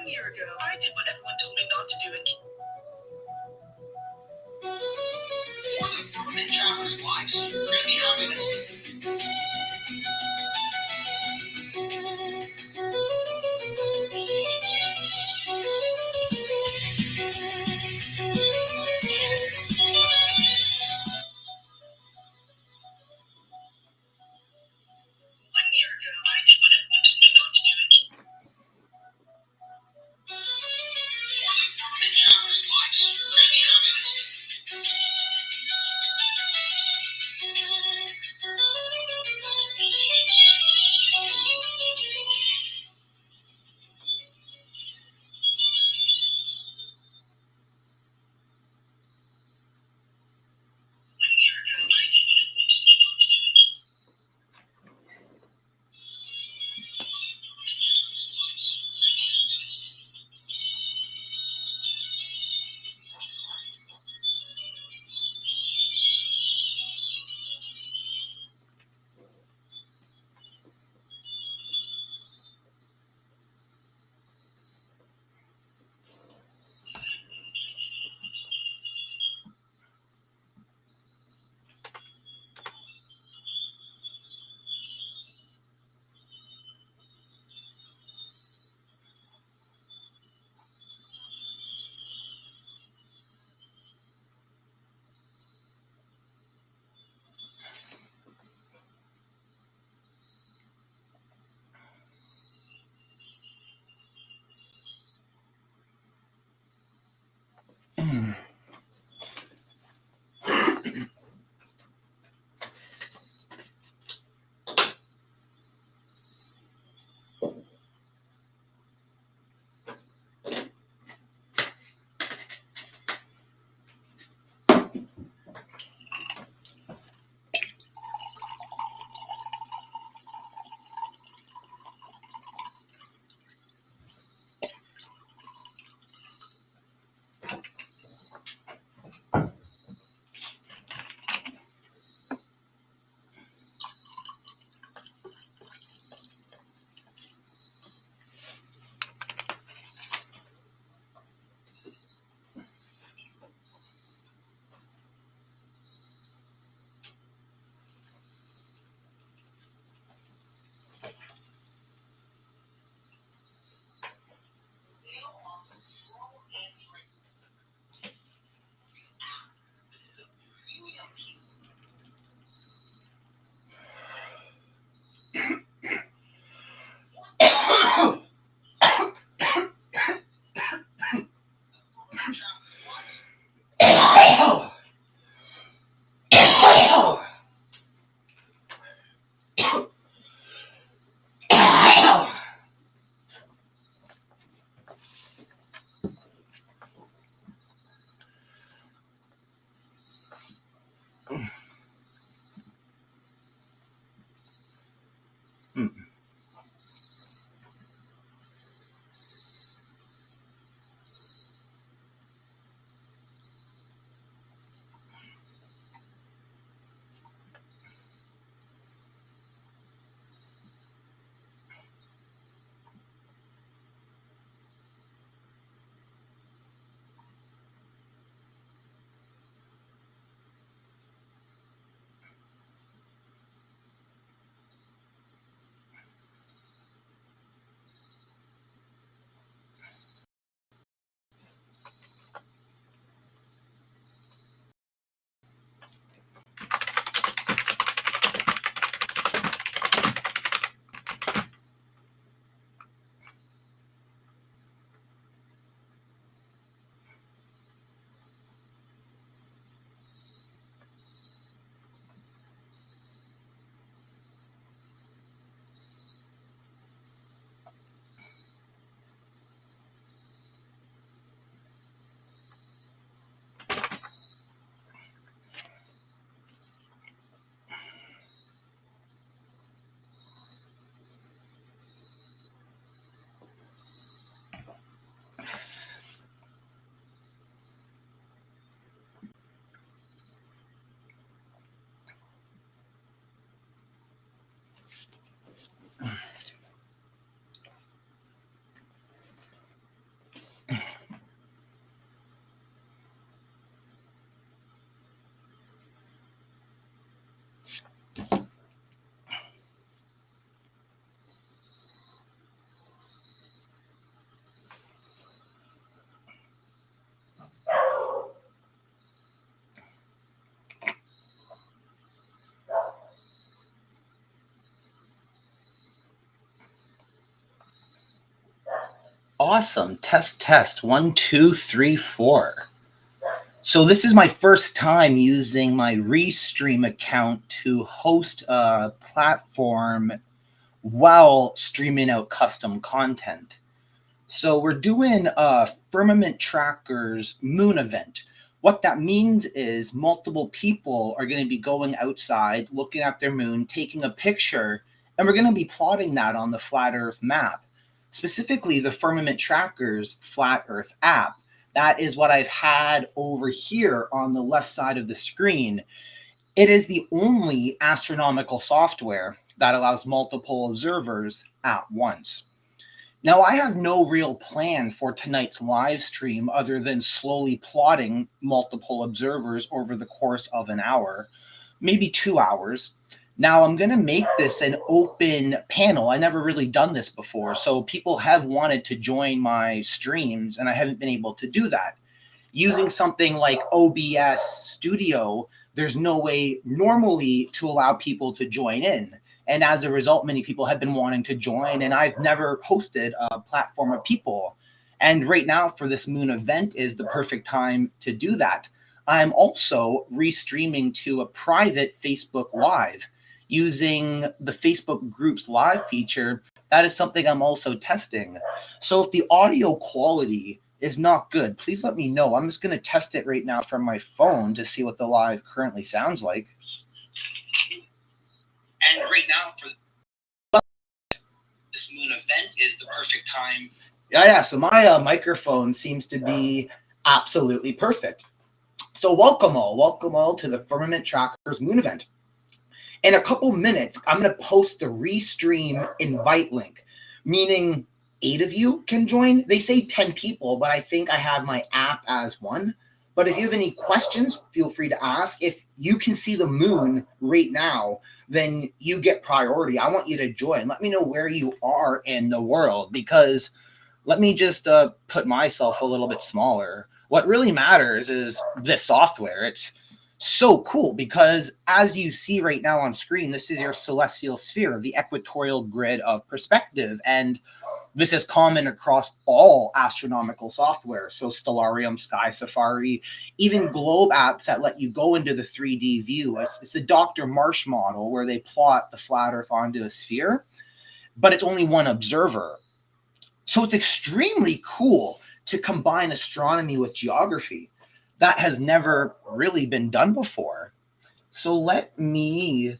1 year ago, I did what everyone told me not to do and for the Firmament Traveler's lives, we're going to be having Awesome. Test. 1, 2, 3, 4. So this is my first time using my Restream account to host a platform while streaming out custom content. So we're doing a Firmament Trackers moon event. What that means is multiple people are going to be going outside, looking at their moon, taking a picture, and we're going to be plotting that on the Flat Earth map. Specifically, the Firmament Trackers Flat Earth app. That is what I've had over here on the left side of the screen. It is the only astronomical software that allows multiple observers at once. Now, I have no real plan for tonight's live stream other than slowly plotting multiple observers over the course of an hour, maybe 2 hours. Now, I'm going to make this an open panel. I never really done this before, so people have wanted to join my streams, and I haven't been able to do that. Using something like OBS Studio, there's no way normally to allow people to join in. And as a result, many people have been wanting to join, and I've never hosted a platform of people. And right now for this moon event is the perfect time to do that. I'm also restreaming to a private Facebook Live using the Facebook Groups Live feature. That is something I'm also testing. So if the audio quality is not good, please let me know. I'm just going to test it right now from my phone to see what the live currently sounds like. And right now for this moon event is the perfect time. Yeah. So my microphone seems to be absolutely perfect. So welcome all to the Firmament Trackers moon event. In a couple minutes, I'm going to post the Restream invite link, meaning 8 of you can join. They say 10 people, but I think I have my app as 1. But if you have any questions, feel free to ask. If you can see the moon right now, then you get priority. I want you to join. Let me know where you are in the world, because let me just put myself a little bit smaller. What really matters is this software. It's so cool because as you see right now on screen, this is your celestial sphere, the equatorial grid of perspective. And this is common across all astronomical software. So Stellarium, Sky Safari, even globe apps that let you go into the 3D view. It's the Dr. Marsh model where they plot the flat Earth onto a sphere, but it's only one observer. So it's extremely cool to combine astronomy with geography. That has never really been done before. So let me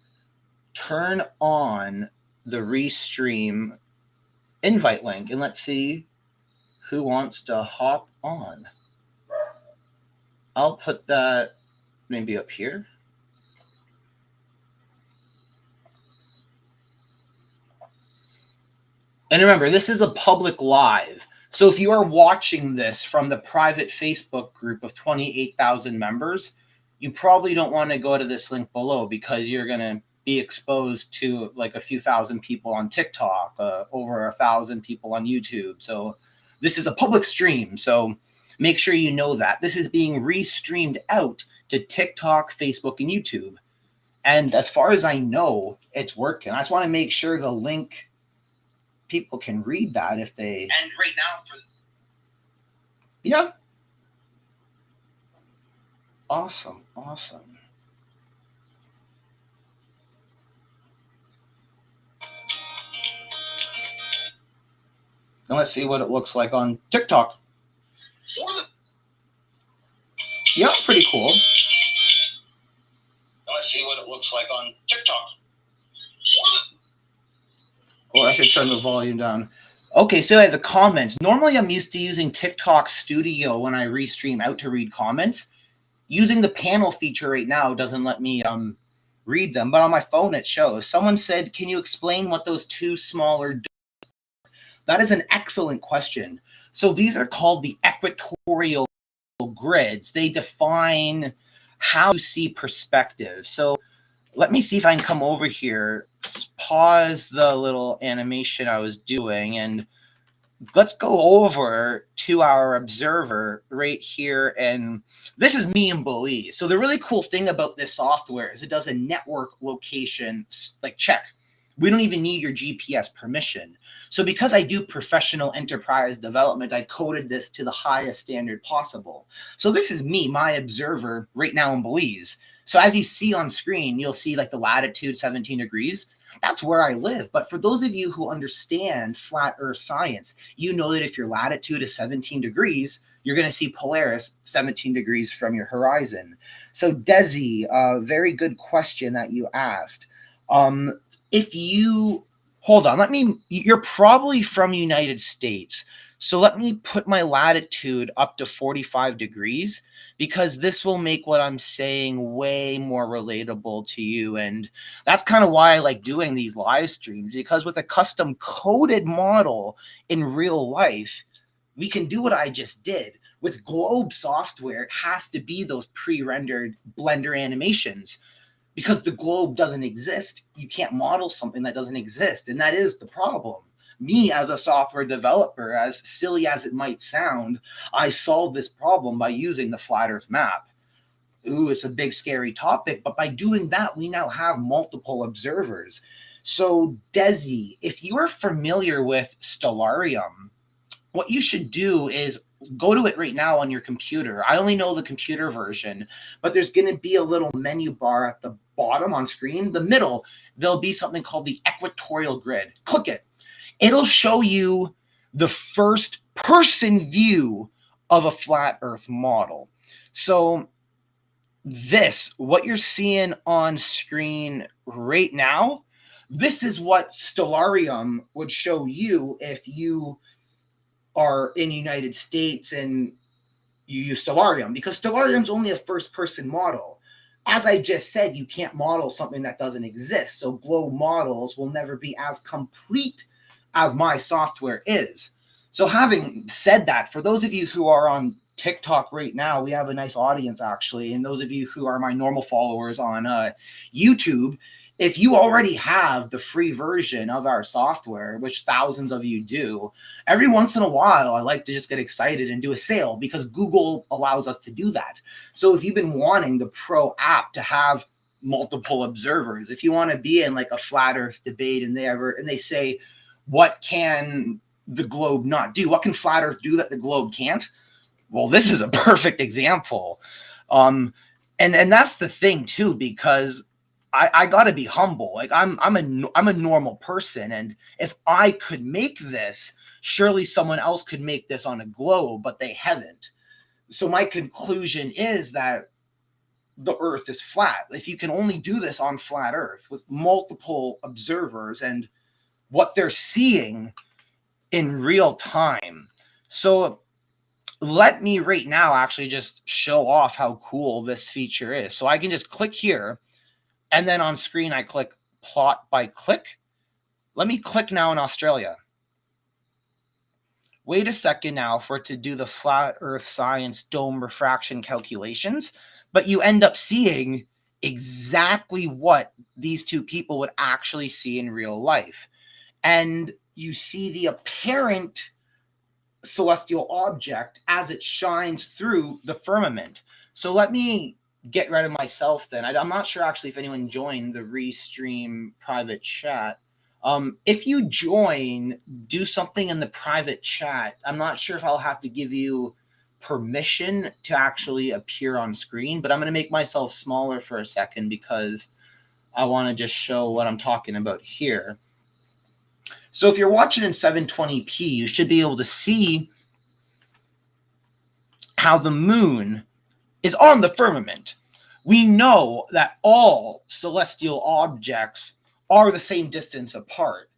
turn on the Restream invite link and let's see who wants to hop on. I'll put that maybe up here. And remember, this is a public live. So if you are watching this from the private Facebook group of 28,000 members, you probably don't want to go to this link below because you're going to be exposed to like a few thousand people on TikTok, over 1,000 people on YouTube. So this is a public stream. So make sure you know that. This is being restreamed out to TikTok, Facebook, and YouTube. And as far as I know, it's working. I just want to make sure the link, people can read that if they. And right now for. Yeah. Awesome. Now let's see what it looks like on TikTok. Yeah, it's pretty cool. Now let's see what it looks like on TikTok. Or I should turn the volume down. Okay, so I have the comments. Normally I'm used to using TikTok Studio when I restream out to read comments. Using the panel feature right now doesn't let me read them, but on my phone it shows. Someone said, can you explain what those 2 smaller dots are? That is an excellent question. So these are called the equatorial grids. They define how you see perspective. So let me see if I can come over here, pause the little animation I was doing, and let's go over to our observer right here. And this is me in Belize. So the really cool thing about this software is it does a network location like check. We don't even need your GPS permission. So because I do professional enterprise development, I coded this to the highest standard possible. So this is me, my observer right now in Belize. So as you see on screen, you'll see like the latitude 17 degrees. That's where I live. But for those of you who understand flat Earth science, you know that if your latitude is 17 degrees, you're going to see Polaris 17 degrees from your horizon. So Desi, very good question that you asked. If you hold on, you're probably from United States. So let me put my latitude up to 45 degrees because this will make what I'm saying way more relatable to you. And that's kind of why I like doing these live streams, because with a custom coded model in real life, we can do what I just did. With Globe software, it has to be those pre-rendered Blender animations. Because the globe doesn't exist, you can't model something that doesn't exist. And that is the problem. Me as a software developer, as silly as it might sound, I solved this problem by using the flat Earth map. Ooh, it's a big, scary topic. But by doing that, we now have multiple observers. So Desi, if you are familiar with Stellarium, what you should do is go to it right now on your computer. I only know the computer version, but there's going to be a little menu bar at the bottom on screen. The middle, there'll be something called the equatorial grid. Click it. It'll show you the first person view of a flat Earth model. So what you're seeing on screen right now, this is what Stellarium would show you if you are in the United States and you use Stellarium, because Stellarium's only a first-person model. As I just said, you can't model something that doesn't exist, so Globe models will never be as complete as my software is. So having said that, for those of you who are on TikTok right now, we have a nice audience actually, and those of you who are my normal followers on YouTube, if you already have the free version of our software, which thousands of you do, every once in a while, I like to just get excited and do a sale because Google allows us to do that. So if you've been wanting the Pro app to have multiple observers, if you want to be in like a flat Earth debate and they say, what can the globe not do? What can flat Earth do that the globe can't? Well, this is a perfect example. And that's the thing too, because I got to be humble. Like I'm a normal person, and if I could make this, surely someone else could make this on a globe, but they haven't. So my conclusion is that the Earth is flat. If you can only do this on flat Earth with multiple observers and what they're seeing in real time. So let me right now actually just show off how cool this feature is. So I can just click here. And then on screen, I click plot by click. Let me click now in Australia. Wait a second now for it to do the flat Earth science dome refraction calculations. But you end up seeing exactly what these two people would actually see in real life. And you see the apparent celestial object as it shines through the firmament. So let me get rid of myself then. I'm not sure actually if anyone joined the Restream private chat. If you join, do something in the private chat. I'm not sure if I'll have to give you permission to actually appear on screen, but I'm going to make myself smaller for a second because I want to just show what I'm talking about here. So if you're watching in 720p, you should be able to see how the moon is on the firmament. We know that all celestial objects are the same distance apart.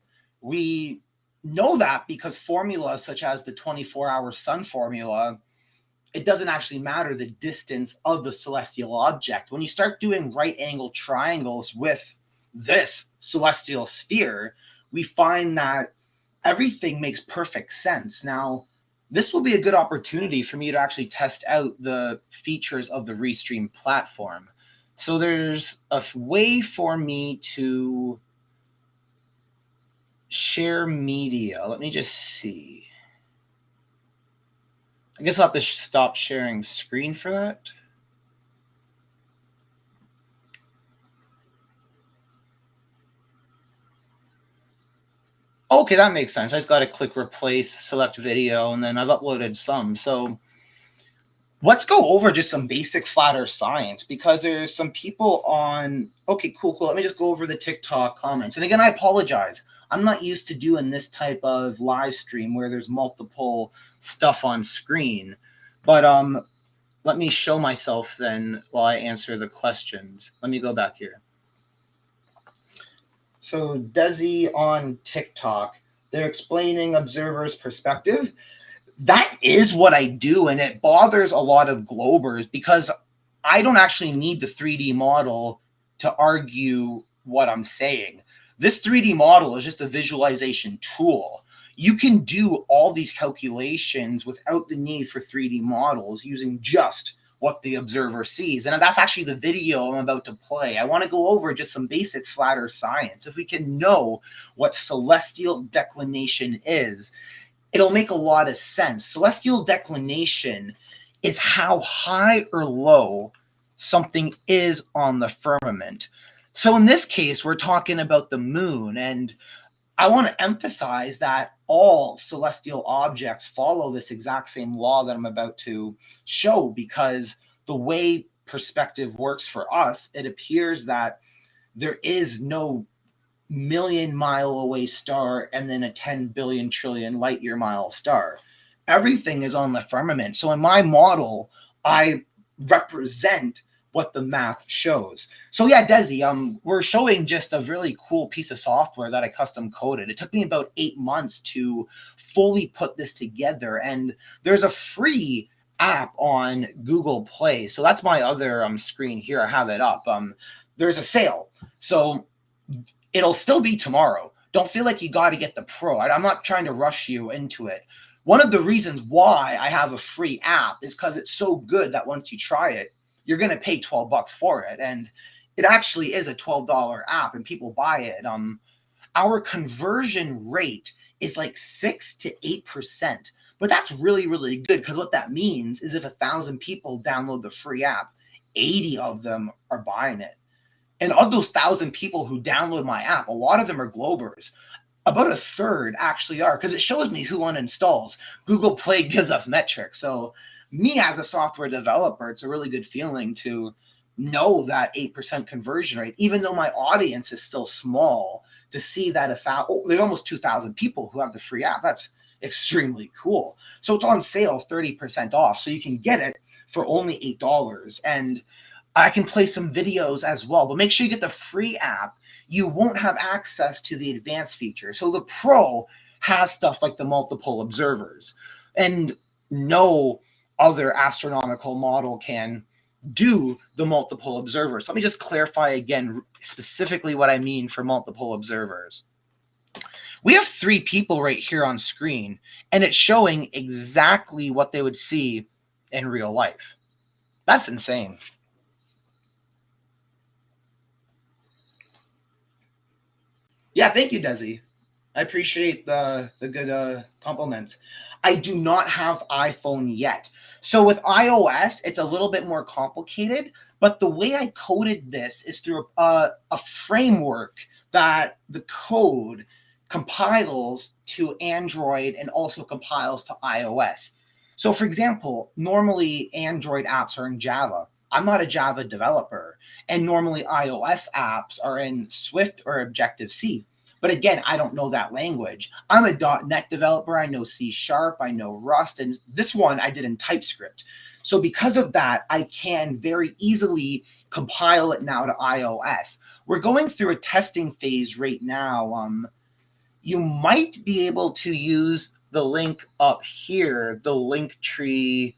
We know that because formulas such as the 24-hour sun formula, it doesn't actually matter the distance of the celestial object. When you start doing right-angled triangles with this celestial sphere, we find that everything makes perfect sense. Now, this will be a good opportunity for me to actually test out the features of the Restream platform. So there's a way for me to share media. Let me just see. I guess I'll have to stop sharing screen for that. Okay, that makes sense. I just got to click replace, select video, and then I've uploaded some. So let's go over just some basic flat earth science, because there's some people on. Okay, cool. Let me just go over the TikTok comments. And again, I apologize. I'm not used to doing this type of live stream where there's multiple stuff on screen. But let me show myself then while I answer the questions. Let me go back here. So Desi on TikTok, they're explaining observer's perspective. That is what I do, and it bothers a lot of globers because I don't actually need the 3D model to argue what I'm saying. This 3D model is just a visualization tool. You can do all these calculations without the need for 3D models using just what the observer sees. And that's actually the video I'm about to play. I want to go over just some basic flat earth science. If we can know what celestial declination is, it'll make a lot of sense. Celestial declination is how high or low something is on the firmament. So in this case, we're talking about the moon, and I want to emphasize that all celestial objects follow this exact same law that I'm about to show, because the way perspective works for us, it appears that there is no million-mile away star and then a 10 billion trillion light year mile star. Everything is on the firmament. So in my model, I represent what the math shows. So yeah, Desi, we're showing just a really cool piece of software that I custom coded. It took me about 8 months to fully put this together, and there's a free app on Google Play. So that's my other screen here. I have it up. There's a sale. So it'll still be tomorrow. Don't feel like you got to get the pro. I'm not trying to rush you into it. One of the reasons why I have a free app is because it's so good that once you try it, you're going to pay $12 for it. And it actually is a $12 app and people buy it. Our conversion rate is like 6 to 8%. But that's really, really good, because what that means is if 1,000 people download the free app, 80 of them are buying it. And of those 1,000 people who download my app, a lot of them are globers. About a third actually are, because it shows me who uninstalls. Google Play gives us metrics. So me as a software developer, it's a really good feeling to know that 8% conversion rate, even though my audience is still small, to see that there's almost 2,000 people who have the free app. That's extremely cool. So it's on sale, 30% off. So you can get it for only $8. And I can play some videos as well, but make sure you get the free app. You won't have access to the advanced features. So the pro has stuff like the multiple observers, and no other astronomical model can do the multiple observers. Let me just clarify again specifically what I mean for multiple observers. We have 3 people right here on screen, and it's showing exactly what they would see in real life. That's insane. Yeah, thank you, Desi. I appreciate the good compliments. I do not have iPhone yet. So with iOS, it's a little bit more complicated, but the way I coded this is through a framework that the code compiles to Android and also compiles to iOS. So for example, normally Android apps are in Java. I'm not a Java developer, and normally iOS apps are in Swift or Objective-C. But again, I don't know that language. I'm a .NET developer. I know C#, I know Rust, and this one I did in TypeScript. So because of that, I can very easily compile it now to iOS. We're going through a testing phase right now. You might be able to use the link up here, the link tree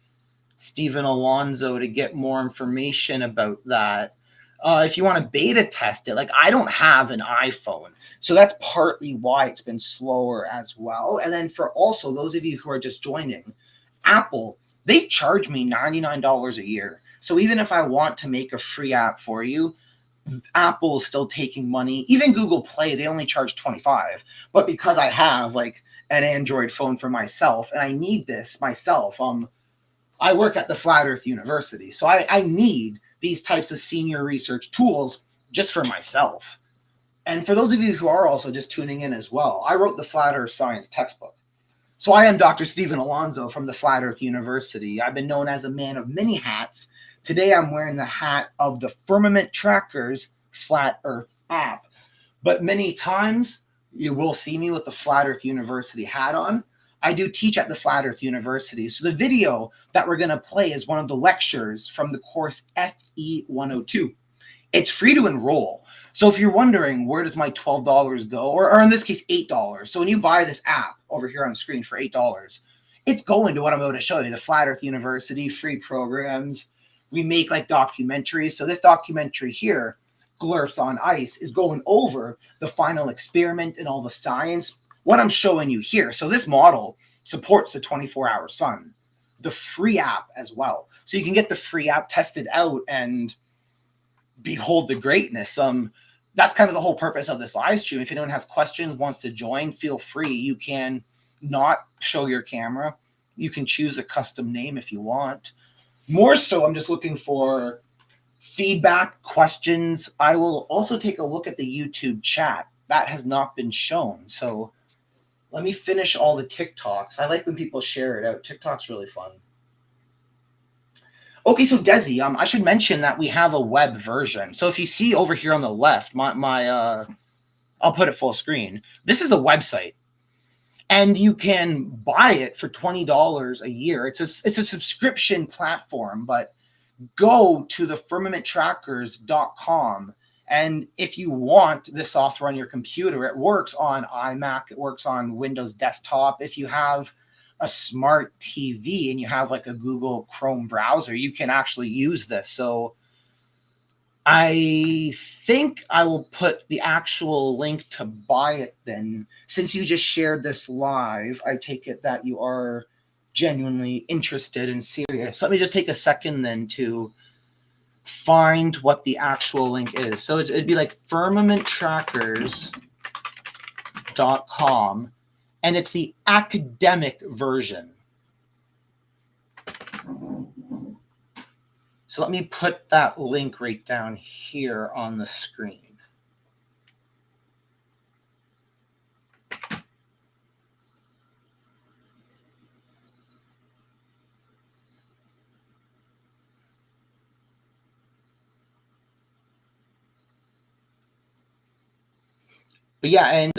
Stephen Alonso, to get more information about that. If you want to beta test it, like I don't have an iPhone, so that's partly why it's been slower as well. And then for also those of you who are just joining, Apple, they charge me $99 a year. So even if I want to make a free app for you, Apple is still taking money. Even Google Play, they only charge $25. But because I have like an Android phone for myself and I need this myself, I work at the Flat Earth University, so I need these types of senior research tools just for myself. And for those of you who are also just tuning in as well, I wrote the Flat Earth Science textbook. So I am Dr. Stephen Alonzo from the Flat Earth University. I've been known as a man of many hats. Today I'm wearing the hat of the Firmament Tracker's Flat Earth app. But many times you will see me with the Flat Earth University hat on. I do teach at the Flat Earth University. So the video that we're going to play is one of the lectures from the course FE 102. It's free to enroll. So if you're wondering, where does my $12 go? Or in this case, $8. So when you buy this app over here on the screen for $8, it's going to what I'm about to show you, the Flat Earth University, free programs. We make like documentaries. So this documentary here, Glurfs on Ice, is going over the final experiment and all the science, what I'm showing you here. So this model supports the 24-hour sun, the free app as well. So you can get the free app, test it out, and behold the greatness. That's kind of the whole purpose of this live stream. If anyone has questions, wants to join, feel free. You can not show your camera. You can choose a custom name if you want. More so, I'm just looking for feedback, questions. I will also take a look at the YouTube chat. That has not been shown. So let me finish all the TikToks. I like when people share it out. TikTok's really fun. Okay, so Desi, I should mention that we have a web version. So if you see over here on the left, I'll put it full screen. This is a website, and you can buy it for $20 a year. It's a subscription platform, but go to the firmamenttrackers.com. And if you want this software on your computer, it works on iMac, it works on Windows desktop. If you have a smart TV and you have like a Google Chrome browser, you can actually use this. So I think I will put the actual link to buy it then. Since you just shared this live, I take it that you are genuinely interested and serious. Let me just take a second then to find what the actual link is. So it'd be like firmamenttrackers.com, and it's the academic version. So let me put that link right down here on the screen. But yeah, and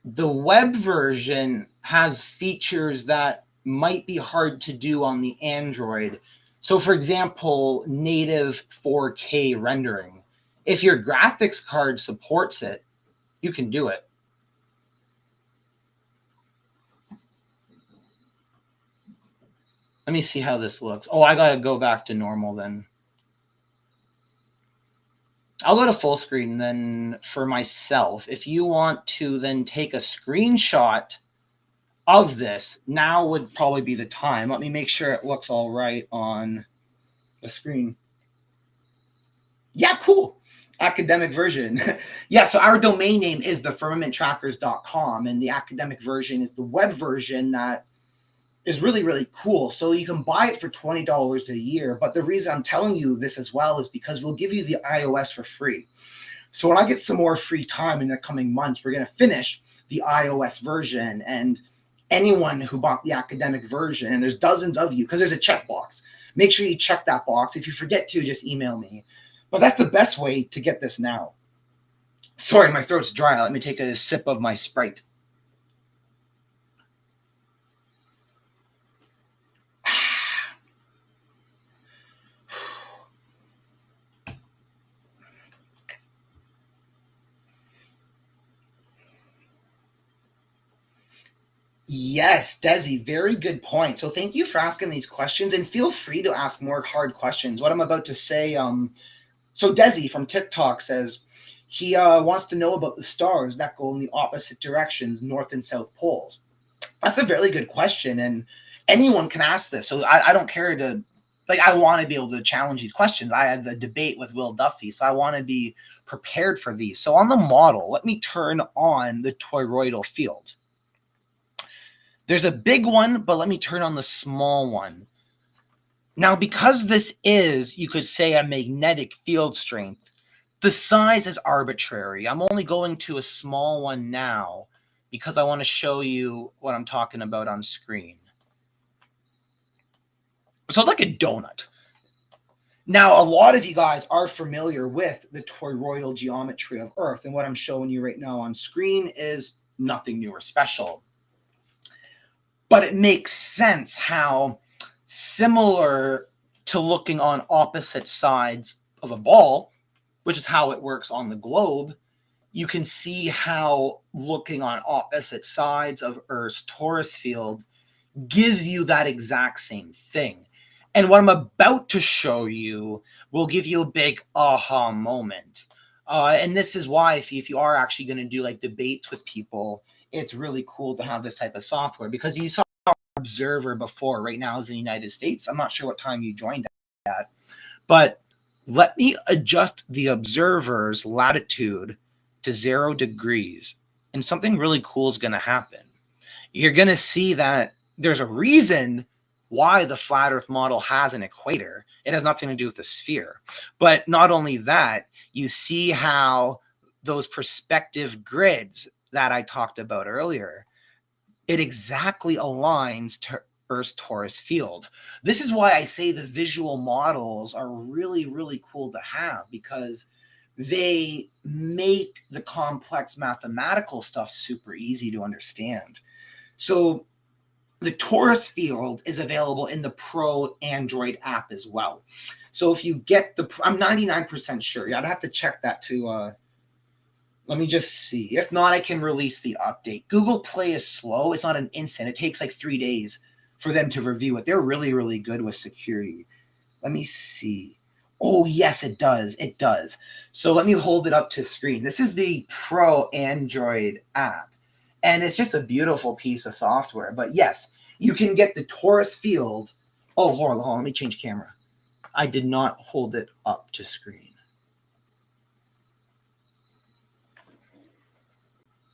the web version has features that might be hard to do on the Android. So for example, native 4K rendering. If your graphics card supports it, you can do it. Let me see how this looks. Oh, I gotta go back to normal then. I'll go to full screen then for myself. If you want to then take a screenshot of this, now would probably be the time. Let me make sure it looks all right on the screen. Yeah, cool. Academic version. Yeah, so our domain name is thefirmamenttrackers.com, and the academic version is the web version that is really, really cool. So you can buy it for $20 a year. But the reason I'm telling you this as well is because we'll give you the iOS for free. So when I get some more free time in the coming months, we're going to finish the iOS version. And anyone who bought the academic version, and there's dozens of you, because there's a checkbox, make sure you check that box. If you forget to, just email me. But that's the best way to get this now. Sorry, my throat's dry. Let me take a sip of my Sprite. Yes, Desi, very good point. So thank you for asking these questions, and feel free to ask more hard questions. What I'm about to say, so Desi from TikTok says he wants to know about the stars that go in the opposite directions, north and south poles. That's a very good question, and anyone can ask this. So I don't care to, like, I want to be able to challenge these questions. I had a debate with Will Duffy, so I want to be prepared for these. So on the model, let me turn on the toroidal field. There's a big one, but let me turn on the small one. Now, because this is, you could say, a magnetic field strength, The size is arbitrary. I'm only going to a small one now because I want to show you what I'm talking about on screen. So it's like a donut. Now, a lot of you guys are familiar with the toroidal geometry of Earth, and what I'm showing you right now on screen is nothing new or special. But it makes sense how, similar to looking on opposite sides of a ball, which is how it works on the globe, you can see how looking on opposite sides of Earth's torus field gives you that exact same thing. And what I'm about to show you will give you a big aha moment. And this is why if you are actually going to do like debates with people, it's really cool to have this type of software, because you saw our observer before. Right now is in the United States. I'm not sure what time you joined at, but let me adjust the observer's latitude to 0 degrees, and something really cool is going to happen. You're going to see that there's a reason why the flat Earth model has an equator. It has nothing to do with the sphere. But not only that, you see how those perspective grids that I talked about earlier, it exactly aligns to Earth's torus field. This is why I say the visual models are really, really cool to have, because they make the complex mathematical stuff super easy to understand. So the torus field is available in the Pro Android app as well. So if you get the, I'm 99% sure. I'd have to check that to, let me just see. If not, I can release the update. Google Play is slow. It's not an instant. It takes like 3 days for them to review it. They're really, really good with security. Let me see. Oh, yes, it does. It does. So let me hold it up to screen. This is the Pro Android app, and it's just a beautiful piece of software. But yes, you can get the torus field. Oh, hold on. Let me change camera. I did not hold it up to screen.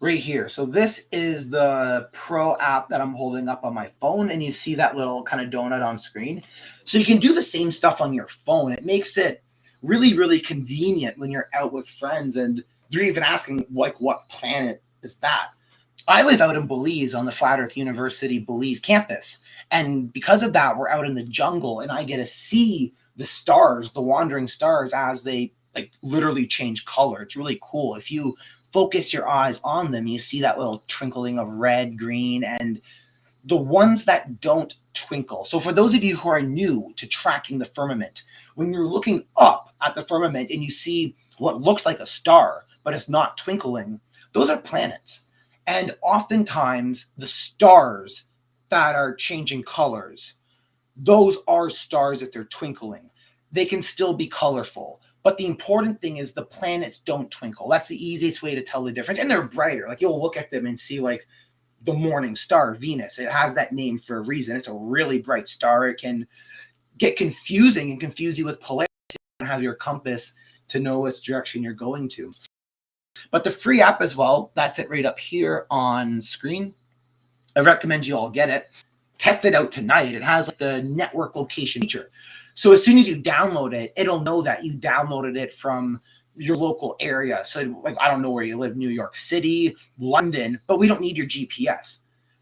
Right here. So this is the Pro app that I'm holding up on my phone, and you see that little kind of donut on screen. So you can do the same stuff on your phone. It makes it really, really convenient when you're out with friends and you're even asking, like, what planet is that? I live out in Belize on the Flat Earth University Belize campus. And because of that, we're out in the jungle, and I get to see the stars, the wandering stars, as they like literally change color. It's really cool. If you focus your eyes on them, you see that little twinkling of red, green, and the ones that don't twinkle. So for those of you who are new to tracking the firmament, when you're looking up at the firmament and you see what looks like a star, but it's not twinkling, those are planets. And oftentimes the stars that are changing colors, those are stars that they're twinkling. They can still be colorful. But the important thing is the planets don't twinkle. That's the easiest way to tell the difference. And they're brighter. Like you'll look at them and see like the morning star, Venus. It has that name for a reason. It's a really bright star. It can get confusing and confuse you with polarity and have your compass to know which direction you're going to. But the free app as well, that's it right up here on screen. I recommend you all get it. Test it out tonight. It has like the network location feature. So as soon as you download it, it'll know that you downloaded it from your local area. So like, I don't know where you live, New York City, London, but we don't need your GPS.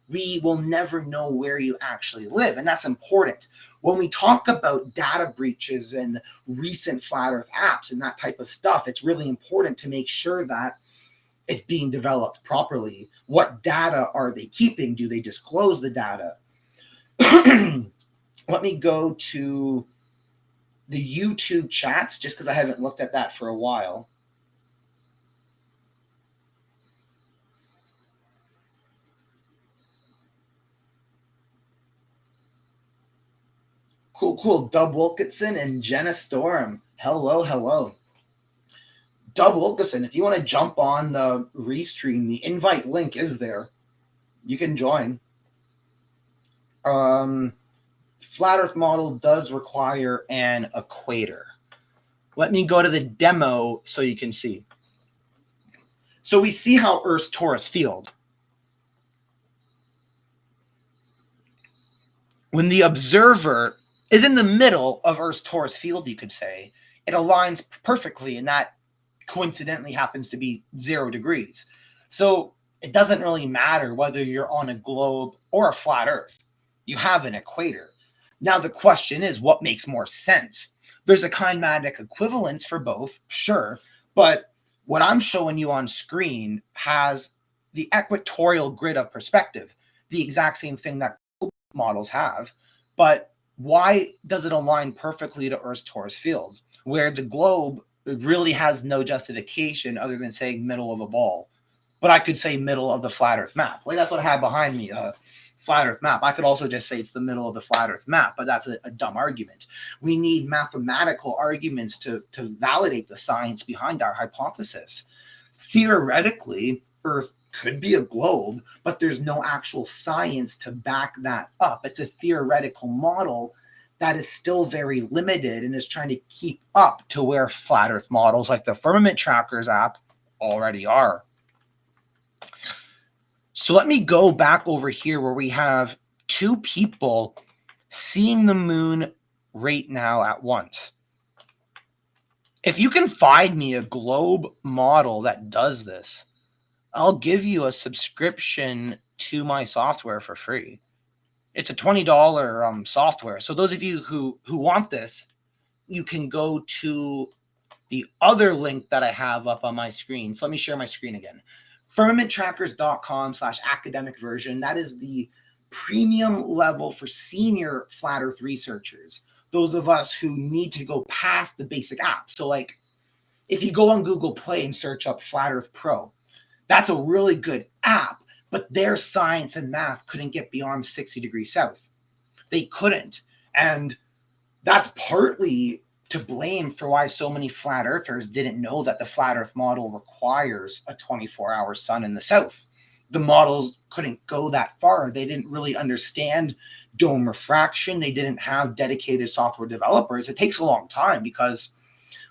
We will never know where you actually live. And that's important. When we talk about data breaches and recent flat Earth apps and that type of stuff, it's really important to make sure that it's being developed properly. What data are they keeping? Do they disclose the data? Let me go to the YouTube chats just because I haven't looked at that for a while. Cool. Dub Wilkinson and Jenna Storm. Hello. Dub Wilkinson, if you want to jump on the Restream, the invite link is there. You can join. Flat Earth model does require an equator. Let me go to the demo so you can see. So we see how Earth's torus field, when the observer is in the middle of Earth's torus field, you could say, it aligns perfectly in that coincidentally happens to be 0 degrees. So it doesn't really matter whether you're on a globe or a flat Earth. You have an equator. Now the question is, what makes more sense? There's a kinematic equivalence for both, sure, but what I'm showing you on screen has the equatorial grid of perspective, the exact same thing that models have, but why does it align perfectly to Earth's torus field, where the globe really has no justification other than saying middle of a ball? But I could say middle of the flat Earth map. Like that's what I have behind me, flat Earth map. I could also just say it's the middle of the flat Earth map, but that's a dumb argument. We need mathematical arguments to validate the science behind our hypothesis. Theoretically, Earth could be a globe, but there's no actual science to back that up. It's a theoretical model that is still very limited and is trying to keep up to where flat Earth models like the Firmament Trackers app already are. So let me go back over here where we have two people seeing the moon right now at once. If you can find me a globe model that does this, I'll give you a subscription to my software for free. It's a $20 software. So those of you who want this, you can go to the other link that I have up on my screen. So let me share my screen again. firmamenttrackers.com/academic version. That is the premium level for senior flat Earth researchers. Those of us who need to go past the basic app. So like if you go on Google Play and search up Flat Earth Pro, that's a really good app, but their science and math couldn't get beyond 60 degrees south. They couldn't. And that's partly to blame for why so many flat earthers didn't know that the flat Earth model requires a 24-hour sun in the south. The models couldn't go that far. They didn't really understand dome refraction. They didn't have dedicated software developers. It takes a long time because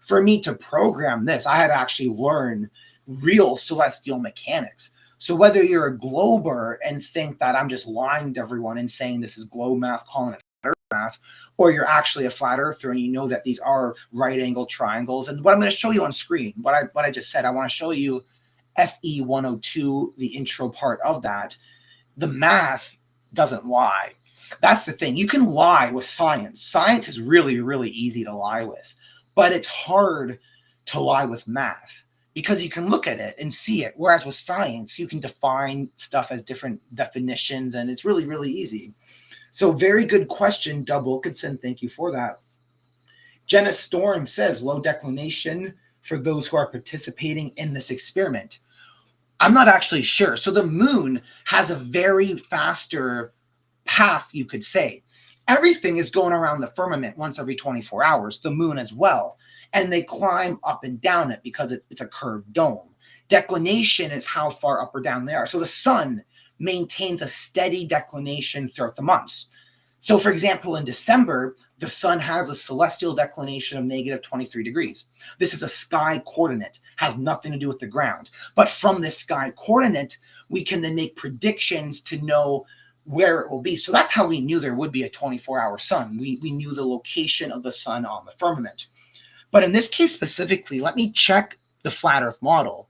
for me to program this, I had to actually learn real celestial mechanics. So whether you're a glober and think that I'm just lying to everyone and saying this is globe math, calling it flat Earth math, or you're actually a flat earther and you know that these are right angle triangles. And what I'm going to show you on screen, what I just said, I want to show you FE 102, the intro part of that. The math doesn't lie. That's the thing. You can lie with science. Science is really, really easy to lie with, but it's hard to lie with math because you can look at it and see it. Whereas with science, you can define stuff as different definitions and it's really, really easy. So very good question, Dub Wilkinson. Thank you for that. Jenna Storm says low declination for those who are participating in this experiment. I'm not actually sure. So the moon has a very faster path, you could say. Everything is going around the firmament once every 24 hours, the moon as well. And they climb up and down it because it's a curved dome. Declination is how far up or down they are. So the sun maintains a steady declination throughout the months. So for example, in December, the sun has a celestial declination of -23 degrees. This is a sky coordinate, has nothing to do with the ground. But from this sky coordinate, we can then make predictions to know where it will be. So that's how we knew there would be a 24-hour sun. We knew the location of the sun on the firmament. But in this case specifically, let me check the flat Earth model.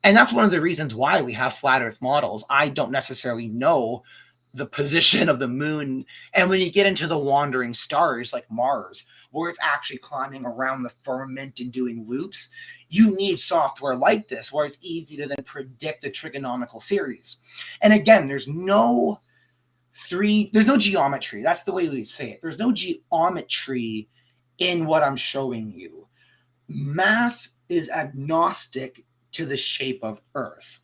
And that's one of the reasons why we have flat Earth models. I don't necessarily know the position of the moon. And when you get into the wandering stars like Mars, where it's actually climbing around the firmament and doing loops, you need software like this, where it's easy to then predict the trigonomical series. And again, there's no geometry. That's the way we say it. There's no geometry in what I'm showing you. Math is agnostic to the shape of Earth.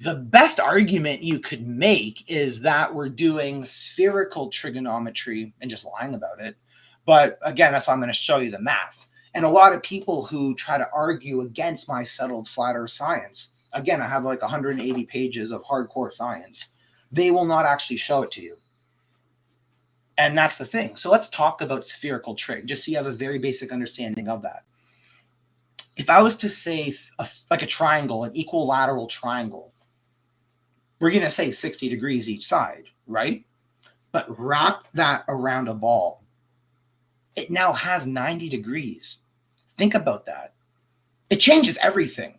The best argument you could make is that we're doing spherical trigonometry and just lying about it. But again, that's why I'm going to show you the math. And a lot of people who try to argue against my settled flat Earth science, again, I have like 180 pages of hardcore science. They will not actually show it to you. And that's the thing. So let's talk about spherical trig, just so you have a very basic understanding of that. If I was to say like a triangle, an equilateral triangle, we're going to say 60 degrees each side, right? But wrap that around a ball. It now has 90 degrees. Think about that. it changes everything.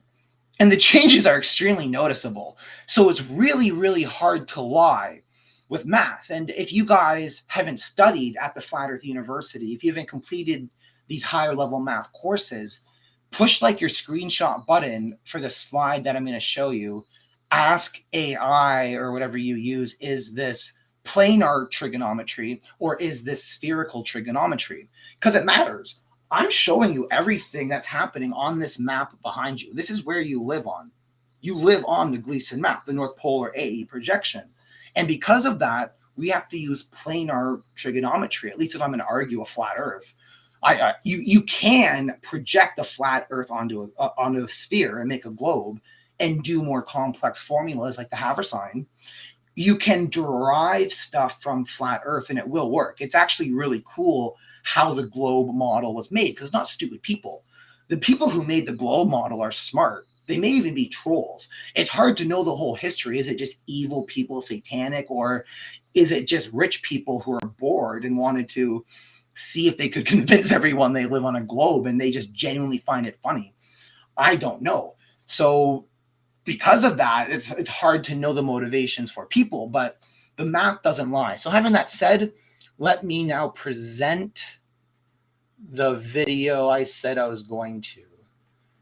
And the changes are extremely noticeable. So it's really, really hard to lie with math. And if you guys haven't studied at the Flat Earth University, if you haven't completed these higher level math courses, push like your screenshot button for the slide that I'm going to show you. Ask AI or whatever you use, is this planar trigonometry or is this spherical trigonometry? Because it matters. I'm showing you everything that's happening on this map behind you. This is where you live on. You live on the Gleason map, the North Polar AE projection. And because of that, we have to use planar trigonometry, at least if I'm going to argue a flat Earth. You can project a flat Earth onto a sphere and make a globe and do more complex formulas like the Haversine. You can derive stuff from flat Earth and it will work. It's actually really cool how the globe model was made, because it's not stupid people. The people who made the globe model are smart. They may even be trolls. It's hard to know the whole history. Is it just evil people, satanic, or is it just rich people who are bored and wanted to see if they could convince everyone they live on a globe and they just genuinely find it funny? I don't know. So because of that, it's hard to know the motivations for people, but the math doesn't lie. So having that said, let me now present the video I said I was going to.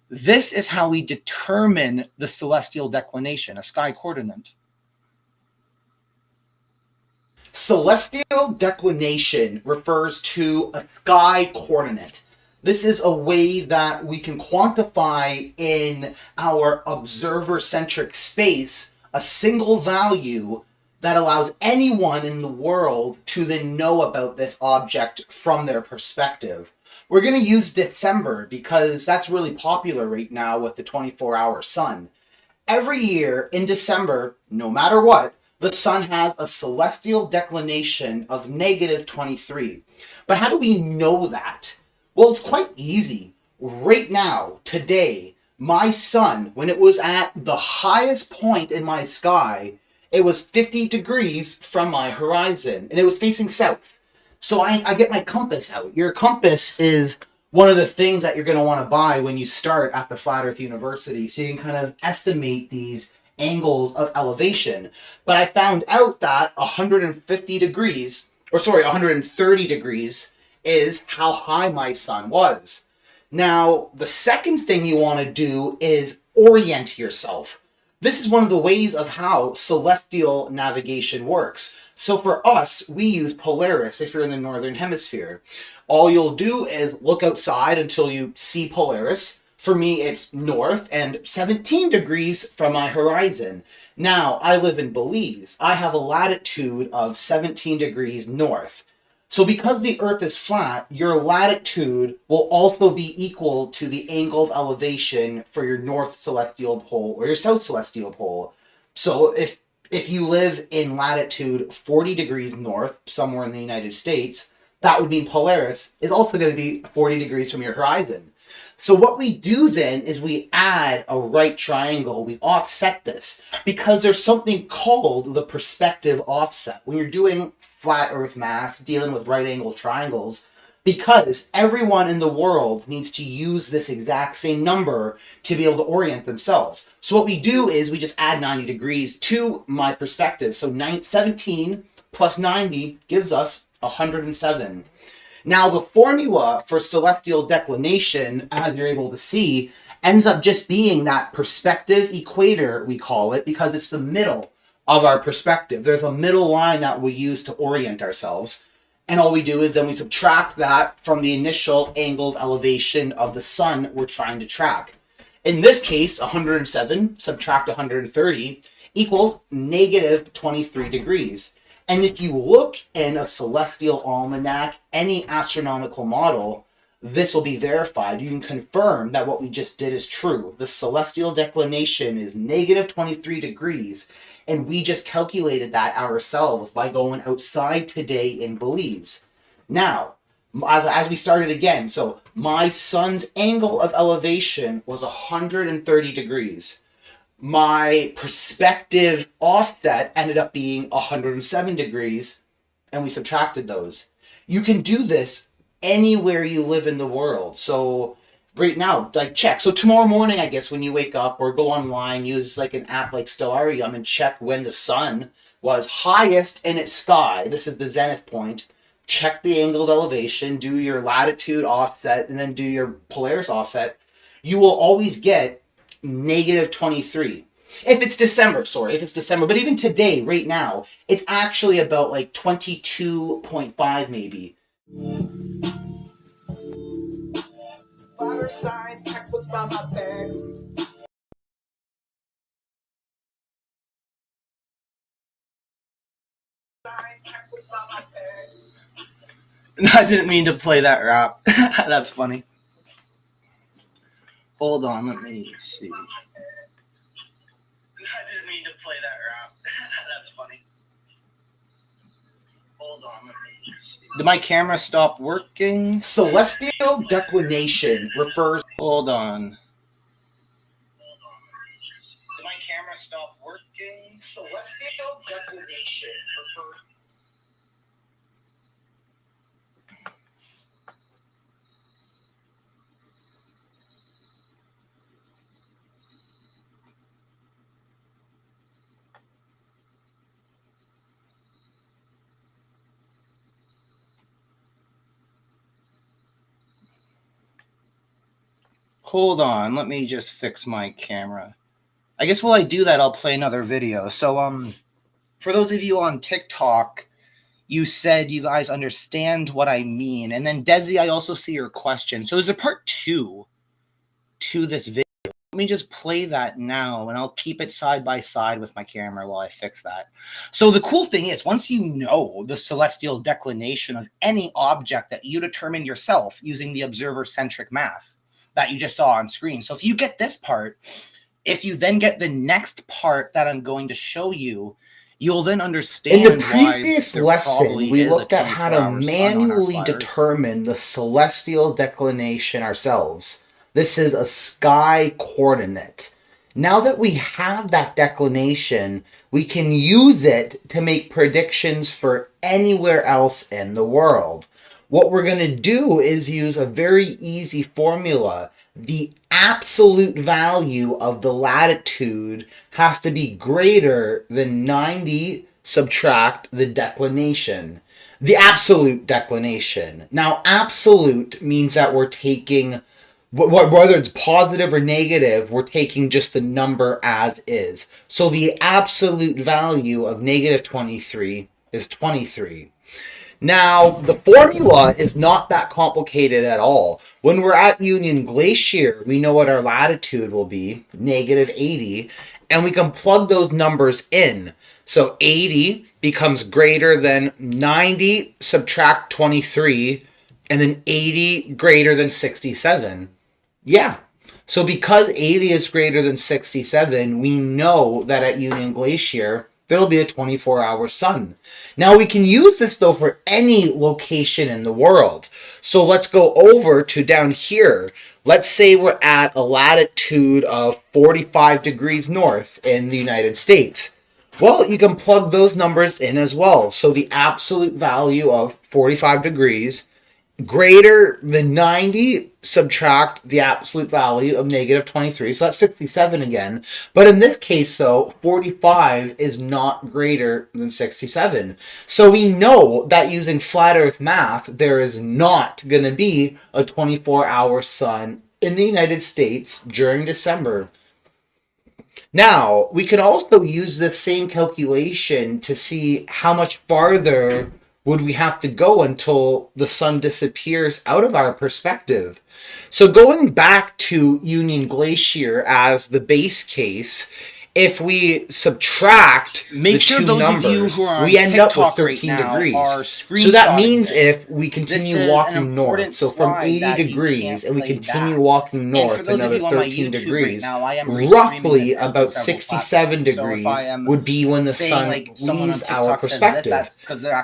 This is how we determine the celestial declination, a sky coordinate. Celestial declination refers to a sky coordinate. This is a way that we can quantify in our observer-centric space a single value that allows anyone in the world to then know about this object from their perspective. We're going to use December because that's really popular right now with the 24-hour sun. Every year in December, no matter what, the sun has a celestial declination of -23. But how do we know that? Well, it's quite easy. Right now, today, my sun, when it was at the highest point in my sky, it was 50 degrees from my horizon, and it was facing south. So I get my compass out. Your compass is one of the things that you're going to want to buy when you start at the Flat Earth University, so you can kind of estimate these angles of elevation. But I found out that 130 degrees is how high my sun was. Now, the second thing you want to do is orient yourself. This is one of the ways of how celestial navigation works. So for us, we use Polaris if you're in the northern hemisphere. All you'll do is look outside until you see Polaris. For me, it's north and 17 degrees from my horizon. Now, I live in Belize. I have a latitude of 17 degrees north. So because the Earth is flat, your latitude will also be equal to the angle of elevation for your north celestial pole or your south celestial pole. So if you live in latitude 40 degrees north, somewhere in the United States, that would mean Polaris is also going to be 40 degrees from your horizon. So what we do then is we add a right triangle, we offset this, because there's something called the perspective offset. When you're doing flat earth math, dealing with right angle triangles, because everyone in the world needs to use this exact same number to be able to orient themselves. So what we do is we just add 90 degrees to my perspective. So 17 plus 90 gives us 107. Now, the formula for celestial declination, as you're able to see, ends up just being that perspective equator, we call it, because it's the middle of our perspective. There's a middle line that we use to orient ourselves. And all we do is then we subtract that from the initial angle of elevation of the sun we're trying to track. In this case, 107 subtract 130 equals -23 degrees. And if you look in a celestial almanac, any astronomical model, this will be verified. You can confirm that what we just did is true. The celestial declination is -23 degrees. And we just calculated that ourselves by going outside today in Belize. Now, as we started again, so my sun's angle of elevation was 130 degrees. My perspective offset ended up being 107 degrees, and we subtracted those. You can do this anywhere you live in the world. So right now, like check. So tomorrow morning, I guess when you wake up or go online, use like an app like Stellarium and check when the sun was highest in its sky. This is the zenith point. Check the angle of elevation, do your latitude offset, and then do your Polaris offset. You will always get negative 23. If it's December, but even today, right now, it's actually about like 22.5 maybe. Science textbooks by my bed. I didn't mean to play that rap. That's funny. Hold on, let me see. I didn't mean to play that rap. That's funny. Hold on, let me see. Did my camera stop working? Celestial declination refers. Hold on. Did my camera stop working? Celestial declination refers. Hold on, let me just fix my camera. I guess while I do that, I'll play another video. So, for those of you on TikTok, you said you guys understand what I mean. And then, Desi, I also see your question. So, is there part 2 to this video? Let me just play that now, and I'll keep it side by side with my camera while I fix that. So the cool thing is, once you know the celestial declination of any object that you determine yourself using the observer-centric math that you just saw on screen. So if you get this part, if you then get the next part that I'm going to show you, you'll then understand. In the previous lesson, we looked at how to manually determine the celestial declination ourselves. This is a sky coordinate. Now that we have that declination, we can use it to make predictions for anywhere else in the world. What we're going to do is use a very easy formula. The absolute value of the latitude has to be greater than 90 subtract the declination. The absolute declination. Now, absolute means that we're taking, whether it's positive or negative, we're taking just the number as is. So the absolute value of negative 23 is 23. Now, the formula is not that complicated at all. When we're at Union Glacier, we know what our latitude will be, negative 80, and we can plug those numbers in. So 80 becomes greater than 90, subtract 23, and then 80 greater than 67. Yeah. So because 80 is greater than 67, we know that at Union Glacier, there'll be a 24-hour sun. Now we can use this though for any location in the world. So let's go over to down here. Let's say we're at a latitude of 45 degrees north in the United States. Well, you can plug those numbers in as well. So the absolute value of 45 degrees greater than 90, subtract the absolute value of negative 23. So that's 67 again. But in this case, though, 45 is not greater than 67. So we know that using flat earth math, there is not going to be a 24-hour sun in the United States during December. Now, we can also use this same calculation to see how much farther would we have to go until the sun disappears out of our perspective. So going back to Union Glacier as the base case, if we subtract the two numbers, we end up with 13 degrees. So that means if we continue walking north, so from 80 degrees, and we continue walking north another 13 degrees, roughly about 67 degrees would be when the sun leaves our perspective.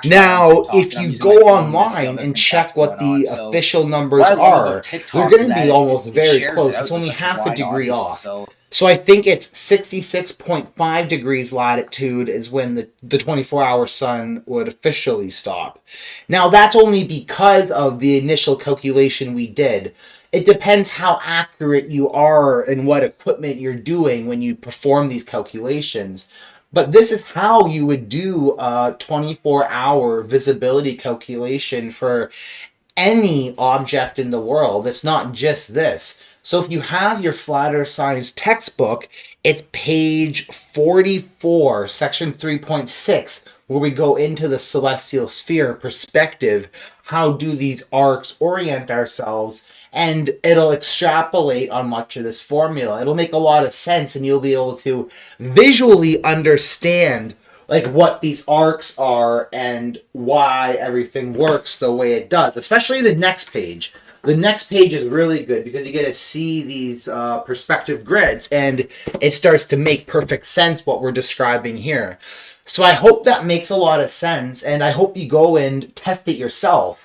Now, if you go online and check what the official numbers are, they're going to be almost very close. It's only half a degree off. So I think it's 66.5 degrees latitude is when the 24-hour sun would officially stop. Now, that's only because of the initial calculation we did. It depends how accurate you are and what equipment you're doing when you perform these calculations. But this is how you would do a 24-hour visibility calculation for any object in the world. It's not just this. So if you have your flat earth science textbook, it's page 44, section 3.6, where we go into the celestial sphere perspective. How do these arcs orient ourselves? And it'll extrapolate on much of this formula. It'll make a lot of sense, and you'll be able to visually understand like what these arcs are and why everything works the way it does, especially the next page. The next page is really good because you get to see these perspective grids, and it starts to make perfect sense what we're describing here. So I hope that makes a lot of sense, and I hope you go and test it yourself.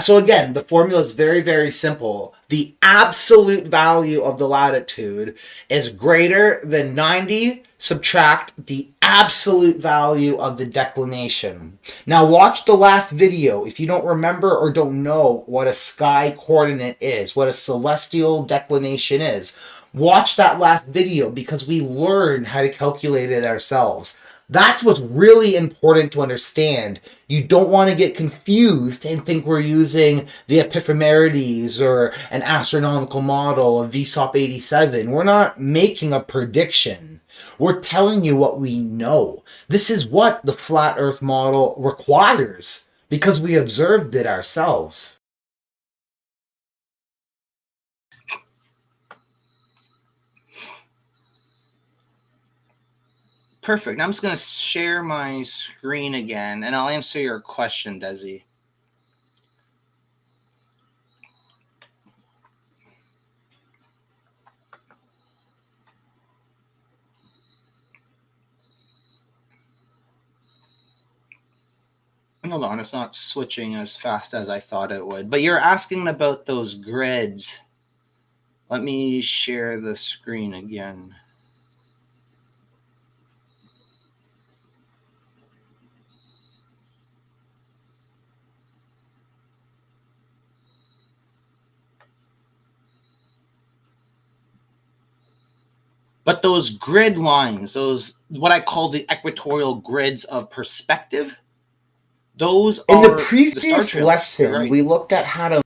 So again, the formula is very, very simple. The absolute value of the latitude is greater than 90, subtract the absolute value of the declination. Now watch the last video if you don't remember or don't know what a sky coordinate is, what a celestial declination is. Watch that last video because we learn how to calculate it ourselves. That's what's really important to understand. You don't want to get confused and think we're using the epiphemerides or an astronomical model of VSOP 87. We're not making a prediction. We're telling you what we know. This is what the flat earth model requires because we observed it ourselves. Perfect. I'm just going to share my screen again, and I'll answer your question, Desi. Hold on, it's not switching as fast as I thought it would. But you're asking about those grids. Let me share the screen again. But those grid lines, those what I call the equatorial grids of perspective, those in are the previous lesson, right. we looked at how to...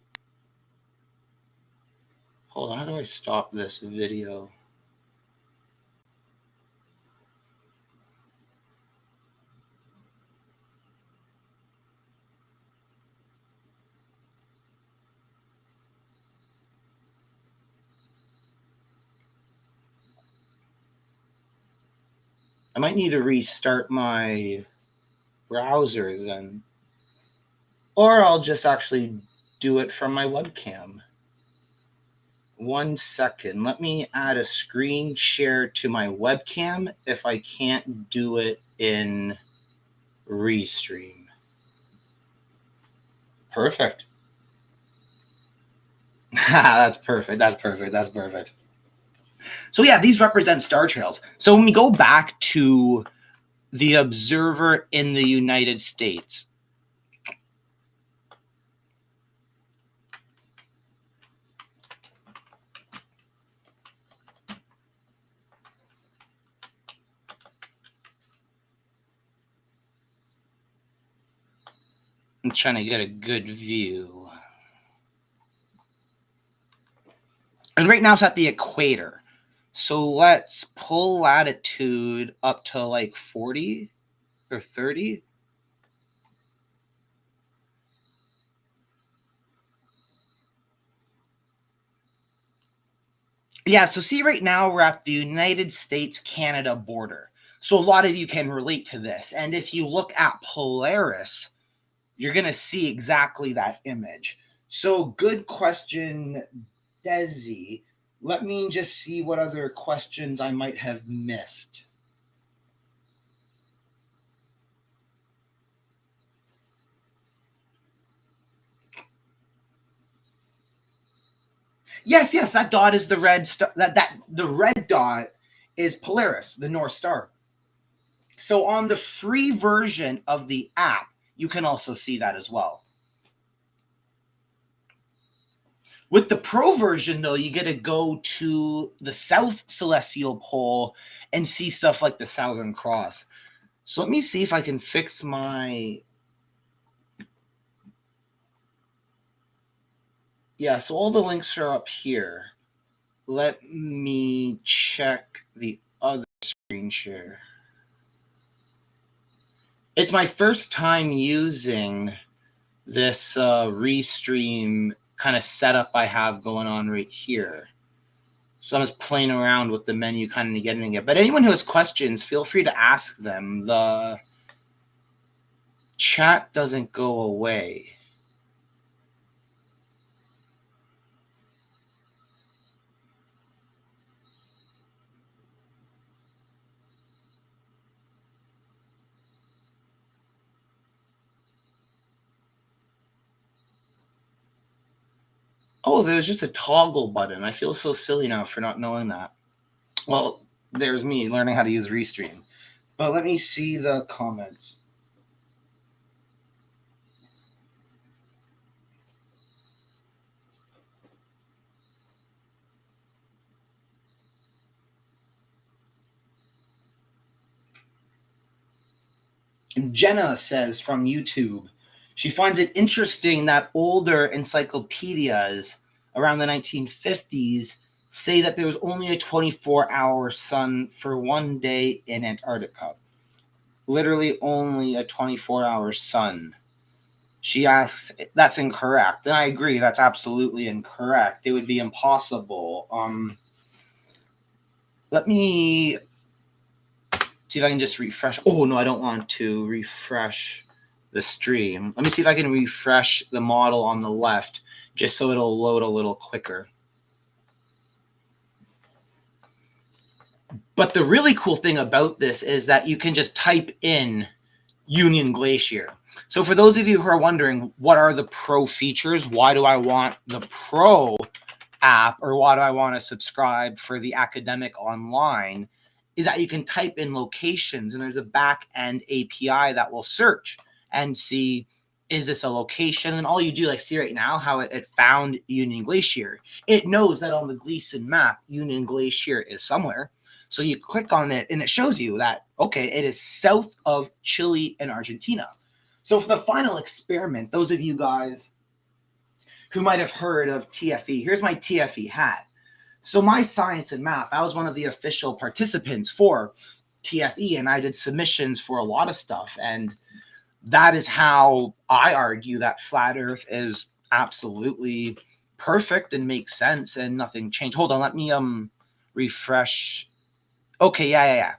Hold on, how do I stop this video? I might need to restart my browser then. Or I'll just actually do it from my webcam. 1 second. Let me add a screen share to my webcam if I can't do it in Restream. Perfect. That's perfect. That's perfect. That's perfect. So yeah, these represent star trails. So when we go back to the observer in the United States, I'm trying to get a good view. And right now it's at the equator. So let's pull latitude up to like 40 or 30. Yeah, so see right now we're at the United States-Canada border. So a lot of you can relate to this. And if you look at Polaris, you're going to see exactly that image. So good question, Desi. Let me just see what other questions I might have missed. Yes, that dot is the red star. The red dot is Polaris, the North Star. So on the free version of the app, you can also see that as well. With the Pro version, though, you get to go to the South Celestial Pole and see stuff like the Southern Cross. So let me see if I can fix my... Yeah, so all the links are up here. Let me check the other screen share. It's my first time using this Restream kind of setup I have going on right here. So I'm just playing around with the menu, kind of getting it. But anyone who has questions, feel free to ask them. The chat doesn't go away. Oh, there's just a toggle button. I feel so silly now for not knowing that. Well, there's me learning how to use Restream. But let me see the comments. Jenna says from YouTube, she finds it interesting that older encyclopedias around the 1950s say that there was only a 24-hour sun for one day in Antarctica. Literally only a 24-hour sun. She asks, that's incorrect. And I agree, that's absolutely incorrect. It would be impossible. Let me see if I can just refresh. Oh, no, I don't want to refresh the stream. Let me see if I can refresh the model on the left just so it'll load a little quicker. But the really cool thing about this is that you can just type in Union Glacier. So for those of you who are wondering, what are the Pro features? Why do I want the Pro app, or why do I want to subscribe for the academic online? Is that you can type in locations and there's a back end API that will search and see, is this a location? And all you do, like see right now how it found Union Glacier. It knows that on the Gleason map, Union Glacier is somewhere. So you click on it and it shows you that, okay, it is south of Chile and Argentina. So for the final experiment, those of you guys who might have heard of TFE, here's my TFE hat. So my science and math, I was one of the official participants for TFE, and I did submissions for a lot of stuff. And that is how I argue that flat Earth is absolutely perfect and makes sense and nothing changed. Hold on, let me refresh. Okay, yeah.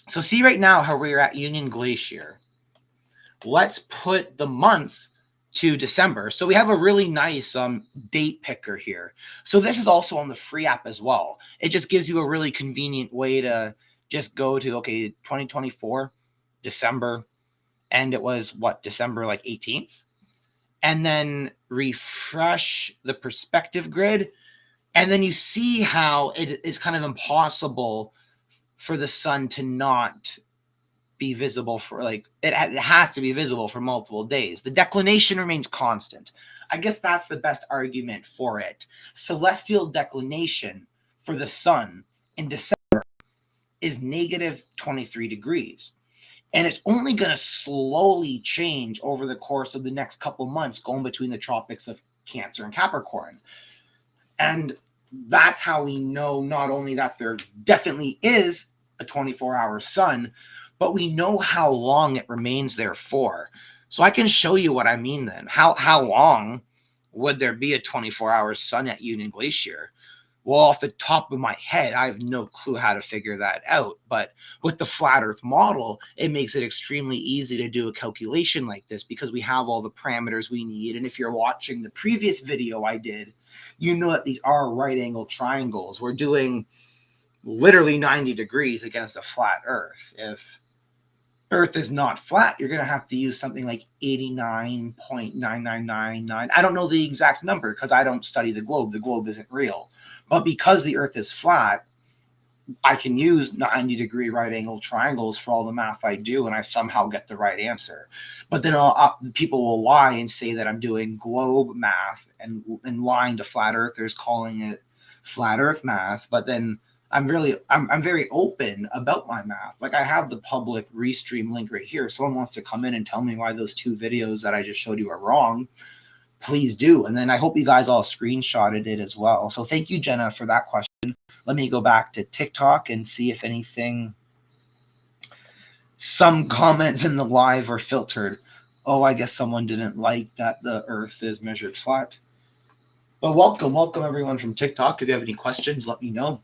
So see right now how we're at Union Glacier. Let's put the month to December. So we have a really nice date picker here. So this is also on the free app as well. It just gives you a really convenient way to just go to, okay, 2024, December, and it was what, December like 18th? And then refresh the perspective grid. And then you see how it is kind of impossible for the sun to not be visible for like, it has to be visible for multiple days. The declination remains constant. I guess that's the best argument for it. Celestial declination for the sun in December is negative 23 degrees. And it's only going to slowly change over the course of the next couple months, going between the tropics of Cancer and Capricorn. And that's how we know not only that there definitely is a 24-hour sun, but we know how long it remains there for. So I can show you what I mean then. How long would there be a 24-hour sun at Union Glacier? Well, off the top of my head, I have no clue how to figure that out. But with the flat Earth model, it makes it extremely easy to do a calculation like this because we have all the parameters we need. And if you're watching the previous video I did, you know that these are right angle triangles. We're doing literally 90 degrees against a flat Earth. If Earth is not flat, you're going to have to use something like 89.9999. I don't know the exact number because I don't study the globe. The globe isn't real. But because the Earth is flat, I can use 90-degree right angle triangles for all the math I do, and I somehow get the right answer. But then people will lie and say that I'm doing globe math and lying to flat earthers, calling it flat earth math. But then I'm very open about my math. Like, I have the public Restream link right here. If someone wants to come in and tell me why those 2 videos that I just showed you are wrong, please do. And then I hope you guys all screenshotted it as well. So thank you, Jenna, for that question. Let me go back to TikTok and see if some comments in the live are filtered. Oh, I guess someone didn't like that the earth is measured flat. But welcome everyone from TikTok. If you have any questions, let me know.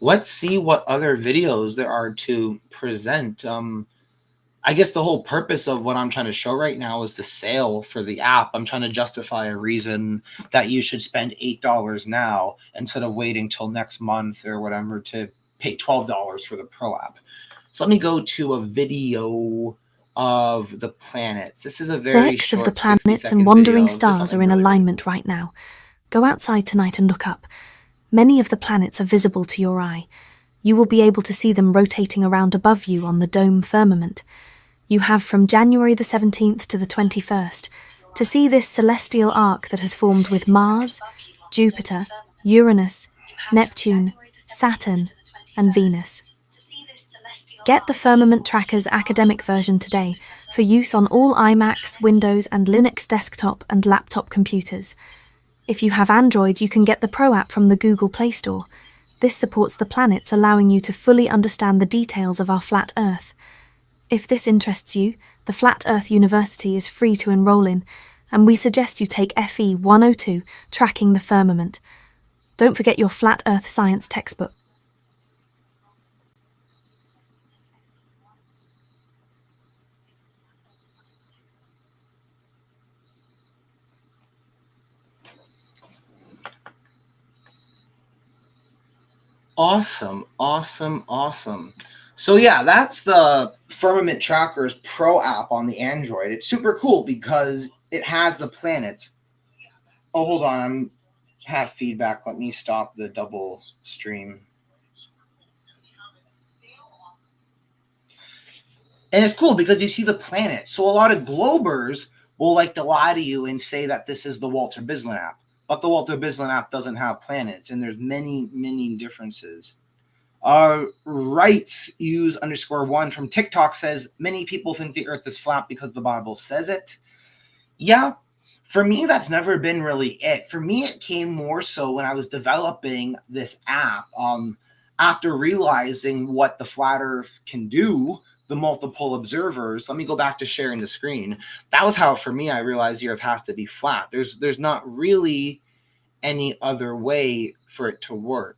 Let's see what other videos there are to present. I guess the whole purpose of what I'm trying to show right now is the sale for the app. I'm trying to justify a reason that you should spend $8 now instead of waiting till next month or whatever to pay $12 for the Pro app. So let me go to a video of the planets. This is a very 6 of the planets and wandering stars are in alignment right now. Go outside tonight and look up. Many of the planets are visible to your eye. You will be able to see them rotating around above you on the dome firmament. You have from January the 17th to the 21st to see this celestial arc that has formed with Mars, Jupiter, Uranus, Neptune, Saturn, and Venus. Get the Firmament Tracker's academic version today for use on all iMacs, Windows, and Linux desktop and laptop computers. If you have Android, you can get the Pro app from the Google Play Store. This supports the planets, allowing you to fully understand the details of our flat Earth. If this interests you, the Flat Earth University is free to enroll in, and we suggest you take FE 102, Tracking the Firmament. Don't forget your Flat Earth Science textbook. Awesome. So yeah, that's the Firmament Tracker's Pro app on the Android. It's super cool because it has the planets. Oh, hold on. I have feedback. Let me stop the double stream. And it's cool because you see the planets. So a lot of globers will like to lie to you and say that this is the Walter Bislin app. But the Walter Bislin app doesn't have planets, and there's many differences. Rights use _1 from TikTok says, many people think the earth is flat because the Bible says it. Yeah, for me, that's never been really it. For me, it came more so when I was developing this app. After realizing what the flat earth can do, the multiple observers, let me go back to sharing the screen. That was how, for me, I realized the earth has to be flat. There's not really any other way for it to work.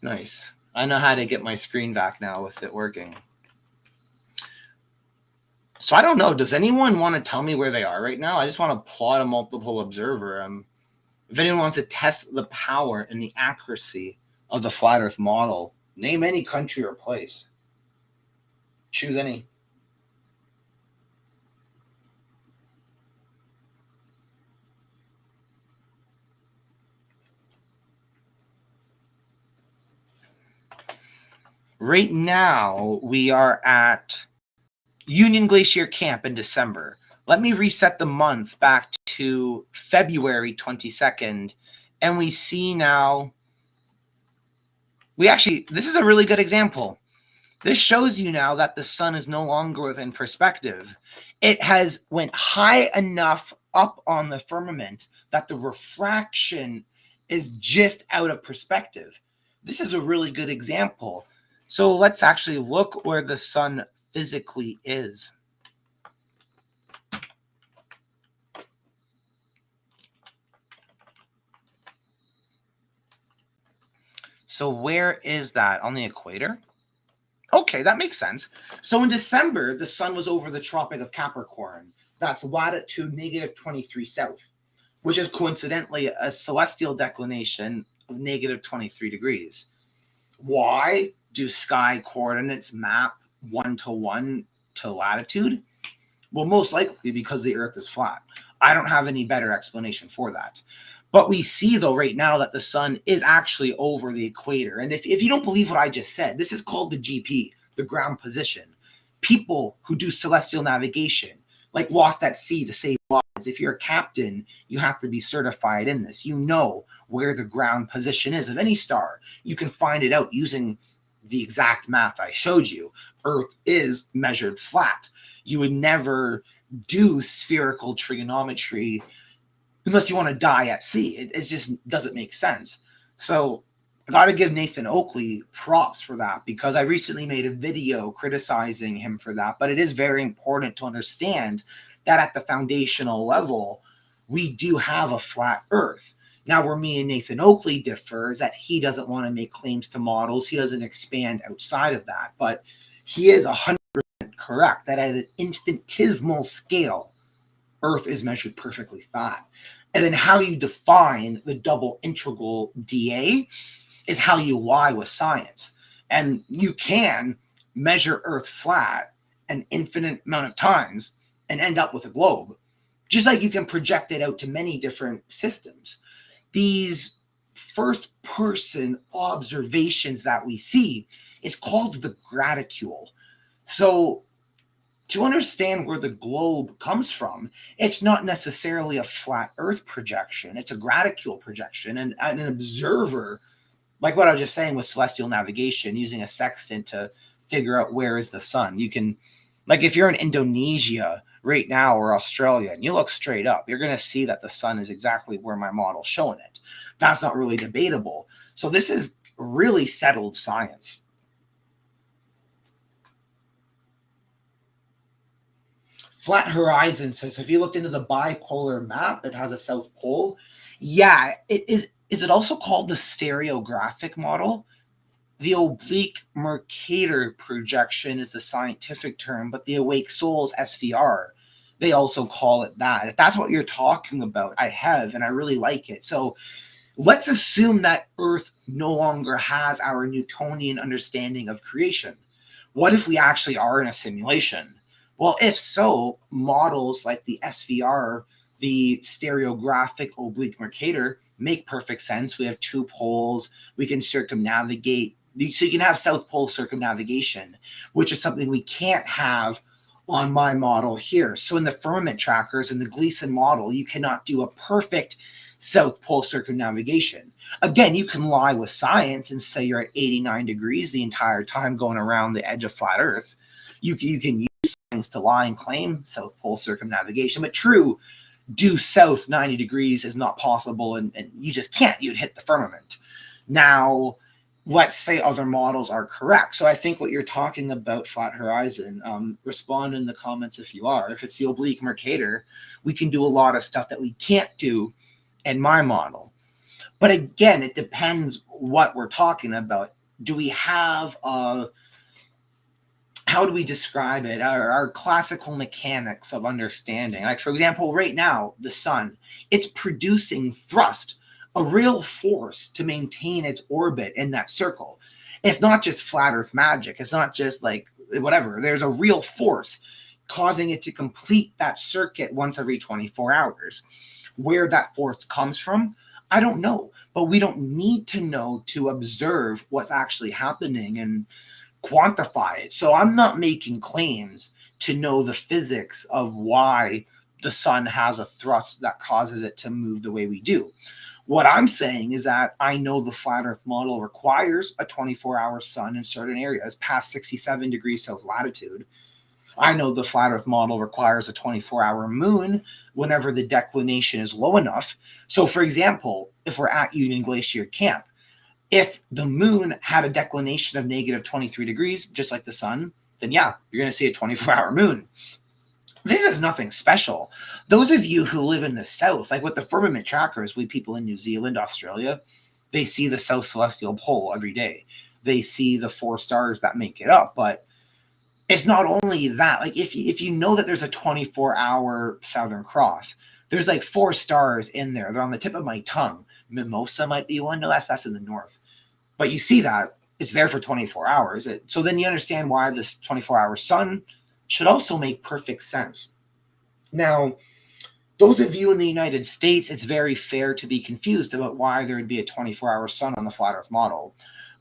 Nice. I know how to get my screen back now with it working. So I don't know. Does anyone want to tell me where they are right now? I just want to plot a multiple observer. If anyone wants to test the power and the accuracy of the flat Earth model, name any country or place. Choose any. Right now, we are at Union Glacier Camp in December. Let me reset the month back to February 22nd, and we see now, this is a really good example. This shows you now that the sun is no longer within perspective. It has went high enough up on the firmament that the refraction is just out of perspective. This is a really good example. So let's actually look where the sun physically is. So where is that? On the equator? Okay, that makes sense. So in December, the sun was over the Tropic of Capricorn. That's latitude -23 south, which is coincidentally a celestial declination of -23 degrees. Why? do sky coordinates map 1-to-1 to latitude? Well, most likely because the Earth is flat. I don't have any better explanation for that. But we see, though, right now that the sun is actually over the equator. And if you don't believe what I just said, this is called the GP, the ground position. People who do celestial navigation, like Lost at Sea to save lives, if you're a captain, you have to be certified in this. You know where the ground position is of any star. You can find it out using the exact math I showed you. Earth is measured flat. You would never do spherical trigonometry unless you want to die at sea. It just doesn't make sense. So I got to give Nathan Oakley props for that, because I recently made a video criticizing him for that. But it is very important to understand that at the foundational level, we do have a flat Earth. Now, where me and Nathan Oakley differ is that he doesn't want to make claims to models. He doesn't expand outside of that. But he is 100% correct that at an infinitesimal scale, Earth is measured perfectly flat. And then how you define the double integral dA is how you lie with science. And you can measure Earth flat an infinite amount of times and end up with a globe, just like you can project it out to many different systems. These first person observations that we see is called the graticule. So to understand where the globe comes from, it's not necessarily a flat Earth projection. It's a graticule projection. And an observer, like what I was just saying with celestial navigation, using a sextant to figure out where is the sun. You can, like if you're in Indonesia right now or Australia and you look straight up, you're going to see that the sun is exactly where my model's showing it. That's not really debatable. So this is really settled science. Flat Horizon says, have you looked into the bipolar map? It has a south pole. Yeah, it is. Is it also called the stereographic model? The oblique Mercator projection is the scientific term, but the Awake Souls SVR, they also call it that. If that's what you're talking about, I have, and I really like it. So let's assume that Earth no longer has our Newtonian understanding of creation. What if we actually are in a simulation? Well, if so, models like the SVR, the stereographic oblique Mercator, make perfect sense. We have two poles. We can circumnavigate. So you can have South Pole circumnavigation, which is something we can't have on my model here. So in the Firmament trackers and the Gleason model, you cannot do a perfect South Pole circumnavigation. Again, you can lie with science and say you're at 89 degrees the entire time going around the edge of flat Earth. You can use things to lie and claim South Pole circumnavigation, but true due south 90 degrees is not possible, and you just can't. You'd hit the firmament. Now, let's say other models are correct. So I think what you're talking about, Flat Horizon, respond in the comments if you are. If it's the oblique Mercator, we can do a lot of stuff that we can't do in my model. But again, it depends what we're talking about. Do we have how do we describe it? Our classical mechanics of understanding. Like, for example, right now, the sun, it's producing thrust, a real force to maintain its orbit in that circle. It's not just flat Earth magic. It's not just like whatever. There's a real force causing it to complete that circuit once every 24 hours. Where that force comes from, I don't know. But we don't need to know to observe what's actually happening and quantify it. So I'm not making claims to know the physics of why the sun has a thrust that causes it to move the way we do. What I'm saying is that I know the flat Earth model requires a 24-hour sun in certain areas past 67 degrees south latitude. I know the flat Earth model requires a 24-hour moon whenever the declination is low enough. So, for example, if we're at Union Glacier Camp, if the moon had a declination of negative 23 degrees, just like the sun, then yeah, you're going to see a 24-hour moon. This is nothing special. Those of you who live in the south, like with the Firmament trackers, we people in New Zealand, Australia, they see the South Celestial Pole every day. They see the 4 stars that make it up. But it's not only that. Like if you know that there's a 24-hour Southern Cross, there's like 4 stars in there. They're on the tip of my tongue. Mimosa might be one. No, that's in the north. But you see that. it's there for 24 hours. So then you understand why this 24-hour sun should also make perfect sense. Now, those of you in the United States, it's very fair to be confused about why there would be a 24-hour sun on the flat Earth model.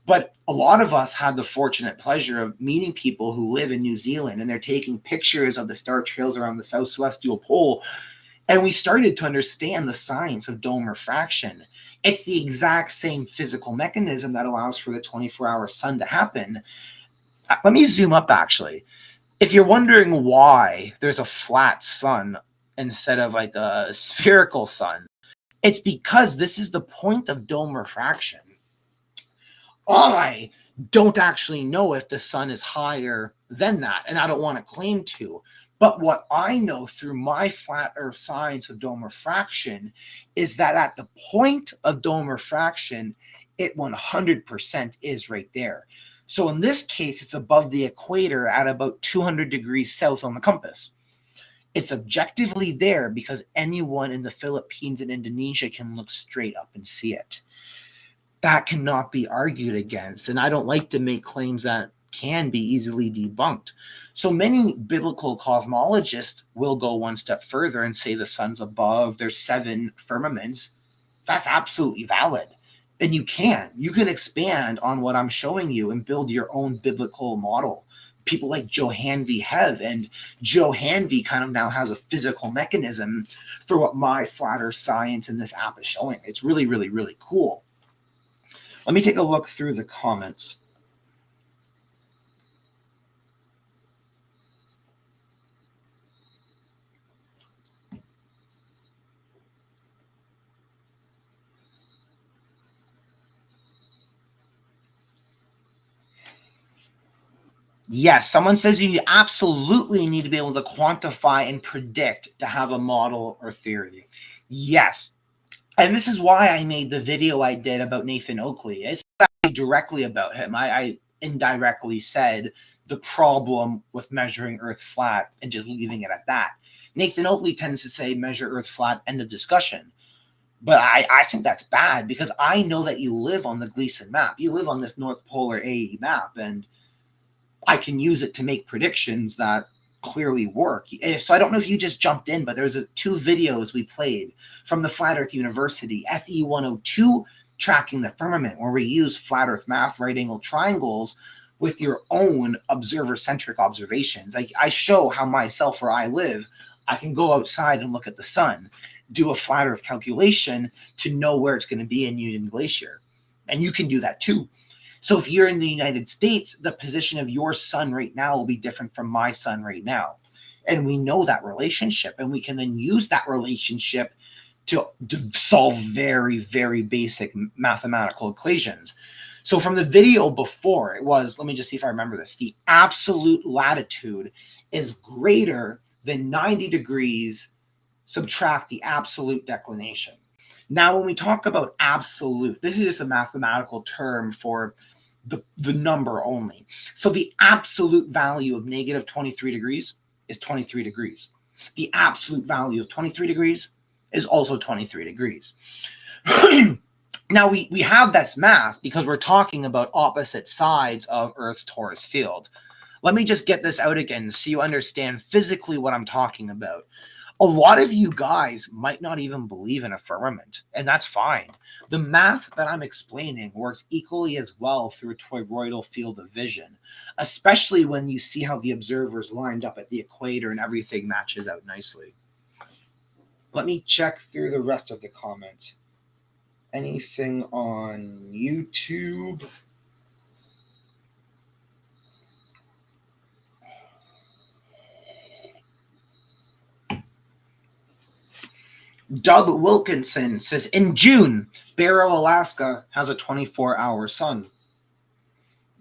But a lot of us had the fortunate pleasure of meeting people who live in New Zealand, and they're taking pictures of the star trails around the South Celestial Pole. And we started to understand the science of dome refraction. It's the exact same physical mechanism that allows for the 24-hour sun to happen. Let me zoom up, actually. If you're wondering why there's a flat sun instead of like a spherical sun, it's because this is the point of dome refraction. I don't actually know if the sun is higher than that, and I don't want to claim to. But what I know through my flat Earth science of dome refraction is that at the point of dome refraction, it 100% is right there. So in this case, it's above the equator at about 200 degrees south on the compass. It's objectively there because anyone in the Philippines and Indonesia can look straight up and see it. That cannot be argued against, and I don't like to make claims that can be easily debunked. So many biblical cosmologists will go one step further and say the sun's above, there's 7 firmaments. That's absolutely valid. And you can expand on what I'm showing you and build your own biblical model. People like Joe Hanvey have, and Joe Hanvey kind of now has a physical mechanism for what my flat Earth science in this app is showing. It's really, really, really cool. Let me take a look through the comments. Yes, someone says you absolutely need to be able to quantify and predict to have a model or theory. Yes. And this is why I made the video I did about Nathan Oakley. It's not directly about him. I indirectly said the problem with measuring Earth flat and just leaving it at that. Nathan Oakley tends to say measure Earth flat, end of discussion. But I think that's bad because I know that you live on the Gleason map. You live on this North Polar AE map, and I can use it to make predictions that clearly work. So I don't know if you just jumped in, but there's 2 videos we played from the Flat Earth University, FE 102, Tracking the Firmament, where we use flat Earth math, right angle triangles with your own observer-centric observations. I show how myself, where I live, I can go outside and look at the sun, do a flat Earth calculation to know where it's going to be in Union Glacier. And you can do that too. So if you're in the United States, the position of your sun right now will be different from my sun right now. And we know that relationship, and we can then use that relationship to solve very, very basic mathematical equations. So from the video before, it was, let me just see if I remember this, the absolute latitude is greater than 90 degrees, subtract the absolute declination. Now, when we talk about absolute, this is just a mathematical term for the number only. So the absolute value of negative 23 degrees is 23 degrees. The absolute value of 23 degrees is also 23 degrees. Now, we have this math because we're talking about opposite sides of Earth's torus field. Let me just get this out again so you understand physically what I'm talking about. A lot of you guys might not even believe in a firmament, and that's fine. The math that I'm explaining works equally as well through a toroidal field of vision, especially when you see how the observers lined up at the equator and everything matches out nicely. Let me check through the rest of the comments. Anything on YouTube? Doug Wilkinson says, in June, Barrow, Alaska has a 24-hour sun.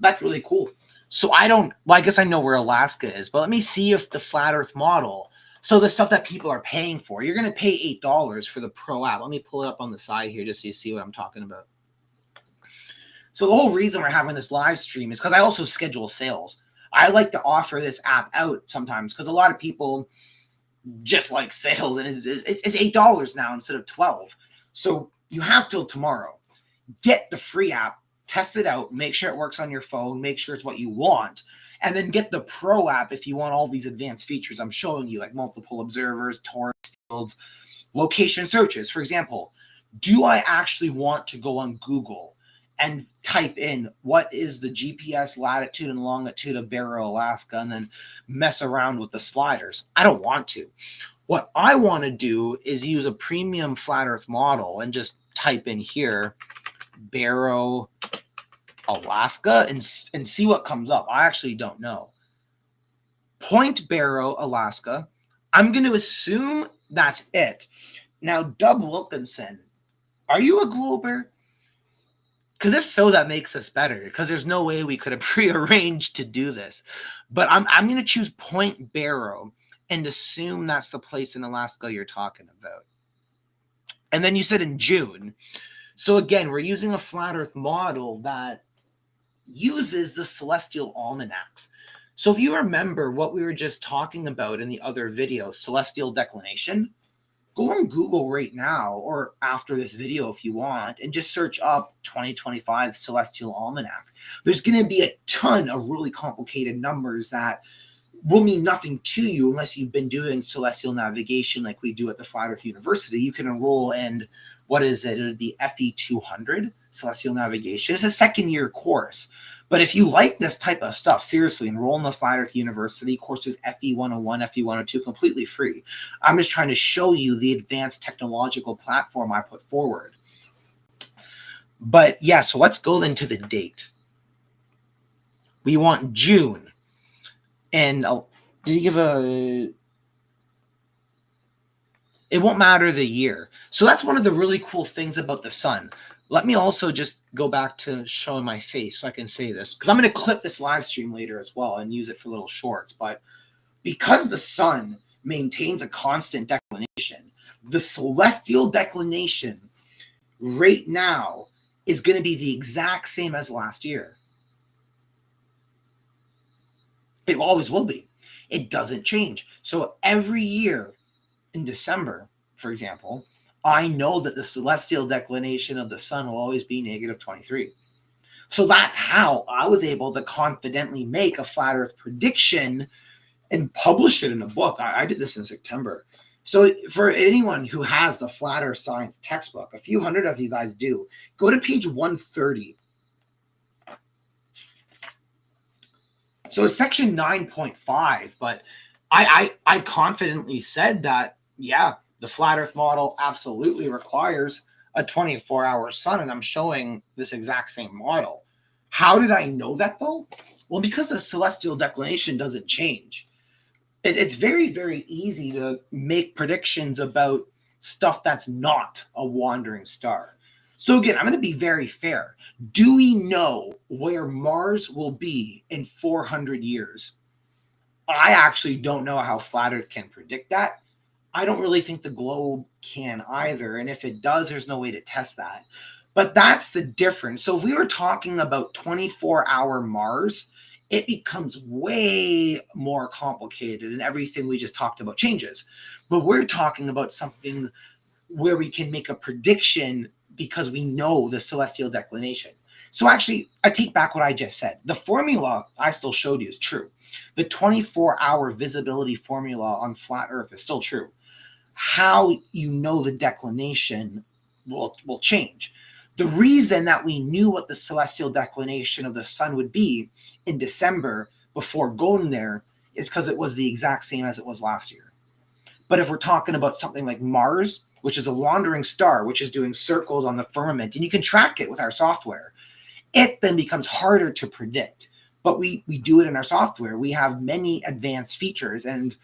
That's really cool. So I guess I know where Alaska is, but let me see if the Flat Earth model, so the stuff that people are paying for, you're going to pay $8 for the Pro app. Let me pull it up on the side here just so you see what I'm talking about. So the whole reason we're having this live stream is because I also schedule sales. I like to offer this app out sometimes because a lot of people just like sales, and it's $8 now instead of $12. So you have till tomorrow. Get the free app test it out, make sure it works on your phone, make sure it's what you want, and then get the Pro app if you want all these advanced features I'm showing you, like multiple observers, torus fields, location searches. For example, do I actually want to go on Google and type in what is the GPS latitude and longitude of Barrow, Alaska, and then mess around with the sliders? I don't want to. What I want to do is use a premium flat Earth model and just type in here Barrow, Alaska, and see what comes up. I actually don't know. Point Barrow, Alaska. I'm going to assume that's it. Now, Doug Wilkinson, are you a glober? Because if so, that makes us better, because there's no way we could have prearranged to do this. But I'm going to choose Point Barrow and assume that's the place in Alaska you're talking about. And then you said in June. So again, we're using a flat Earth model that uses the celestial almanacs. So if you remember what we were just talking about in the other video, celestial declination, go on Google right now or after this video if you want and just search up 2025 celestial almanac. There's going to be a ton of really complicated numbers that will mean nothing to you unless you've been doing celestial navigation like we do at the Flat Earth University. You can enroll in, what is it? It would be FE 200, celestial navigation. It's a second-year course. But if you like this type of stuff, seriously, enroll in the Flat Earth University. Courses FE 101, FE 102, completely free. I'm just trying to show you the advanced technological platform I put forward. But yeah, so let's go then to the date. We want June. And did you give a... It won't matter the year. So that's one of the really cool things about the sun. Let me also just go back to showing my face so I can say this, because I'm going to clip this live stream later as well and use it for little shorts. But because the sun maintains a constant declination, the celestial declination right now is going to be the exact same as last year. It always will be. It doesn't change. So every year in December, for example, I know that the celestial declination of the sun will always be negative 23. So that's how I was able to confidently make a flat Earth prediction and publish it in a book. I did this in September. So for anyone who has the Flat Earth Science textbook, a few hundred of you guys do, go to page 130. So it's section 9.5, but I confidently said that, yeah, the flat Earth model absolutely requires a 24-hour sun, and I'm showing this exact same model. How did I know that, though? Well, because the celestial declination doesn't change. It's very, very easy to make predictions about stuff that's not a wandering star. So again, I'm going to be very fair. Do we know where Mars will be in 400 years? I actually don't know how Flat Earth can predict that. I don't really think the globe can either. And if it does, there's no way to test that. But that's the difference. So if we were talking about 24-hour Mars, it becomes way more complicated and everything we just talked about changes. But we're talking about something where we can make a prediction because we know the celestial declination. So actually, I take back what I just said. The formula I still showed you is true. The 24-hour visibility formula on flat Earth is still true. How you know the declination will change. The reason that we knew what the celestial declination of the sun would be in December before going there is because it was the exact same as it was last year. But if we're talking about something like Mars, which is a wandering star, which is doing circles on the firmament, and you can track it with our software, it then becomes harder to predict. But we do it in our software. We have many advanced features, and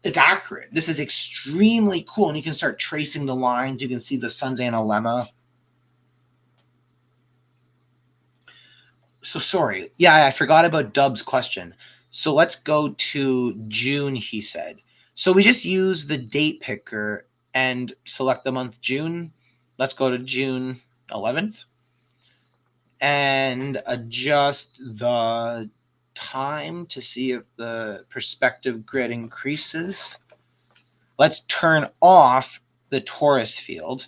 it's accurate. This is extremely cool, and you can start tracing the lines. You can see the sun's analemma. So sorry. Yeah, I forgot about Dub's question. So let's go to June, he said. So we just use the date picker and select the month June. Let's go to June 11th and adjust the time to see if the perspective grid increases. Let's turn off the torus field.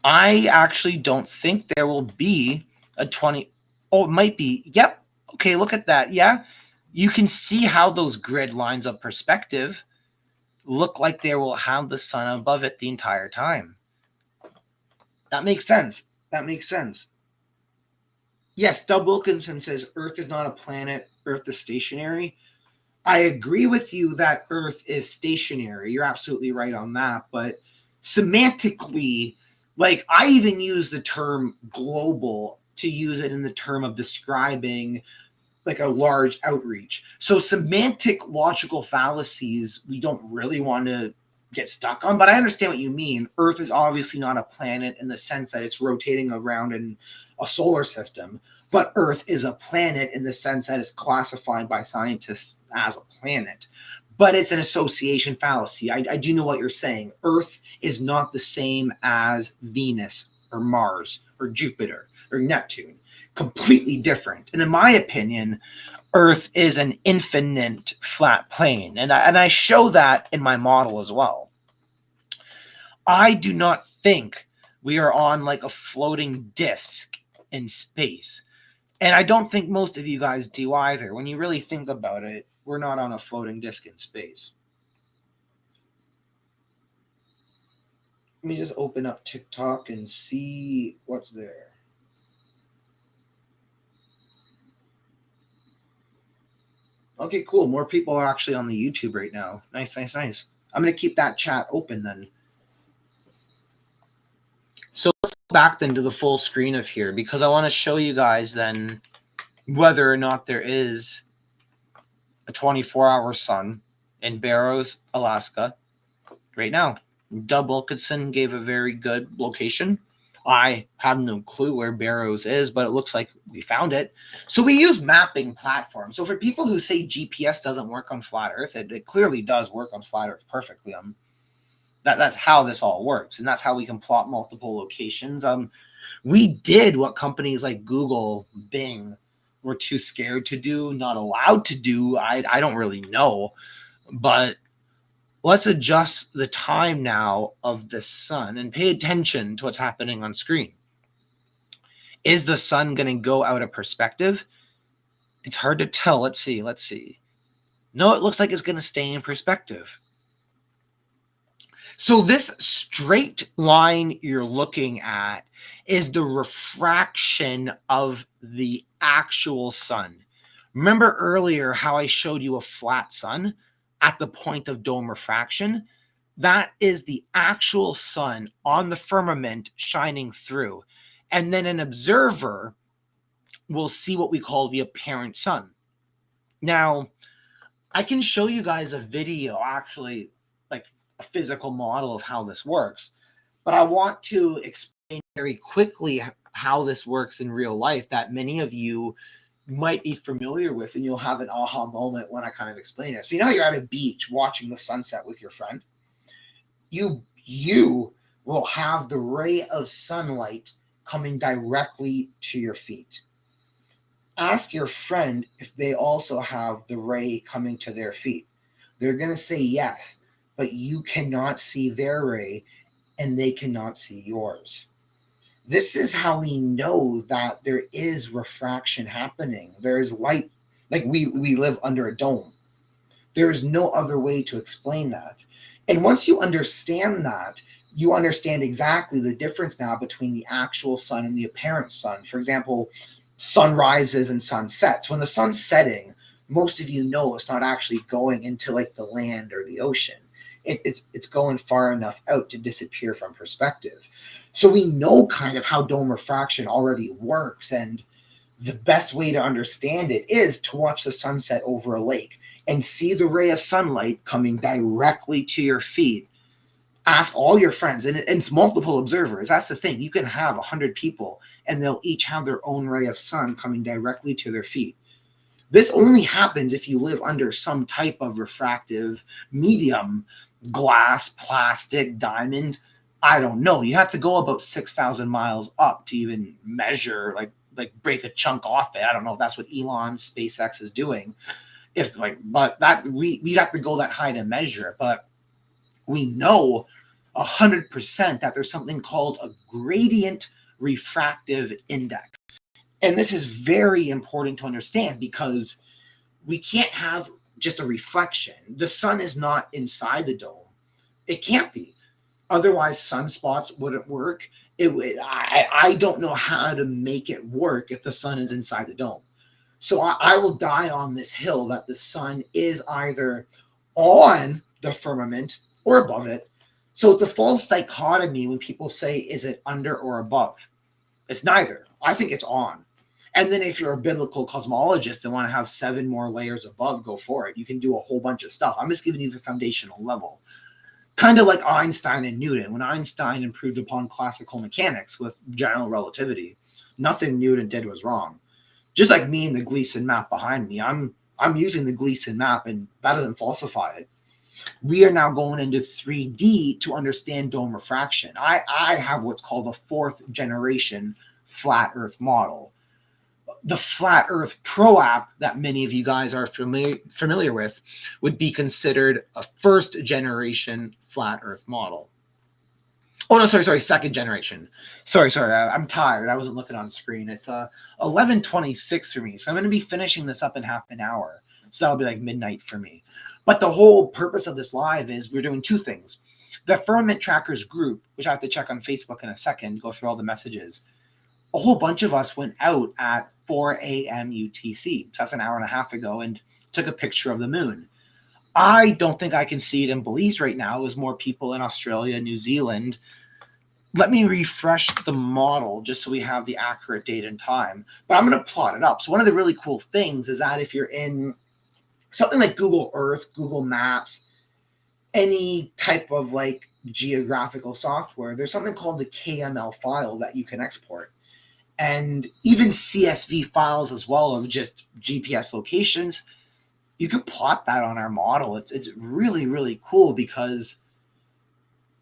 I actually don't think there will be a 20. Oh, it might be. Yep. Okay, look at that. Yeah. You can see how those grid lines of perspective look like they will have the sun above it the entire time. That makes sense. That makes sense. Yes, Doug Wilkinson says Earth is not a planet, Earth is stationary. I agree with you that Earth is stationary. You're absolutely right on that. But semantically, like I even use the term global to use it in the term of describing like a large outreach. So semantic logical fallacies we don't really want to get stuck on, but I understand what you mean. Earth is obviously not a planet in the sense that it's rotating around in a solar system, but Earth is a planet in the sense that it's classified by scientists as a planet. But it's an association fallacy. I do know what you're saying. Earth is not the same as Venus or Mars or Jupiter or Neptune. Completely different. And in my opinion, Earth is an infinite flat plane. And I show that in my model as well. I do not think we are on like a floating disk in space. And I don't think most of you guys do either. When you really think about it, we're not on a floating disk in space. Let me just open up TikTok and see what's there. Okay, cool. More people are actually on the YouTube right now. Nice, nice, nice. I'm going to keep that chat open then. So let's go back then to the full screen of here because I want to show you guys then whether or not there is a 24-hour sun in Barrows, Alaska right now. Doug Wilkinson gave a very good location. I have no clue where Barrows is, but it looks like we found it. So we use mapping platforms. So for people who say GPS doesn't work on flat Earth, it clearly does work on flat Earth perfectly. That's how this all works, and that's how we can plot multiple locations. We did what companies like Google, Bing were too scared to do, not allowed to do. I don't really know, but let's adjust the time now of the sun and pay attention to what's happening on screen. Is the sun going to go out of perspective? It's hard to tell. Let's see. No, it looks like it's going to stay in perspective. So this straight line you're looking at is the refraction of the actual sun. Remember earlier how I showed you a flat sun at the point of dome refraction? That is the actual sun on the firmament shining through. And then an observer will see what we call the apparent sun. Now, I can show you guys a video, actually, like a physical model of how this works. But I want to explain very quickly how this works in real life that many of you might be familiar with, and you'll have an aha moment when I kind of explain it. So you know you're at a beach watching the sunset with your friend. You will have the ray of sunlight coming directly to your feet. Ask your friend if they also have the ray coming to their feet. They're going to say yes, but you cannot see their ray and they cannot see yours. This is how we know that there is refraction happening. There is light, like we live under a dome. There is no other way to explain that. And once you understand that, you understand exactly the difference now between the actual sun and the apparent sun. For example, sunrises and sunsets. When the sun's setting, most of you know it's not actually going into like the land or the ocean. It's going far enough out to disappear from perspective. So we know kind of how dome refraction already works, and the best way to understand it is to watch the sunset over a lake and see the ray of sunlight coming directly to your feet. Ask all your friends, and it's multiple observers. That's the thing. You can have 100 people, and they'll each have their own ray of sun coming directly to their feet. This only happens if you live under some type of refractive medium, glass, plastic, diamond. I don't know. You have to go about 6,000 miles up to even measure, like break a chunk off it. I don't know if that's what Elon SpaceX is doing. But that we'd have to go that high to measure it. But we know 100% that there's something called a gradient refractive index. And this is very important to understand because we can't have just a reflection. The sun is not inside the dome. It can't be. Otherwise, sunspots wouldn't work. I don't know how to make it work if the sun is inside the dome. So I will die on this hill that the sun is either on the firmament or above it. So it's a false dichotomy when people say, is it under or above? It's neither. I think it's on. And then if you're a biblical cosmologist and want to have 7 more layers above, go for it. You can do a whole bunch of stuff. I'm just giving you the foundational level. Kind of like Einstein and Newton. When Einstein improved upon classical mechanics with general relativity, nothing Newton did was wrong. Just like me and the Gleason map behind me, I'm using the Gleason map and that doesn't falsify it. We are now going into 3D to understand dome refraction. I have what's called a 4th generation flat Earth model. The Flat Earth Pro app that many of you guys are familiar with would be considered a 1st generation flat Earth model. Oh, no, sorry, 2nd generation. Sorry, I'm tired. I wasn't looking on screen. It's 11:26 for me, so I'm going to be finishing this up in half an hour. So that'll be like midnight for me. But the whole purpose of this live is we're doing 2 things. The Firmament Trackers group, which I have to check on Facebook in a second, go through all the messages. A whole bunch of us went out at 4 a.m. UTC. So that's an hour and a half ago and took a picture of the moon. I don't think I can see it in Belize right now. There's more people in Australia, New Zealand. Let me refresh the model just so we have the accurate date and time. But I'm going to plot it up. So one of the really cool things is that if you're in something like Google Earth, Google Maps, any type of like geographical software, there's something called the KML file that you can export. And even CSV files as well of just GPS locations, you can plot that on our model. It's really, really cool because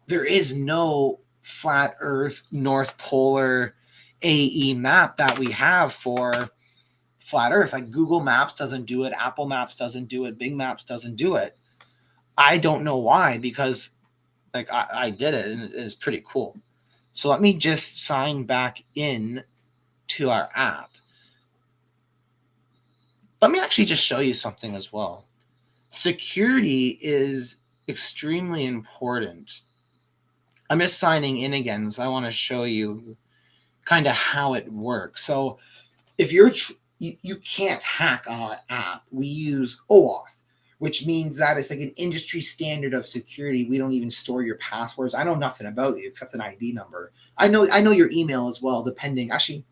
there is no flat Earth, North Polar AE map that we have for flat Earth. Like Google Maps doesn't do it. Apple Maps doesn't do it. Bing Maps doesn't do it. I don't know why, because like I did it and it's pretty cool. So let me just sign back in to our app. Let me actually just show you something as well. Security is extremely important. I'm just signing in again, so I want to show you kind of how it works. So if you can't hack our app, we use OAuth, which means that it's like an industry standard of security. We don't even store your passwords. I know nothing about you except an ID number. I know your email as well, depending. Actually,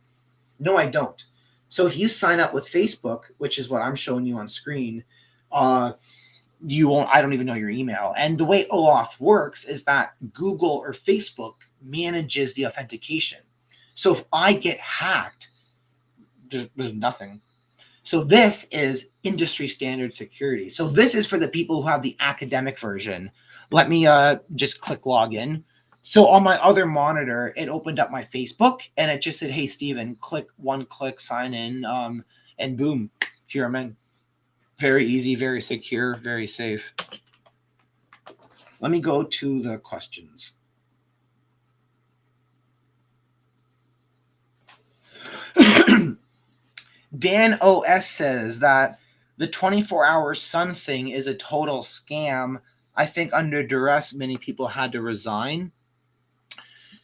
no, I don't. So if you sign up with Facebook, which is what I'm showing you on screen, you won't. I don't even know your email. And the way OAuth works is that Google or Facebook manages the authentication. So if I get hacked, there's nothing. So this is industry standard security. So this is for the people who have the academic version. Let me just click login. So on my other monitor, it opened up my Facebook and it just said, hey, Steven, click, sign in, and boom, here I'm in. Very easy, very secure, very safe. Let me go to the questions. Dan OS says that the 24-hour sun thing is a total scam. I think under duress, many people had to resign.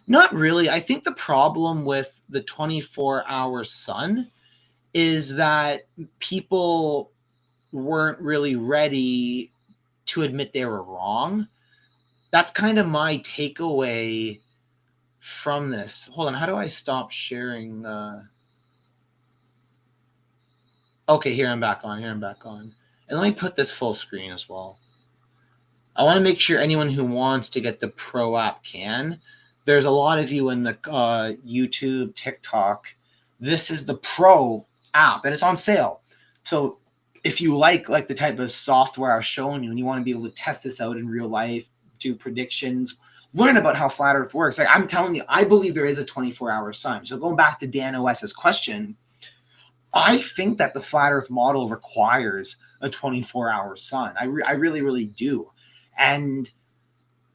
Not really. I think the problem with the 24-hour sun is that people weren't really ready to admit they were wrong. That's kind of my takeaway from this. Hold on. How do I stop sharing? Okay, here I'm back on. And let me put this full screen as well. I want to make sure anyone who wants to get the Pro app can. There's a lot of you in the YouTube, TikTok. This is the Pro app, and it's on sale. So if you like the type of software I was showing you and you want to be able to test this out in real life, do predictions, learn about how flat Earth works. Like I'm telling you, I believe there is a 24-hour sun. So going back to Dan OS's question, I think that the flat Earth model requires a 24-hour sun. I really, really do. And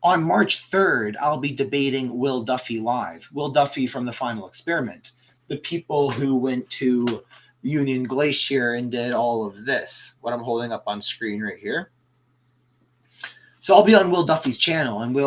On March 3rd, I'll be debating Will Duffy live. Will Duffy from the Final Experiment. The people who went to Union Glacier and did all of this. What I'm holding up on screen right here. So I'll be on Will Duffy's channel, and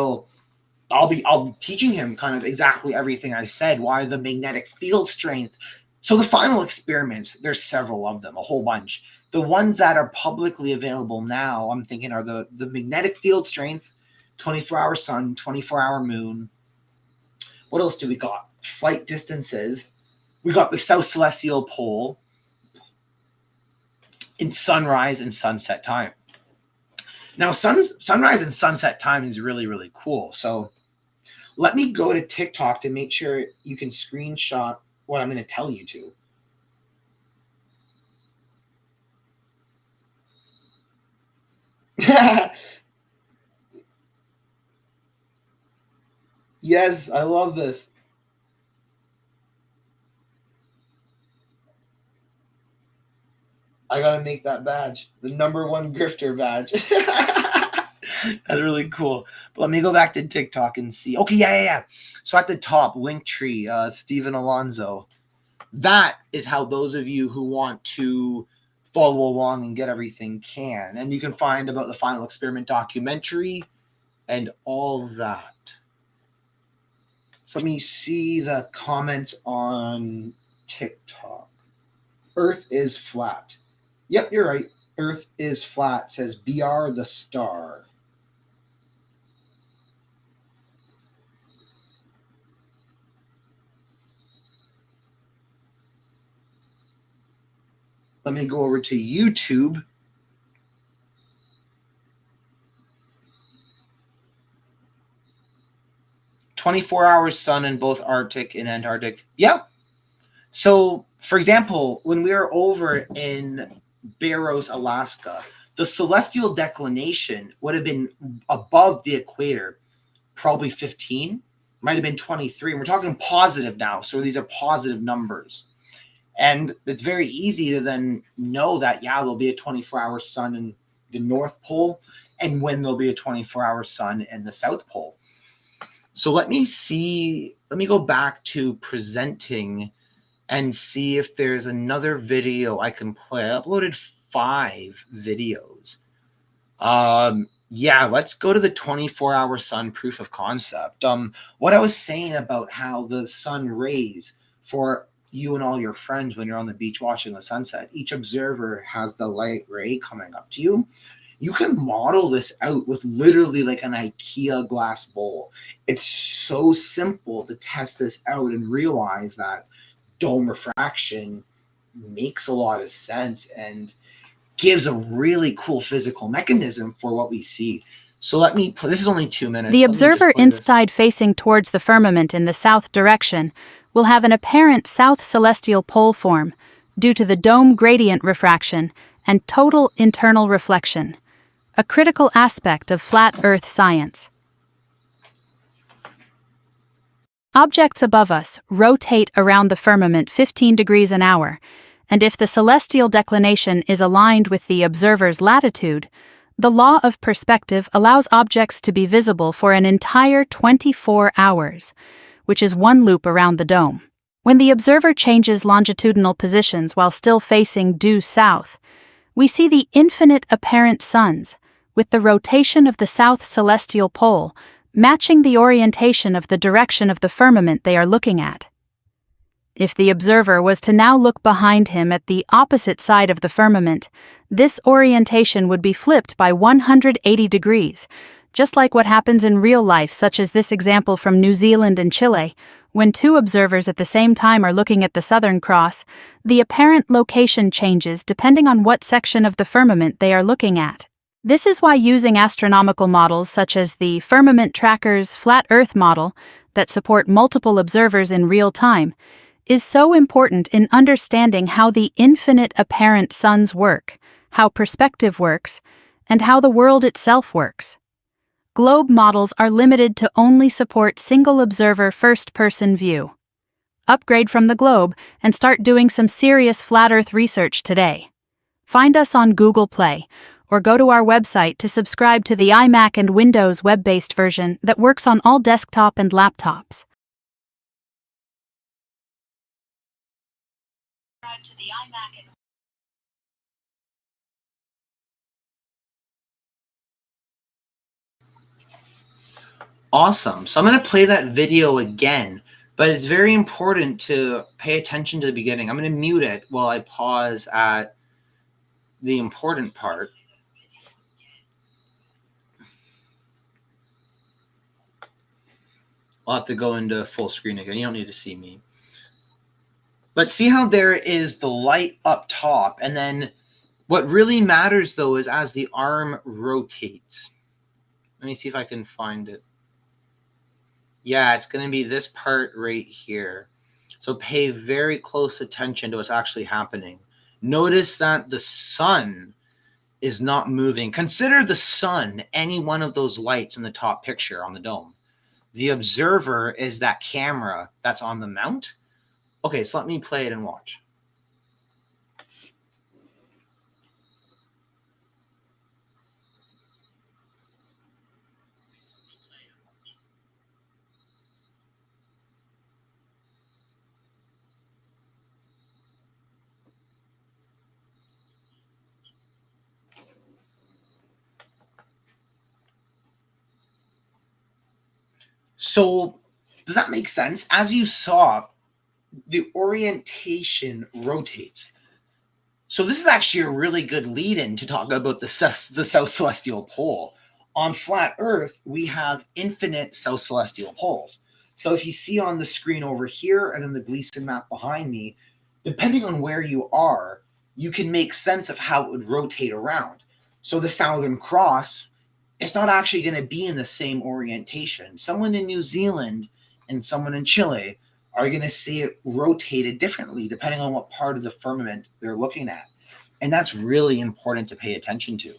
I'll be teaching him kind of exactly everything I said, why the magnetic field strength. So the Final Experiments, there's several of them, a whole bunch. The ones that are publicly available now, I'm thinking, are the magnetic field strength, 24-hour sun, 24-hour moon. What else do we got? Flight distances. We got the South Celestial Pole in sunrise and sunset time. Now, sunrise and sunset time is really, really cool. So let me go to TikTok to make sure you can screenshot what I'm going to tell you to. Yes, I love this. I gotta make that badge, the #1 grifter badge. That's really cool. But let me go back to TikTok and see. Okay, yeah. So at the top, Linktree, Steven Alonso. That is how those of you who want to follow along and get everything can. And you can find about the Final Experiment documentary and all that. So let me see the comments on TikTok. Earth is flat. Yep, you're right. Earth is flat, says BR the Star. Let me go over to YouTube. "24 hours sun in both Arctic and Antarctic." Yeah. So, for example, when we were over in Barrows, Alaska, the celestial declination would have been above the equator, probably 15, might have been 23. And we're talking positive now. So these are positive numbers. And it's very easy to then know that, yeah, there'll be a 24-hour sun in the North Pole and when there'll be a 24-hour sun in the South Pole. So let me go back to presenting and see if there's another video I can play. I uploaded 5 videos. Yeah, let's go to the 24-hour sun proof of concept. What I was saying about how the sun rays for you and all your friends when you're on the beach watching the sunset, each observer has the light ray coming up to you. You can model this out with literally like an IKEA glass bowl. It's so simple to test this out and realize that dome refraction makes a lot of sense and gives a really cool physical mechanism for what we see. So let me put, this is only 2 minutes. The observer inside facing towards the firmament in the south direction will have an apparent south celestial pole form due to the dome gradient refraction and total internal reflection, a critical aspect of flat Earth science. Objects above us rotate around the firmament 15 degrees an hour, and if the celestial declination is aligned with the observer's latitude, the law of perspective allows objects to be visible for an entire 24 hours, which is one loop around the dome. When the observer changes longitudinal positions while still facing due south, we see the infinite apparent suns, with the rotation of the south celestial pole matching the orientation of the direction of the firmament they are looking at. If the observer was to now look behind him at the opposite side of the firmament, this orientation would be flipped by 180 degrees, just like what happens in real life, such as this example from New Zealand and Chile. When 2 observers at the same time are looking at the Southern Cross, the apparent location changes depending on what section of the firmament they are looking at. This is why using astronomical models such as the Firmament Tracker's Flat Earth model that support multiple observers in real time is so important in understanding how the infinite apparent suns work, how perspective works, and how the world itself works. Globe models are limited to only support single observer first-person view. Upgrade from the globe and start doing some serious flat Earth research today. Find us on Google Play or go to our website to subscribe to the iMac and Windows web-based version that works on all desktop and laptops. Awesome. So I'm going to play that video again, but it's very important to pay attention to the beginning. I'm going to mute it while I pause at the important part. I'll have to go into full screen again. You don't need to see me. But see how there is the light up top, and then what really matters, though, is as the arm rotates. Let me see if I can find it. Yeah, it's going to be this part right here. So pay very close attention to what's actually happening. Notice that the sun is not moving. Consider the sun any one of those lights in the top picture on the dome. The observer is that camera that's on the mount. Okay, so let me play it and watch. So does that make sense? As you saw, the orientation rotates. So this is actually a really good lead-in to talk about the South Celestial Pole. On flat Earth, we have infinite South Celestial Poles. So if you see on the screen over here and in the Gleason map behind me, depending on where you are, you can make sense of how it would rotate around. So the Southern Cross, it's not actually going to be in the same orientation. Someone in New Zealand and someone in Chile are going to see it rotated differently depending on what part of the firmament they're looking at. And that's really important to pay attention to.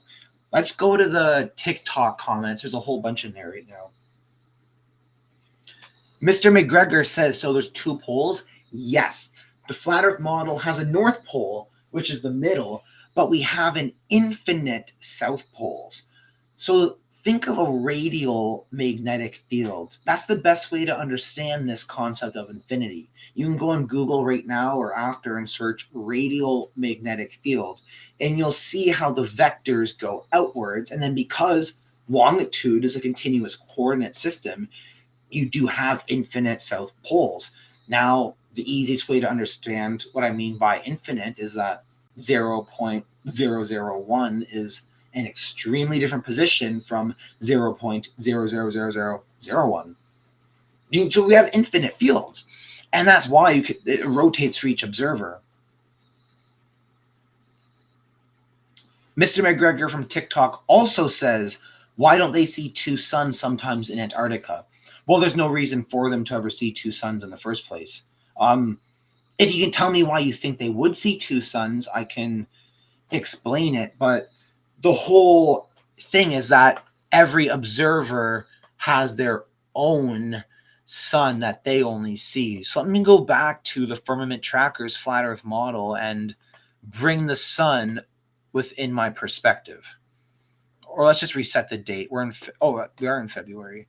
Let's go to the TikTok comments. There's a whole bunch in there right now. Mr. McGregor says, so there's two poles? Yes. The flat Earth model has a North Pole, which is the middle, but we have an infinite South Poles. So think of a radial magnetic field. That's the best way to understand this concept of infinity. You can go on Google right now or after and search radial magnetic field, and you'll see how the vectors go outwards. And then because longitude is a continuous coordinate system, you do have infinite South Poles. Now, the easiest way to understand what I mean by infinite is that 0.001 is an extremely different position from 0.000001. So we have infinite fields, and that's why it rotates for each observer. Mr. McGregor from TikTok also says, why don't they see two suns sometimes in Antarctica? Well, there's no reason for them to ever see two suns in the first place. If you can tell me why you think they would see two suns, I can explain it, but the whole thing is that every observer has their own sun that they only see. So let me go back to the Firmament Tracker's flat Earth model and bring the sun within my perspective. Or let's just reset the date. We are in February.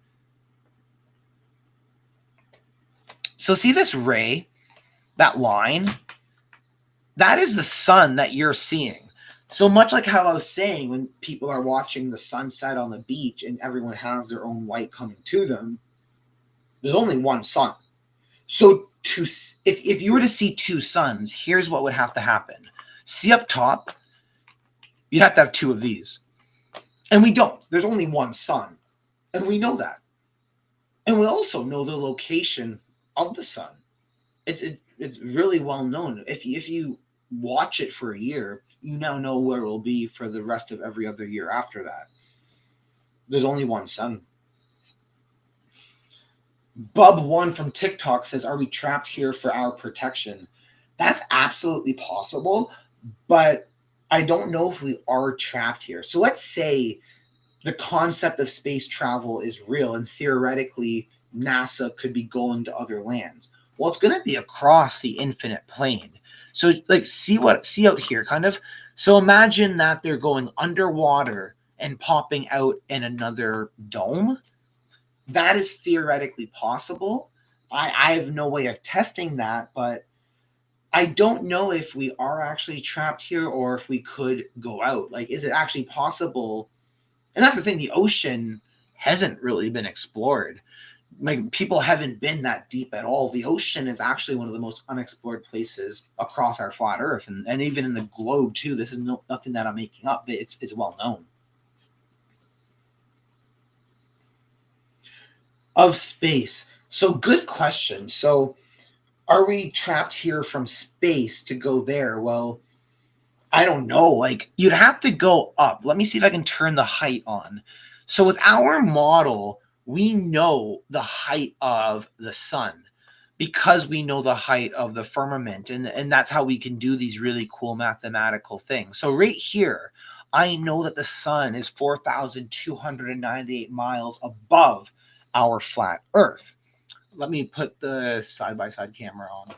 So see this ray, that line? That is the sun that you're seeing. So much like how I was saying, when people are watching the sunset on the beach and everyone has their own light coming to them, there's only one sun. So if you were to see two suns, here's what would have to happen. See up top, you'd have to have two of these. And we don't. There's only one sun. And we know that. And we also know the location of the sun. It's really well known. If you watch it for a year, you now know where it will be for the rest of every other year after that. There's only one sun. Bub1 from TikTok says, are we trapped here for our protection? That's absolutely possible, but I don't know if we are trapped here. So let's say the concept of space travel is real and theoretically NASA could be going to other lands. Well, it's going to be across the infinite plane. So like see out here kind of. So imagine that they're going underwater and popping out in another dome. That is theoretically possible. I have no way of testing that, but I don't know if we are actually trapped here or if we could go out. Like, is it actually possible? And that's the thing, the ocean hasn't really been explored. Like, people haven't been that deep at all. The ocean is actually one of the most unexplored places across our flat Earth, and even in the globe too. This is nothing that I'm making up. It's well known. Of space. So good question. So are we trapped here from space to go there? Well, I don't know. Like, you'd have to go up. Let me see if I can turn the height on. So with our model, we know the height of the sun because we know the height of the firmament. And that's how we can do these really cool mathematical things. So right here, I know that the sun is 4,298 miles above our flat Earth. Let me put the side-by-side camera on.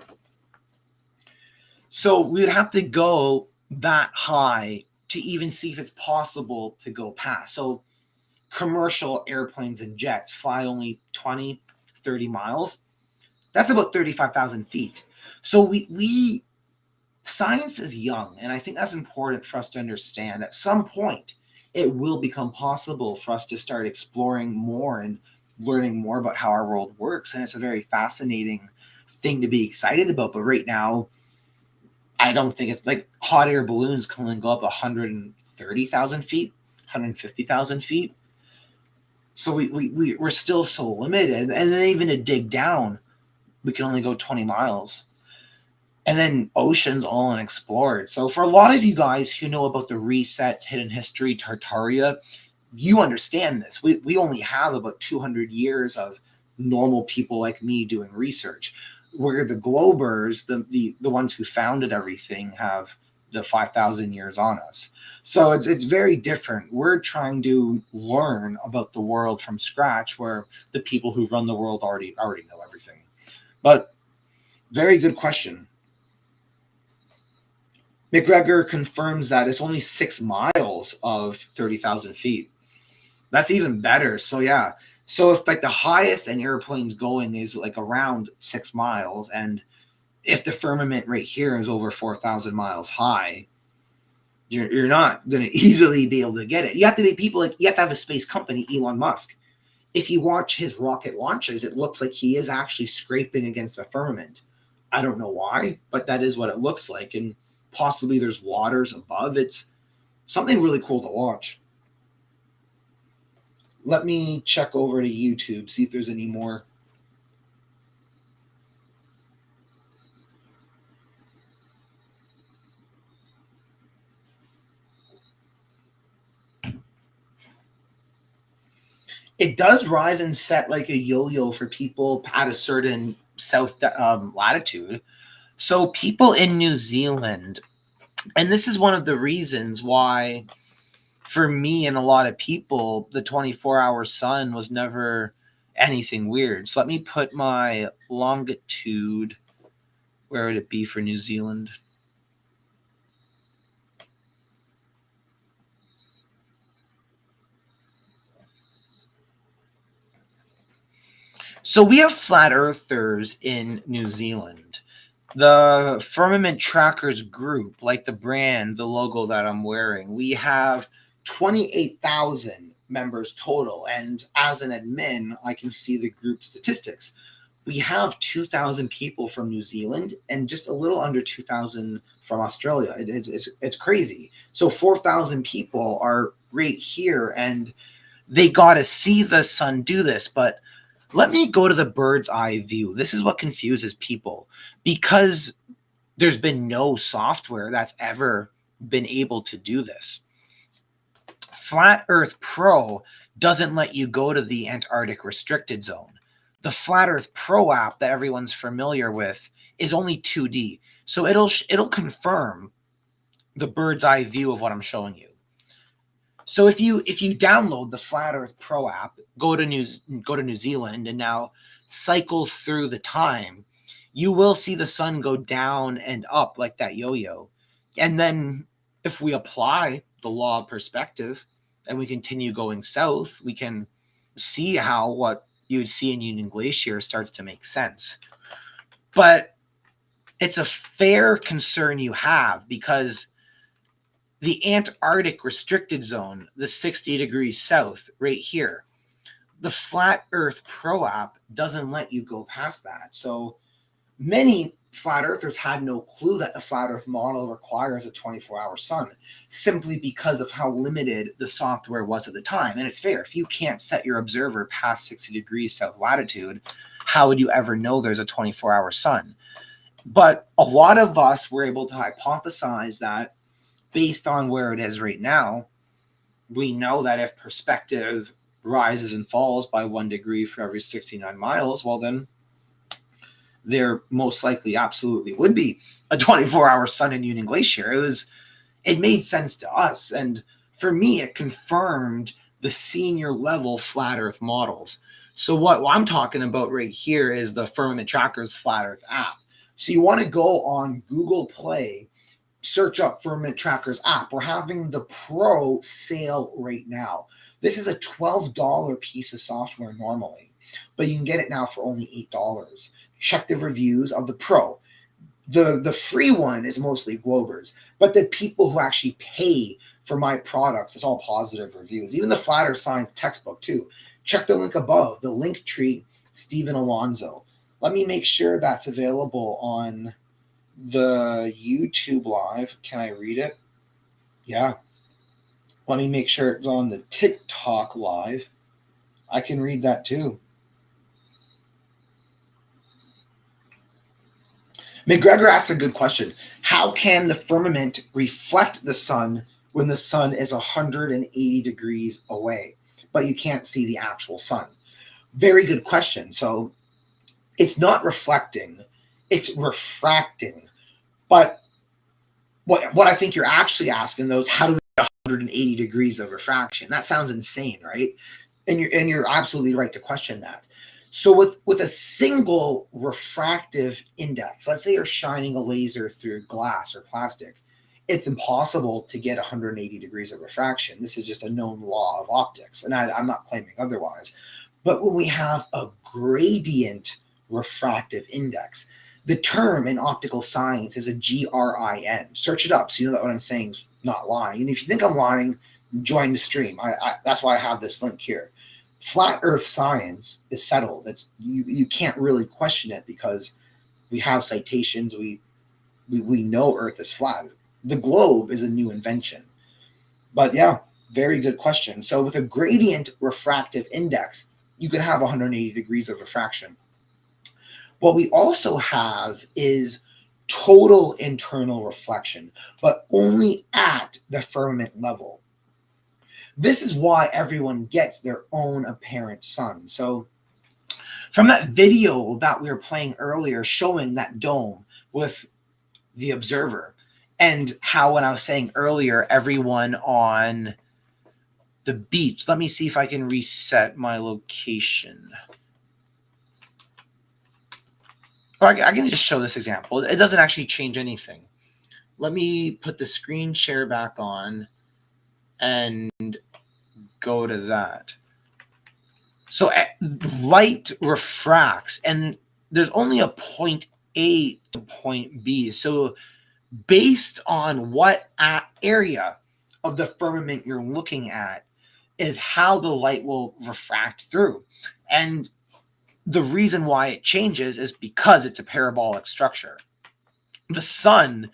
So we would have to go that high to even see if it's possible to go past. So commercial airplanes and jets fly only 20, 30 miles. That's about 35,000 feet. So we science is young, and I think that's important for us to understand. At some point, it will become possible for us to start exploring more and learning more about how our world works. And it's a very fascinating thing to be excited about. But right now, I don't think it's like hot air balloons can only go up 130,000 feet, 150,000 feet. So we're still so limited. And then even to dig down, we can only go 20 miles. And then oceans all unexplored. So for a lot of you guys who know about the resets, hidden history, Tartaria, you understand this. We only have about 200 years of normal people like me doing research, where the globers, the ones who founded everything, have the 5,000 years on us. So it's very different. We're trying to learn about the world from scratch, where the people who run the world already know everything. But very good question. McGregor confirms that it's only 6 miles of 30,000 feet. That's even better. So yeah. So if like the highest an airplane's going is like around 6 miles, and if the firmament right here is over 4,000 miles high, you're not going to easily be able to get it. You have to be people like, you have to have a space company, Elon Musk. If you watch his rocket launches, it looks like he is actually scraping against the firmament. I don't know why, but that is what it looks like. And possibly there's waters above. It's something really cool to watch. Let me check over to YouTube, see if there's any more. It does rise and set like a yo-yo for people at a certain south latitude. So people in New Zealand, and this is one of the reasons why, for me and a lot of people, the 24-hour sun was never anything weird. So let me put my longitude. Where would it be for New Zealand? So we have flat earthers in New Zealand. The Firmament Trackers group, like the brand, the logo that I'm wearing, we have 28,000 members total. And as an admin, I can see the group statistics. We have 2,000 people from New Zealand and just a little under 2,000 from Australia. It's crazy. So 4,000 people are right here, and they got to see the sun do this. But let me go to the bird's eye view. This is what confuses people, because there's been no software that's ever been able to do this. Flat Earth Pro doesn't let you go to the Antarctic restricted zone. The Flat Earth Pro app that everyone's familiar with is only 2D. So it'll confirm the bird's eye view of what I'm showing you. So if you download the Flat Earth Pro app, go to New Zealand, and now cycle through the time, you will see the sun go down and up like that yo-yo. And then if we apply the law of perspective and we continue going south, we can see how what you would see in Union Glacier starts to make sense. But it's a fair concern you have, because the Antarctic restricted zone, the 60 degrees south right here, the Flat Earth Pro app doesn't let you go past that. So many flat earthers had no clue that the flat earth model requires a 24-hour sun, simply because of how limited the software was at the time. And it's fair. If you can't set your observer past 60 degrees south latitude, how would you ever know there's a 24-hour sun? But a lot of us were able to hypothesize that based on where it is right now, we know that if perspective rises and falls by 1 degree for every 69 miles, well, then there most likely absolutely would be a 24-hour sun in Union Glacier. It made sense to us. And for me, it confirmed the senior level flat earth models. So what I'm talking about right here is the Firmament Trackers Flat Earth app. So you want to go on Google Play, search up Firmament Trackers app. We're having the Pro sale right now. This is a $12 piece of software normally, but you can get it now for only $8. Check the reviews of the Pro. The free one is mostly Globers, but the people who actually pay for my products, it's all positive reviews. Even the Flat Earth Science textbook too. Check the link above, the link tree, Stephen Alonzo. Let me make sure that's available on the YouTube live. Can I read it? Yeah. Let me make sure it's on the TikTok live. I can read that too. McGregor asks a good question. How can the firmament reflect the sun when the sun is 180 degrees away, but you can't see the actual sun? Very good question. So it's not reflecting, it's refracting. But what I think you're actually asking, though, is how do we get 180 degrees of refraction? That sounds insane, right? And you're absolutely right to question that. So with a single refractive index, let's say you're shining a laser through glass or plastic, it's impossible to get 180 degrees of refraction. This is just a known law of optics, and I'm not claiming otherwise. But when we have a gradient refractive index, the term in optical science is a GRIN. Search it up so you know that what I'm saying is not lying. And if you think I'm lying, join the stream. That's why I have this link here. Flat Earth science is settled. You can't really question it because we have citations. We know Earth is flat. The globe is a new invention. But yeah, very good question. So with a gradient refractive index, you can have 180 degrees of refraction. What we also have is total internal reflection, but only at the firmament level. This is why everyone gets their own apparent sun. So from that video that we were playing earlier showing that dome with the observer, and how when I was saying earlier, everyone on the beach, let me see if I can reset my location. Or I can just show this example. It doesn't actually change anything. Let me put the screen share back on and go to that. So light refracts, and there's only a point A to point B. So based on what area of the firmament you're looking at is how the light will refract through. And the reason why it changes is because it's a parabolic structure. The sun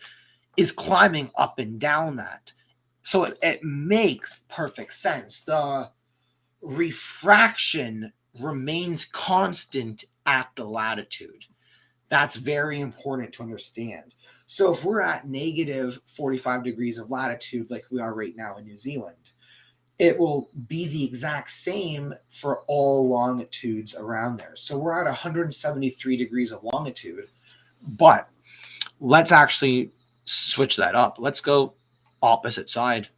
is climbing up and down that. So it makes perfect sense. The refraction remains constant at the latitude. That's very important to understand. So if we're at negative 45 degrees of latitude, like we are right now in New Zealand, it will be the exact same for all longitudes around there. So we're at 173 degrees of longitude, but let's actually switch that up. Let's go opposite side.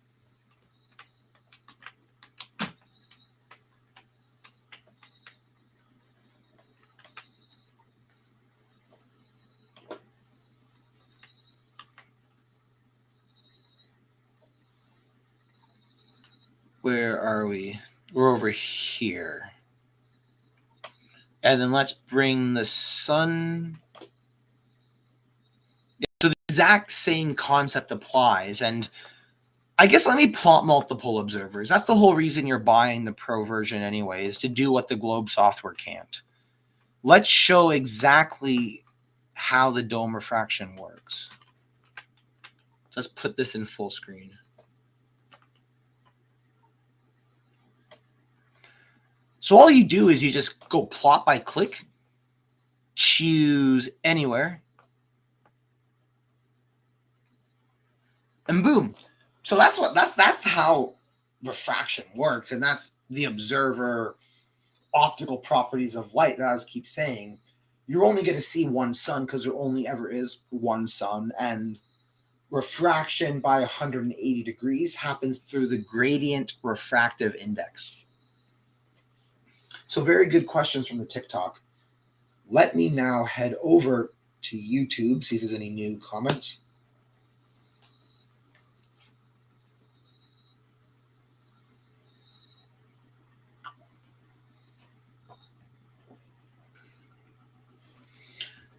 Where are we? We're over here. And then let's bring the sun. So the exact same concept applies. And I guess let me plot multiple observers. That's the whole reason you're buying the Pro version anyway, is to do what the Globe software can't. Let's show exactly how the dome refraction works. Let's put this in full screen. So all you do is you just go plot by click, choose anywhere, and boom. So that's how refraction works, and that's the observer optical properties of light that I was keep saying. You're only going to see one sun because there only ever is one sun, and refraction by 180 degrees happens through the gradient refractive index. So very good questions from the TikTok. Let me now head over to YouTube, see if there's any new comments.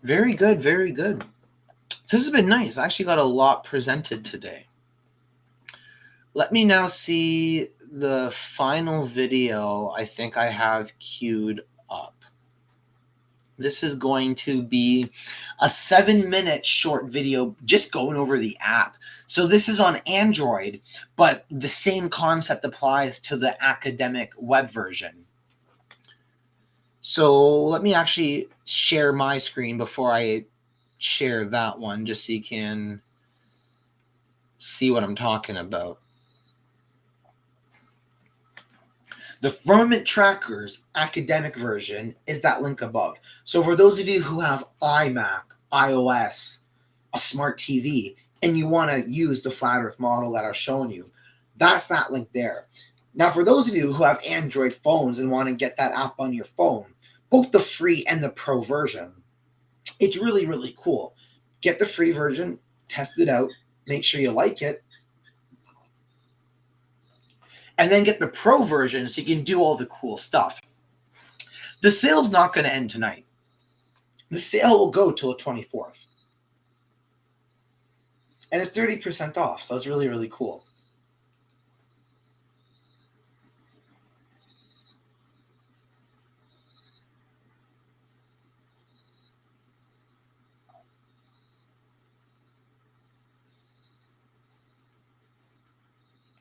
Very good, very good. So this has been nice. I actually got a lot presented today. Let me now see the final video I think I have queued up. This is going to be a 7-minute short video just going over the app. So this is on Android, but the same concept applies to the academic web version. So let me actually share my screen before I share that one, just so you can see what I'm talking about. The Firmament Trackers academic version is that link above. So for those of you who have iMac, iOS, a smart TV, and you want to use the flat earth model that I've shown you, that's that link there. Now for those of you who have Android phones and want to get that app on your phone, both the free and the pro version, it's really, really cool. Get the free version, test it out, make sure you like it, and then get the pro version so you can do all the cool stuff. The sale's not going to end tonight. The sale will go till the 24th. And it's 30% off, so it's really, really cool.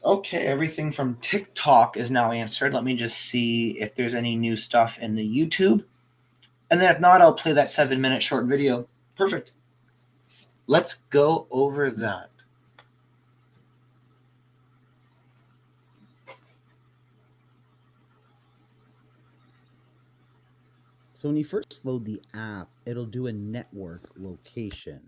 Okay, everything from TikTok is now answered. Let me just see if there's any new stuff in the YouTube. And then if not, I'll play that 7-minute short video. Perfect. Let's go over that. So when you first load the app, it'll do a network location.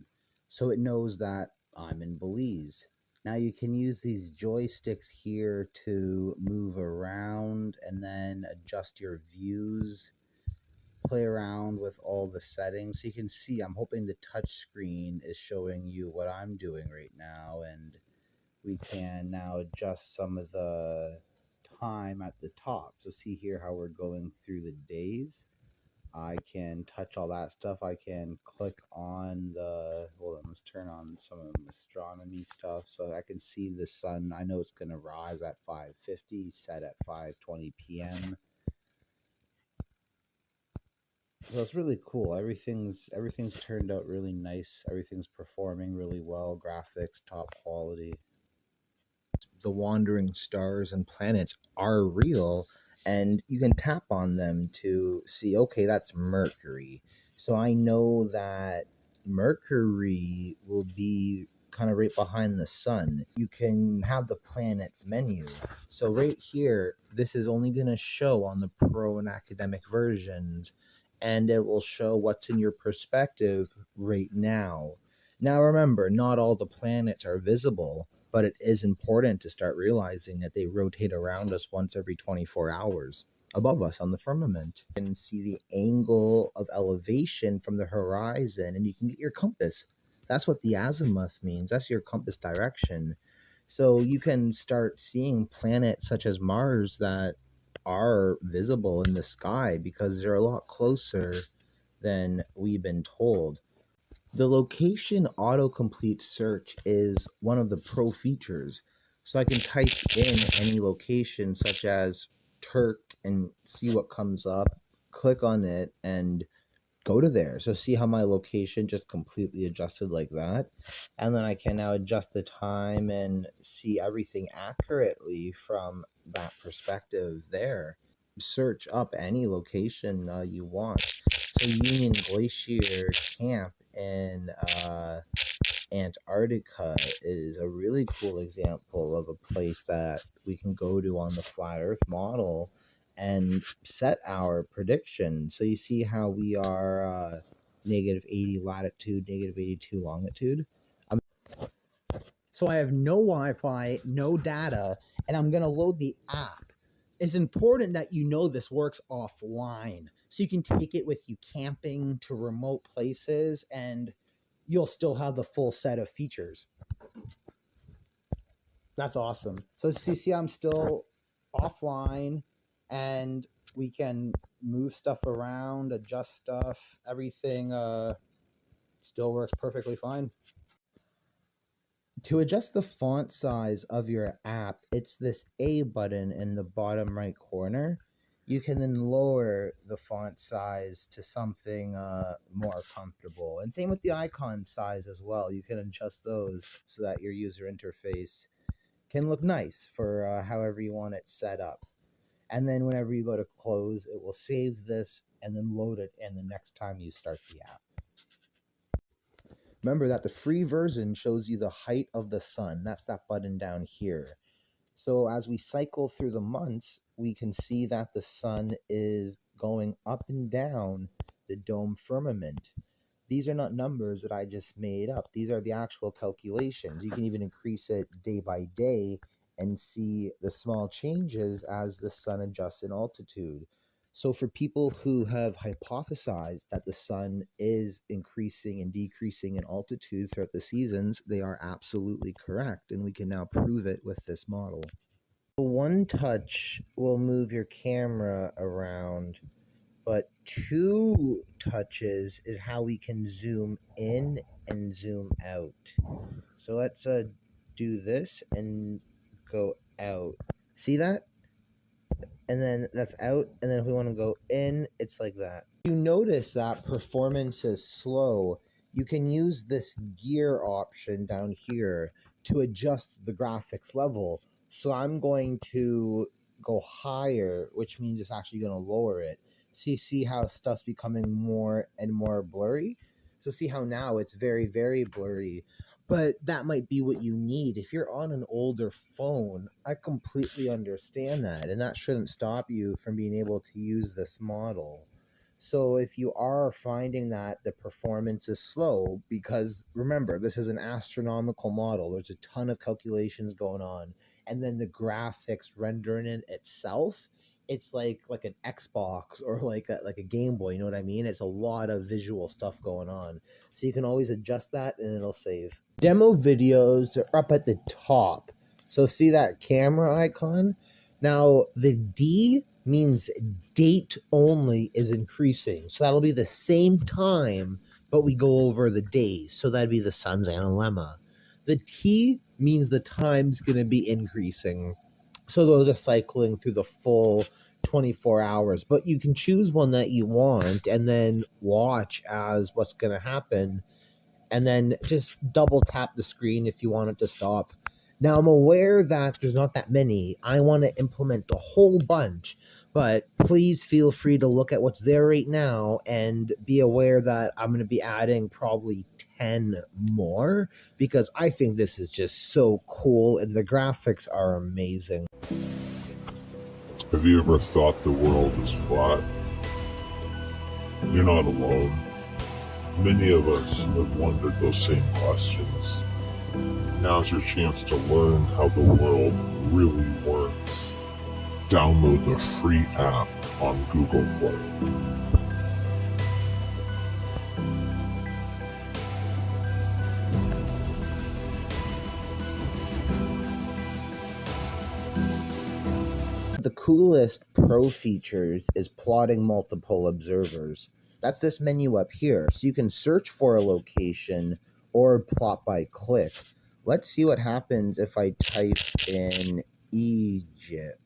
So it knows that I'm in Belize. Now you can use these joysticks here to move around and then adjust your views, play around with all the settings. So you can see, I'm hoping the touch screen is showing you what I'm doing right now, and we can now adjust some of the time at the top. So see here how we're going through the days. I can touch all that stuff. I can click on the, hold on, let's turn on some of the astronomy stuff so I can see the sun. I know it's going to rise at 5:50, set at 5:20 p.m. So it's really cool. Everything's turned out really nice. Everything's performing really well. Graphics, top quality. The wandering stars and planets are real, and you can tap on them to see, okay, that's Mercury. So I know that Mercury will be kind of right behind the sun. You can have the planets menu. So right here, this is only going to show on the pro and academic versions, and it will show what's in your perspective right now. Now remember, not all the planets are visible, but it is important to start realizing that they rotate around us once every 24 hours above us on the firmament. You can see the angle of elevation from the horizon, and you can get your compass. That's what the azimuth means. That's your compass direction. So you can start seeing planets such as Mars that are visible in the sky because they're a lot closer than we've been told. The location autocomplete search is one of the pro features. So I can type in any location such as Turk and see what comes up, click on it, and go to there. So see how my location just completely adjusted like that. And then I can now adjust the time and see everything accurately from that perspective there. Search up any location you want. So Union Glacier Camp in Antarctica is a really cool example of a place that we can go to on the flat earth model and set our prediction. So you see how we are negative 80 latitude, negative 82 longitude. So I have no Wi-Fi, no data, and I'm going to load the app. It's important that you know this works offline. So you can take it with you camping to remote places and you'll still have the full set of features. That's awesome. So see, I'm still offline and we can move stuff around, adjust stuff. Everything still works perfectly fine. To adjust the font size of your app, it's this A button in the bottom right corner. You can then lower the font size to something more comfortable. And same with the icon size as well. You can adjust those so that your user interface can look nice for however you want it set up. And then whenever you go to close, it will save this and then load it in the next time you start the app. Remember that the free version shows you the height of the sun. That's that button down here. So as we cycle through the months, we can see that the sun is going up and down the dome firmament. These are not numbers that I just made up. These are the actual calculations. You can even increase it day by day and see the small changes as the sun adjusts in altitude. So for people who have hypothesized that the sun is increasing and decreasing in altitude throughout the seasons, they are absolutely correct, and we can now prove it with this model. One touch will move your camera around, but two touches is how we can zoom in and zoom out. So let's do this and go out. See that? And then that's out, and then if we want to go in, it's like that. You notice that performance is slow. You can use this gear option down here to adjust the graphics level. So I'm going to go higher, which means it's actually going to lower it. So you see how stuff's becoming more and more blurry? So see how now it's very, very blurry. But that might be what you need. If you're on an older phone, I completely understand that. And that shouldn't stop you from being able to use this model. So if you are finding that the performance is slow, because remember, this is an astronomical model. There's a ton of calculations going on. And then the graphics rendering it itself, it's like an Xbox or like a Game Boy, you know what I mean? It's a lot of visual stuff going on. So you can always adjust that and it'll save. Demo videos are up at the top. So see that camera icon? Now the D means date only is increasing. So that'll be the same time, but we go over the days. So that'd be the sun's analemma. The T means the time's going to be increasing. So those are cycling through the full 24 hours. But you can choose one that you want and then watch as what's going to happen. And then just double tap the screen if you want it to stop. Now, I'm aware that there's not that many. I want to implement a whole bunch. But please feel free to look at what's there right now and be aware that I'm going to be adding probably 10 more because I think this is just so cool and the graphics are amazing. Have you ever thought the world is flat? You're not alone. Many of us have wondered those same questions. Now's your chance to learn how the world really works. Download the free app on Google Play. the coolest pro features is plotting multiple observers. That's this menu up here. So you can search for a location or plot by click. Let's see what happens if I type in Egypt.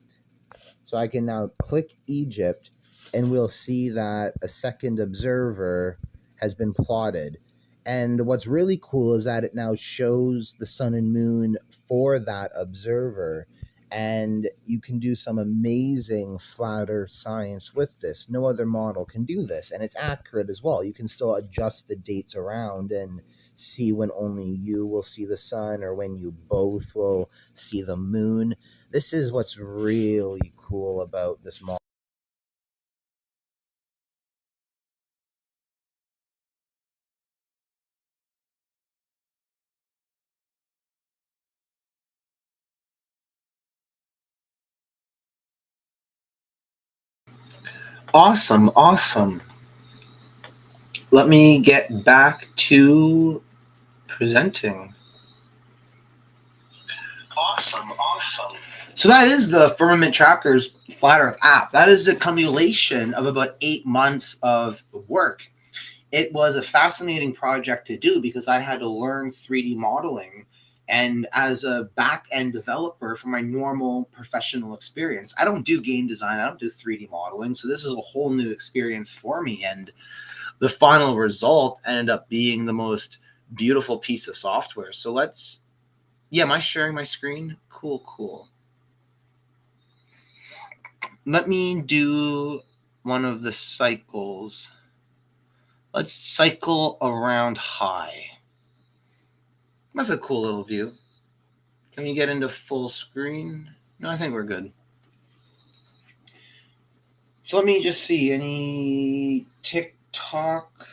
So I can now click Egypt, and we'll see that a second observer has been plotted. And what's really cool is that it now shows the sun and moon for that observer. And you can do some amazing flat earth science with this. No other model can do this. And it's accurate as well. You can still adjust the dates around and see when only you will see the sun or when you both will see the moon. This is what's really cool about this model. Awesome, awesome. Let me get back to presenting. Awesome, awesome. So that is the Firmament Trackers Flat Earth app. That is a cumulation of about 8 months of work. It was a fascinating project to do because I had to learn 3D modeling. And as a back-end developer for my normal professional experience, I don't do game design, I don't do 3D modeling. So this was a whole new experience for me. And the final result ended up being the most beautiful piece of software. So let's, yeah, am I sharing my screen? Cool, cool. Let me do one of the cycles. Let's cycle around high. That's a cool little view. Can we get into full screen? No, I think we're good. So let me just see, any TikTok?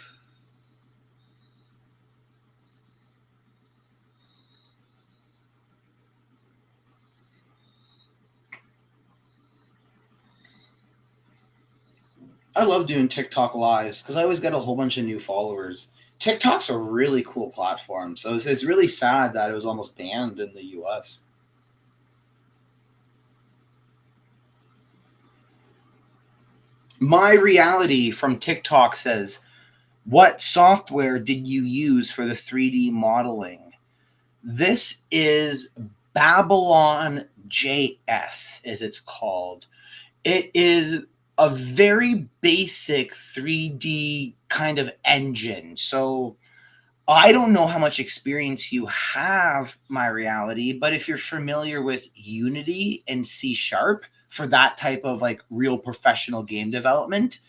I love doing TikTok lives because I always get a whole bunch of new followers. TikTok's a really cool platform, so it's really sad that it was almost banned in the US. My Reality from TikTok says, what software did you use for the 3D modeling? This is Babylon JS, as it's called. It is a very basic 3D kind of engine. So I don't know how much experience you have, My Reality, but if you're familiar with Unity and C# for that type of like real professional game development,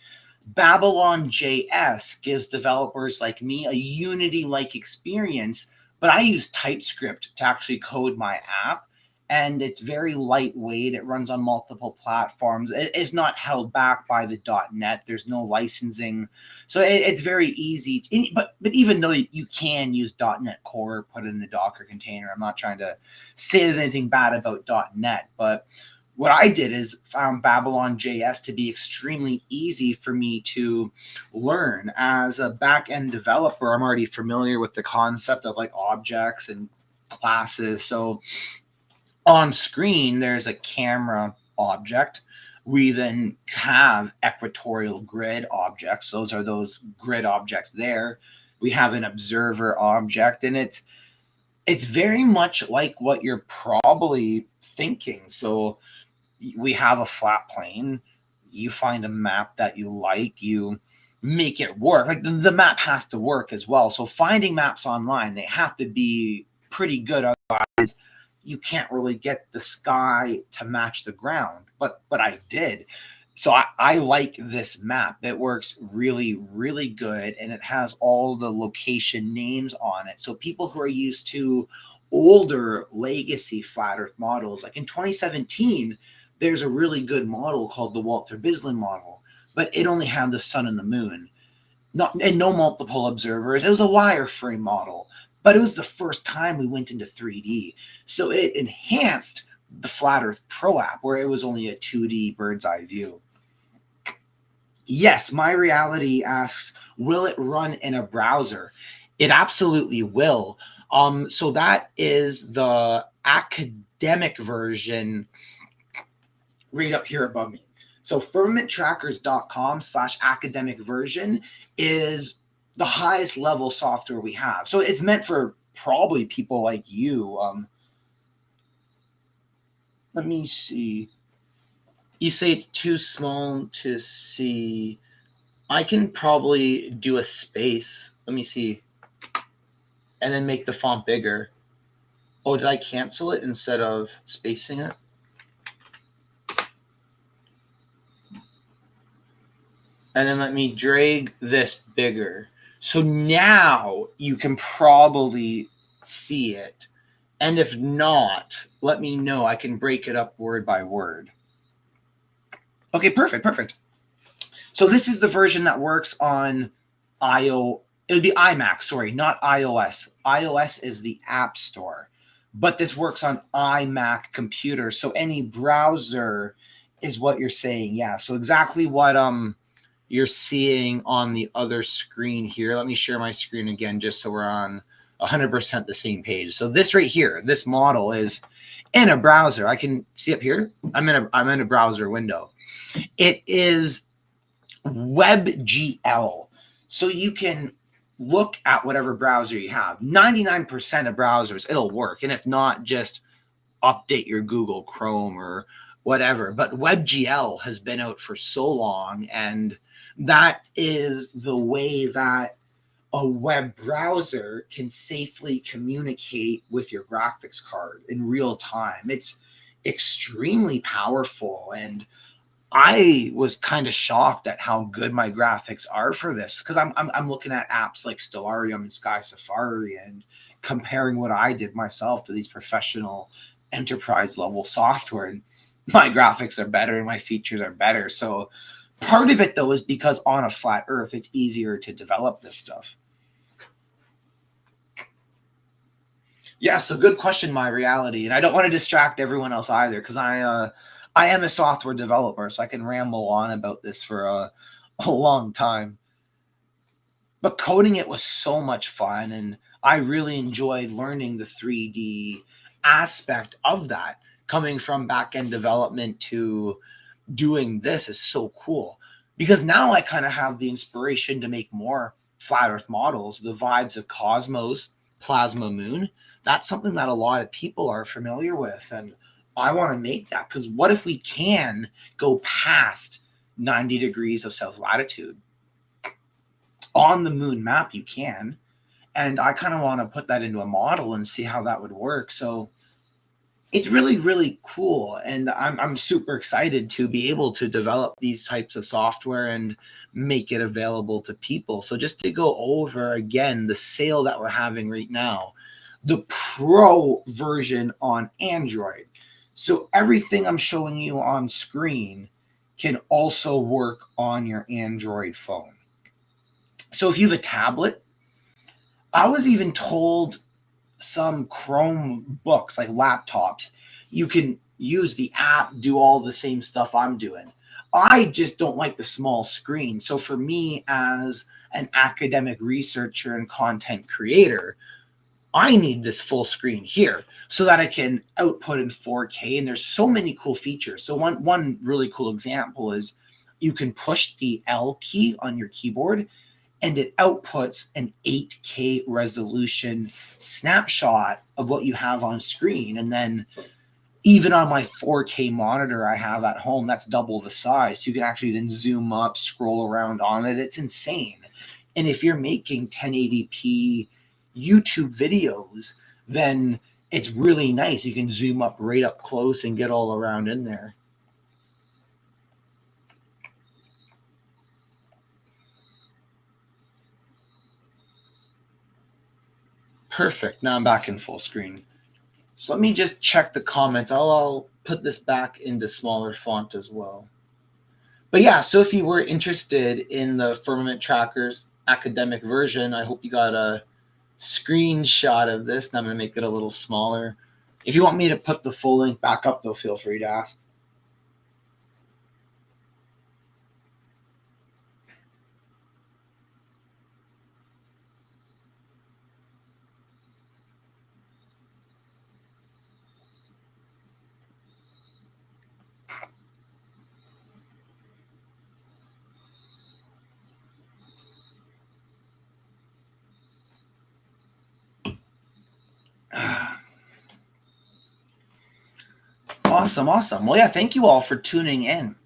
Babylon JS gives developers like me a Unity-like experience, but I use TypeScript to actually code my app. And it's very lightweight. It runs on multiple platforms. It's not held back by the .NET. There's no licensing. So it's very easy. But even though you can use .NET Core, put it in a Docker container, I'm not trying to say there's anything bad about .NET. But what I did is found Babylon JS to be extremely easy for me to learn. As a back-end developer, I'm already familiar with the concept of like objects and classes. So on screen, there's a camera object. We then have equatorial grid objects. Those are those grid objects there. We have an observer object, and it's very much like what you're probably thinking. So we have a flat plane. You find a map that you like. You make it work. Like the map has to work as well. So finding maps online, they have to be pretty good. Otherwise, you can't really get the sky to match the ground. But I did. So I like this map. It works really, really good. And it has all the location names on it. So people who are used to older legacy flat earth models, like in 2017, there's a really good model called the Walter Bislin model, but it only had the sun and the moon, and no multiple observers. It was a wireframe model, but it was the first time we went into 3D. So it enhanced the Flat Earth Pro app, where it was only a 2D bird's eye view. Yes, My Reality asks, will it run in a browser? It absolutely will. So that is the academic version right up here above me. So firmamenttrackers.com/academic version is the highest level software we have. So it's meant for probably people like you. Let me see. You say it's too small to see. I can probably do a space. Let me see. And then make the font bigger. Oh, did I cancel it instead of spacing it? And then let me drag this bigger. So now you can probably see it. And if not, let me know. I can break it up word by word. Okay, perfect. So this is the version that works on it would be iMac, sorry, not iOS. iOS is the App Store. But this works on iMac computers. So any browser is what you're saying. Yeah, so exactly what you're seeing on the other screen here. Let me share my screen again just so we're on 100% the same page. So this right here, this model is in a browser. I can see up here. I'm in a browser window. It is WebGL. So you can look at whatever browser you have. 99% of browsers, it'll work. And if not, just update your Google Chrome or whatever. But WebGL has been out for so long, and that is the way that a web browser can safely communicate with your graphics card in real time. It's extremely powerful, and I was kind of shocked at how good my graphics are for this, because I'm looking at apps like Stellarium and Sky Safari and comparing what I did myself to these professional enterprise level software, and my graphics are better and my features are better. So part of it though is because on a flat earth it's easier to develop this stuff. Yeah, so good question, my reality. And I don't want to distract everyone else either, because I am a software developer, so I can ramble on about this for a long time. But coding it was so much fun, and I really enjoyed learning the 3D aspect of that. Coming from back-end development to doing this is so cool, because now I kind of have the inspiration to make more flat earth models. The vibes of Cosmos, Plasma Moon, that's something that a lot of people are familiar with, and I want to make that, because what if we can go past 90 degrees of south latitude? On the moon map you can, and I kind of want to put that into a model and see how that would work. So it's really, really cool. And I'm super excited to be able to develop these types of software and make it available to people. So just to go over again, the sale that we're having right now, the Pro version on Android. So everything I'm showing you on screen can also work on your Android phone. So if you have a tablet, I was even told some Chromebooks, like laptops, you can use the app, do all the same stuff I'm doing. I just don't like the small screen. So for me, as an academic researcher and content creator, I need this full screen here so that I can output in 4K. And there's so many cool features. So one really cool example is you can push the L key on your keyboard, and it outputs an 8K resolution snapshot of what you have on screen. And then even on my 4K monitor I have at home, that's double the size. So you can actually then zoom up, scroll around on it. It's insane. And if you're making 1080p YouTube videos, then it's really nice. You can zoom up right up close and get all around in there. Perfect. Now I'm back in full screen. So let me just check the comments. I'll put this back into smaller font as well. But yeah, so if you were interested in the Firmament Trackers academic version, I hope you got a screenshot of this. And I'm going to make it a little smaller. If you want me to put the full link back up, though, feel free to ask. Awesome. Well, yeah, thank you all for tuning in.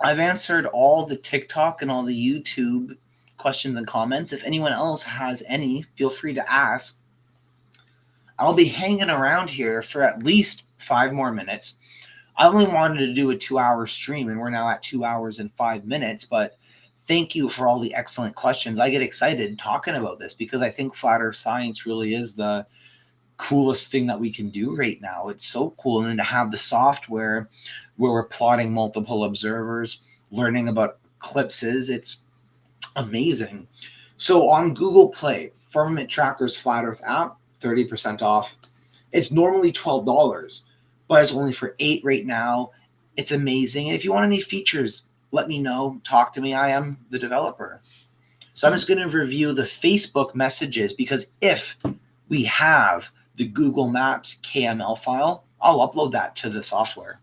I've answered all the TikTok and all the YouTube questions and comments. If anyone else has any, feel free to ask. I'll be hanging around here for at least 5 more minutes. I only wanted to do a 2-hour stream, and we're now at 2 hours and 5 minutes, but thank you for all the excellent questions. I get excited talking about this because I think flat earth science really is the coolest thing that we can do right now. It's so cool. And then to have the software where we're plotting multiple observers, learning about eclipses, it's amazing. So on Google Play, Firmament Tracker's Flat Earth app, 30% off. It's normally $12, but it's only for $8 right now. It's amazing. And if you want any features, let me know. Talk to me. I am the developer. So I'm just going to review the Facebook messages, because if we have the Google Maps KML file, I'll upload that to the software.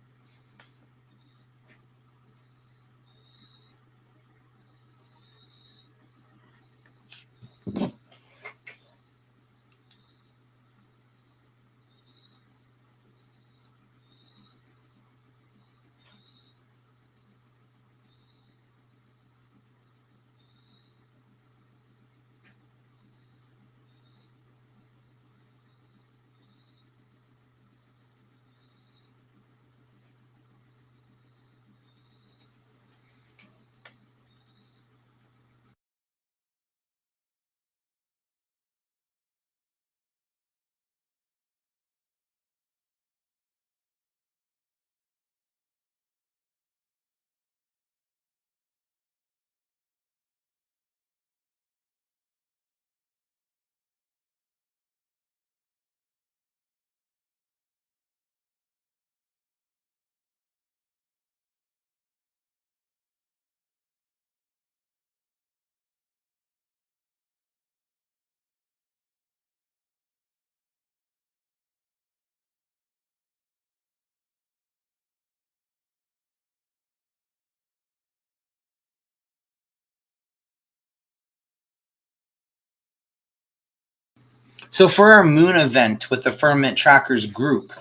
So for our moon event with the Firmament Trackers group,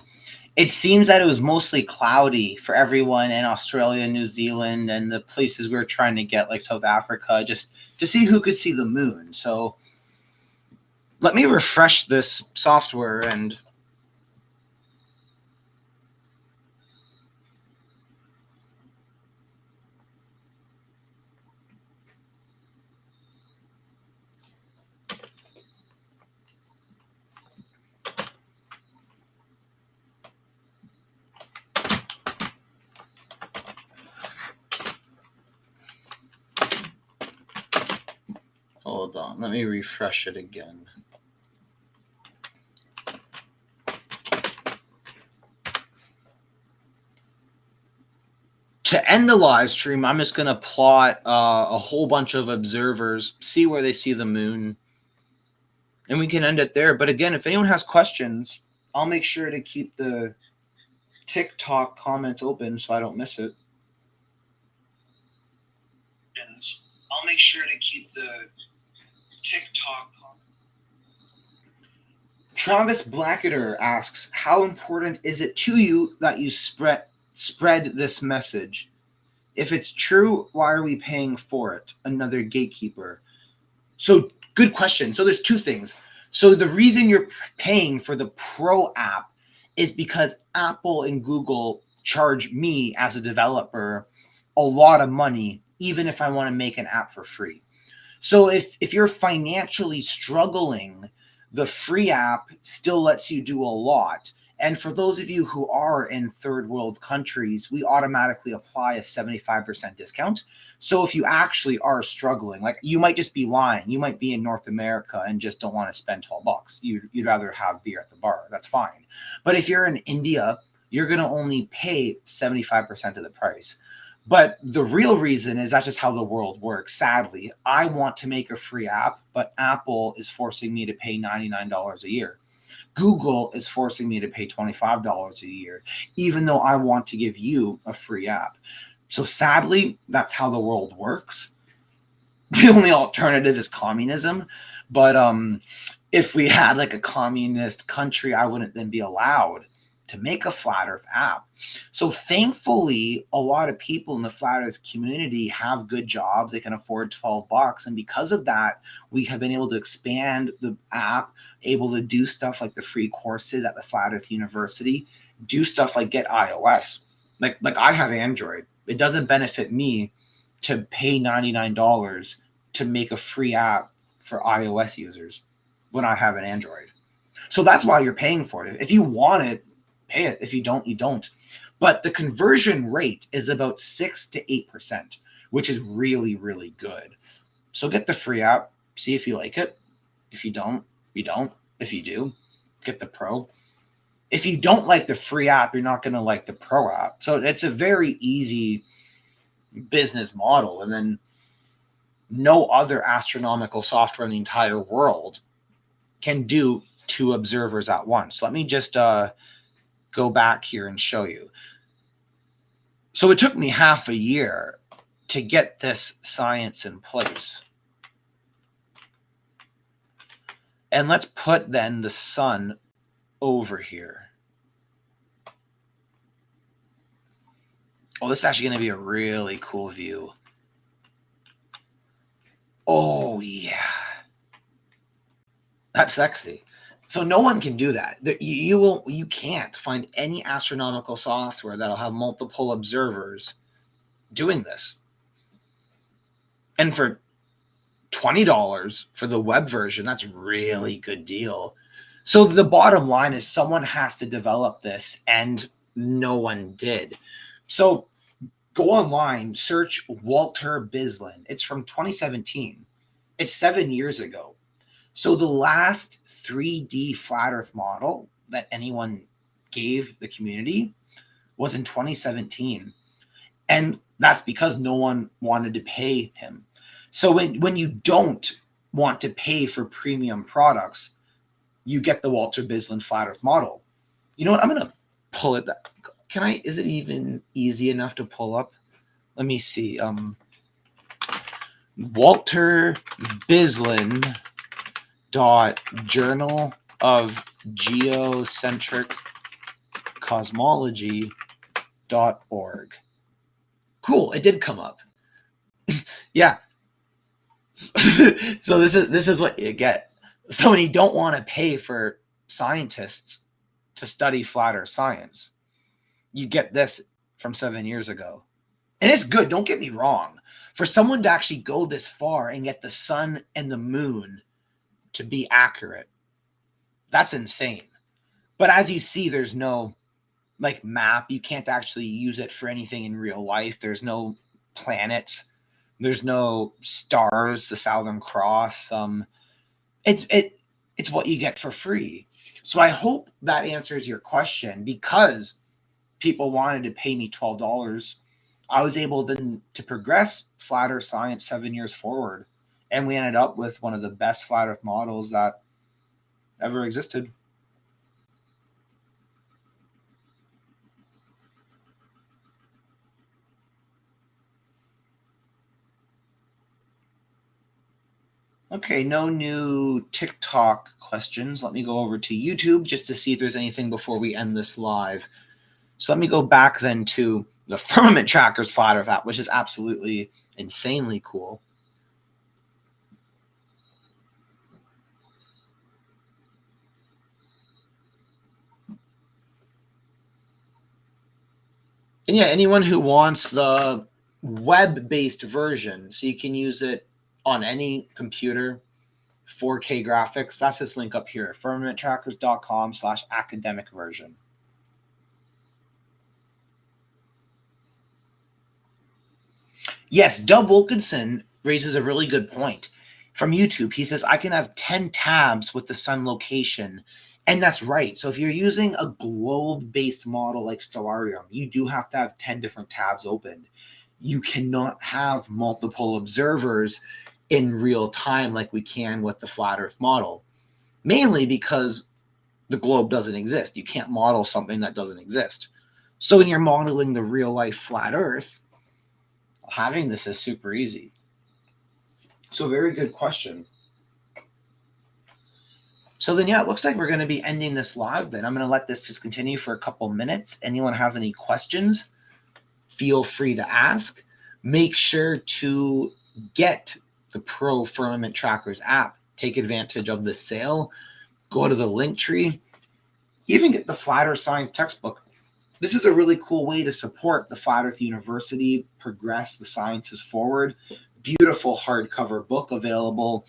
it seems that it was mostly cloudy for everyone in Australia, New Zealand, and the places we were trying to get, like South Africa, just to see who could see the moon. So let me refresh this software and hold on. Let me refresh it again. To end the live stream, I'm just going to plot a whole bunch of observers, see where they see the moon, and we can end it there. But again, if anyone has questions, I'll make sure to keep the TikTok comments open so I don't miss it. I'll make sure to keep the TikTok comments. Travis Blacketer asks, how important is it to you that you spread this message? If it's true, why are we paying for it? Another gatekeeper. So good question. So there's two things. So the reason you're paying for the Pro app is because Apple and Google charge me as a developer a lot of money, even if I want to make an app for free. So if you're financially struggling, the free app still lets you do a lot. And for those of you who are in third world countries, we automatically apply a 75% discount. So if you actually are struggling, like you might just be lying, you might be in North America and just don't want to spend $12. You'd rather have beer at the bar. That's fine. But if you're in India, you're going to only pay 75% of the price. But the real reason is that's just how the world works. Sadly, I want to make a free app, but Apple is forcing me to pay $99 a year. Google is forcing me to pay $25 a year, even though I want to give you a free app. So sadly, that's how the world works. The only alternative is communism. But if we had like a communist country, I wouldn't then be allowed to make a Flat Earth app. So thankfully, a lot of people in the Flat Earth community have good jobs. They can afford $12. And because of that, we have been able to expand the app, able to do stuff like the free courses at the Flat Earth University, do stuff like get iOS. Like I have Android. It doesn't benefit me to pay $99 to make a free app for iOS users when I have an Android. So that's why you're paying for it. If you want it, pay it. If you don't, you don't. But the conversion rate is about 6 to 8%, which is really, really good. So get the free app, see if you like it. If you don't, you don't. If you do, get the pro. If you don't like the free app, you're not going to like the pro app. So it's a very easy business model. And then no other astronomical software in the entire world can do 2 observers at once. Let me just go back here and show you. So it took me half a year to get this science in place. And let's put then the sun over here. Oh, this is actually going to be a really cool view. Oh, yeah. That's sexy. So no one can do that. You can't find any astronomical software that'll have multiple observers doing this. And for $20 for the web version, that's a really good deal. So the bottom line is someone has to develop this, and no one did. So go online, search Walter Bislin. It's from 2017. It's 7 years ago. So the last 3D flat Earth model that anyone gave the community was in 2017. And that's because no one wanted to pay him. So when you don't want to pay for premium products, you get the Walter Bislin flat Earth model. You know what? I'm going to pull it. Is it even easy enough to pull up? Let me see. Walter Bislin Journal of Geocentric Cosmology.org. Cool, it did come up. Yeah. So this is what you get. So when you don't want to pay for scientists to study flat Earth science, you get this from 7 years ago. And it's good, don't get me wrong. For someone to actually go this far and get the sun and the moon to be accurate, that's insane. But as you see, there's no like map. You can't actually use it for anything in real life. There's no planets. There's no stars, the Southern Cross. It's what you get for free. So I hope that answers your question. Because people wanted to pay me $12, I was able then to progress flat Earth science 7 years forward. And we ended up with one of the best flat Earth models that ever existed. Okay, no new TikTok questions. Let me go over to YouTube just to see if there's anything before we end this live. So let me go back then to the Firmament Trackers flat Earth app, which is absolutely insanely cool. And yeah, anyone who wants the web-based version, so you can use it on any computer, 4K graphics, that's this link up here, firmamenttrackers.com/academic version. Yes, Dub Wilkinson raises a really good point. From YouTube, he says, I can have 10 tabs with the sun location. And that's right. So if you're using a globe-based model like Stellarium, you do have to have 10 different tabs open. You cannot have multiple observers in real time like we can with the flat Earth model, mainly because the globe doesn't exist. You can't model something that doesn't exist. So when you're modeling the real-life flat Earth, having this is super easy. So very good question. So then, yeah, it looks like we're going to be ending this live then. I'm going to let this just continue for a couple minutes. Anyone has any questions, feel free to ask. Make sure to get the Pro Firmament Trackers app. Take advantage of the sale. Go to the link tree. Even get the Flat Earth Science textbook. This is a really cool way to support the Flat Earth University, progress the sciences forward. Beautiful hardcover book available.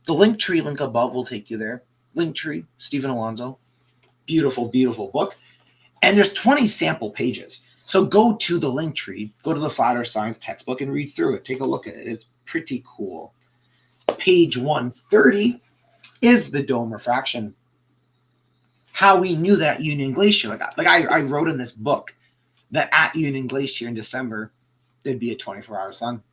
The link tree link above will take you there. Linktree, Stephen Alonso. Beautiful, beautiful book. And there's 20 sample pages. So go to the Linktree, go to the Flat Earth Science textbook and read through it. Take a look at it. It's pretty cool. Page 130 is the dome refraction. How we knew that at Union Glacier. I wrote in this book that at Union Glacier in December, there'd be a 24-hour sun.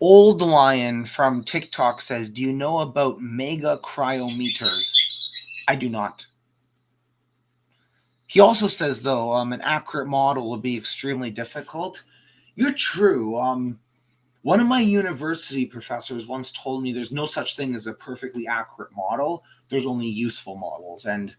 Old Lion from TikTok says, do you know about mega cryometers? I do not. He also says, though, an accurate model would be extremely difficult. You're true. One of my university professors once told me there's no such thing as a perfectly accurate model. There's only useful models. And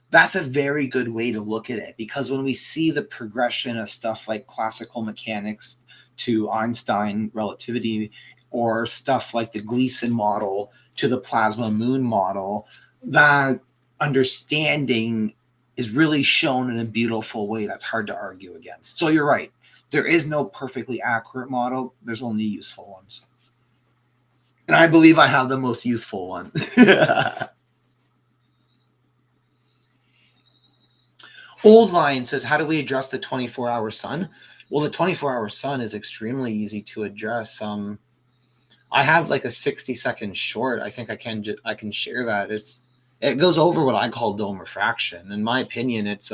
that's a very good way to look at it, because when we see the progression of stuff like classical mechanics to Einstein relativity, or stuff like the Gleason model to the plasma moon model, that understanding is really shown in a beautiful way that's hard to argue against. So you're right. There is no perfectly accurate model. There's only useful ones. And I believe I have the most useful one. Old Lion says, how do we address the 24-hour sun? Well, the 24-hour sun is extremely easy to address. I have like a 60-second short. I think I can share that. It goes over what I call dome refraction. In my opinion, it's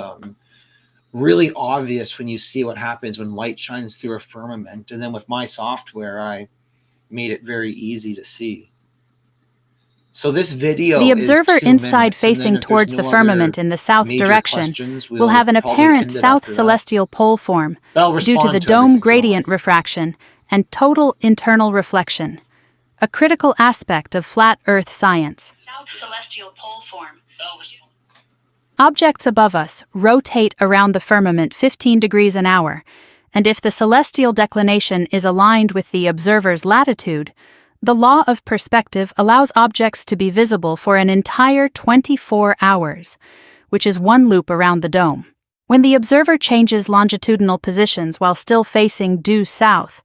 really obvious when you see what happens when light shines through a firmament. And then with my software, I made it very easy to see. So this video, the observer is 2 inside minutes, facing towards the firmament in the south direction will have an apparent south celestial pole form due to the dome gradient refraction and total internal reflection, a critical aspect of flat Earth science. South celestial pole form. Objects above us rotate around the firmament 15 degrees an hour, and if the celestial declination is aligned with the observer's latitude, the law of perspective allows objects to be visible for an entire 24 hours, which is one loop around the dome. When the observer changes longitudinal positions while still facing due south,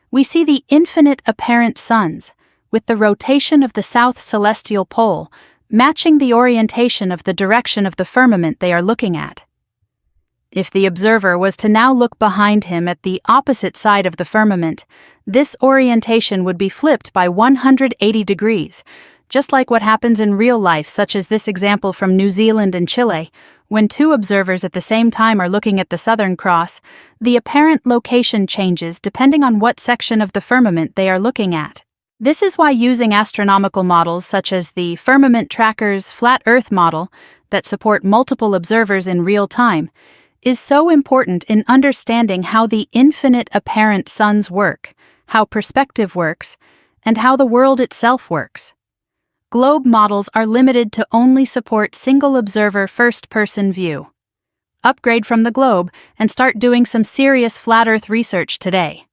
we see the infinite apparent suns, with the rotation of the south celestial pole matching the orientation of the direction of the firmament they are looking at. If the observer was to now look behind him at the opposite side of the firmament, this orientation would be flipped by 180 degrees, just like what happens in real life, such as this example from New Zealand and Chile. When two observers at the same time are looking at the Southern Cross, the apparent location changes depending on what section of the firmament they are looking at. This is why using astronomical models such as the Firmament Trackers Flat Earth model that support multiple observers in real time is so important in understanding how the infinite apparent suns work, how perspective works, and how the world itself works. Globe models are limited to only support single observer first-person view. Upgrade from the globe and start doing some serious flat Earth research today.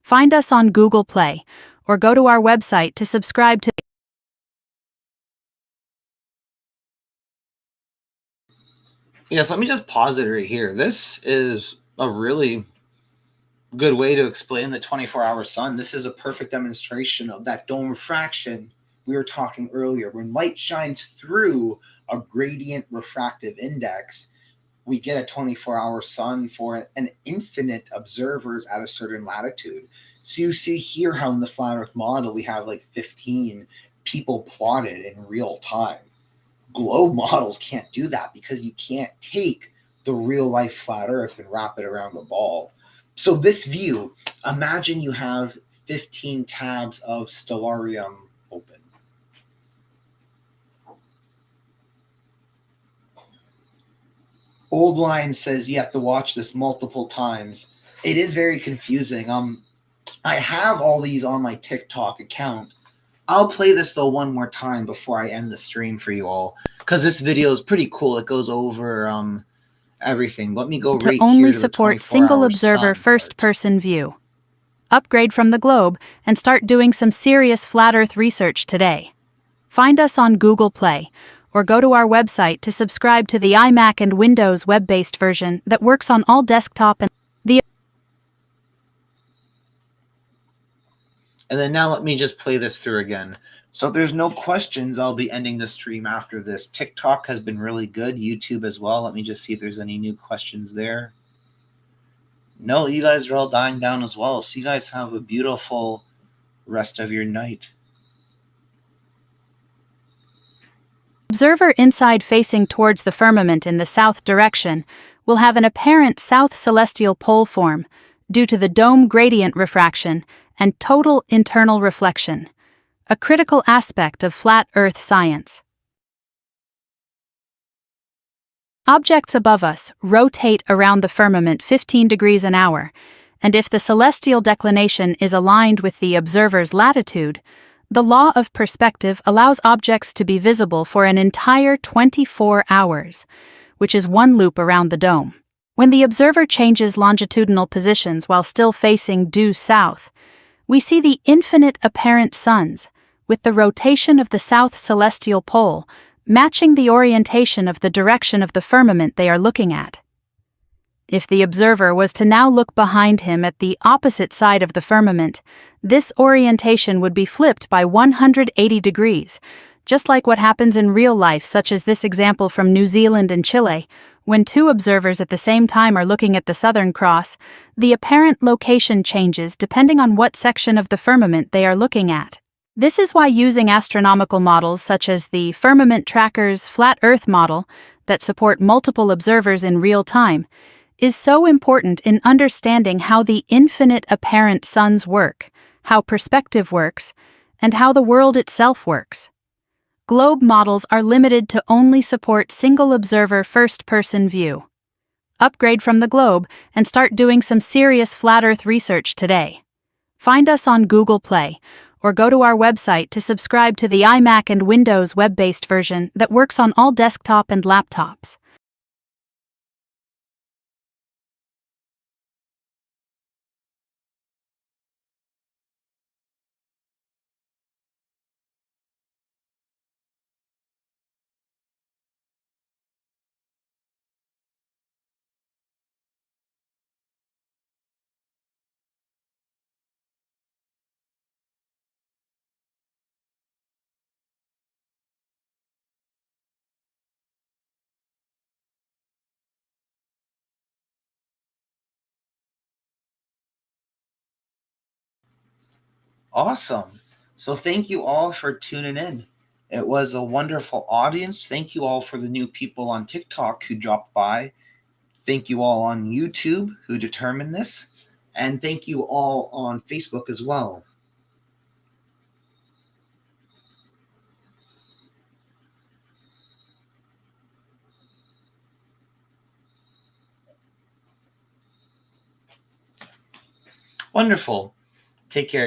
Find us on Google Play or go to our website to subscribe to. Yes, let me just pause it right here. This is a really good way to explain the 24-hour sun. This is a perfect demonstration of that dome refraction we were talking earlier. When light shines through a gradient refractive index, we get a 24-hour sun for an infinite observers at a certain latitude. So you see here how in the flat Earth model we have like 15 people plotted in real time. Globe models can't do that because you can't take the real life flat Earth and wrap it around a ball. So this view, imagine you have 15 tabs of Stellarium open. Old Line says you have to watch this multiple times. It is very confusing. I have all these on my TikTok account. I'll play this though one more time before I end the stream for you all, because this video is pretty cool. It goes over everything. Let me go To right only here to the support single 24-hour observer sun first-person view. Upgrade from the globe and start doing some serious flat Earth research today. Find us on Google Play, or go to our website to subscribe to the iMac and Windows web-based version that works on all desktop and the. And then now let me just play this through again. So if there's no questions, I'll be ending the stream after this. TikTok has been really good, YouTube as well. Let me just see if there's any new questions there. No, you guys are all dying down as well. So you guys have a beautiful rest of your night. Observer inside facing towards the firmament in the south direction will have an apparent south celestial pole form due to the dome gradient refraction and total internal reflection, a critical aspect of flat Earth science. Objects above us rotate around the firmament 15 degrees an hour, and if the celestial declination is aligned with the observer's latitude, the law of perspective allows objects to be visible for an entire 24 hours, which is one loop around the dome. When the observer changes longitudinal positions while still facing due south, we see the infinite apparent suns, with the rotation of the south celestial pole matching the orientation of the direction of the firmament they are looking at. If the observer was to now look behind him at the opposite side of the firmament, this orientation would be flipped by 180 degrees, just like what happens in real life, such as this example from New Zealand and Chile. When two observers at the same time are looking at the Southern Cross, the apparent location changes depending on what section of the firmament they are looking at. This is why using astronomical models such as the Firmament Tracker's Flat Earth model that support multiple observers in real time is so important in understanding how the infinite apparent suns work, how perspective works, and how the world itself works. Globe models are limited to only support single observer first-person view. Upgrade from the globe and start doing some serious flat Earth research today. Find us on Google Play, or go to our website to subscribe to the iMac and Windows web-based version that works on all desktop and laptops. Awesome. So thank you all for tuning in. It was a wonderful audience. Thank you all for the new people on TikTok who dropped by. Thank you all on YouTube who determined this. And thank you all on Facebook as well. Wonderful. Take care.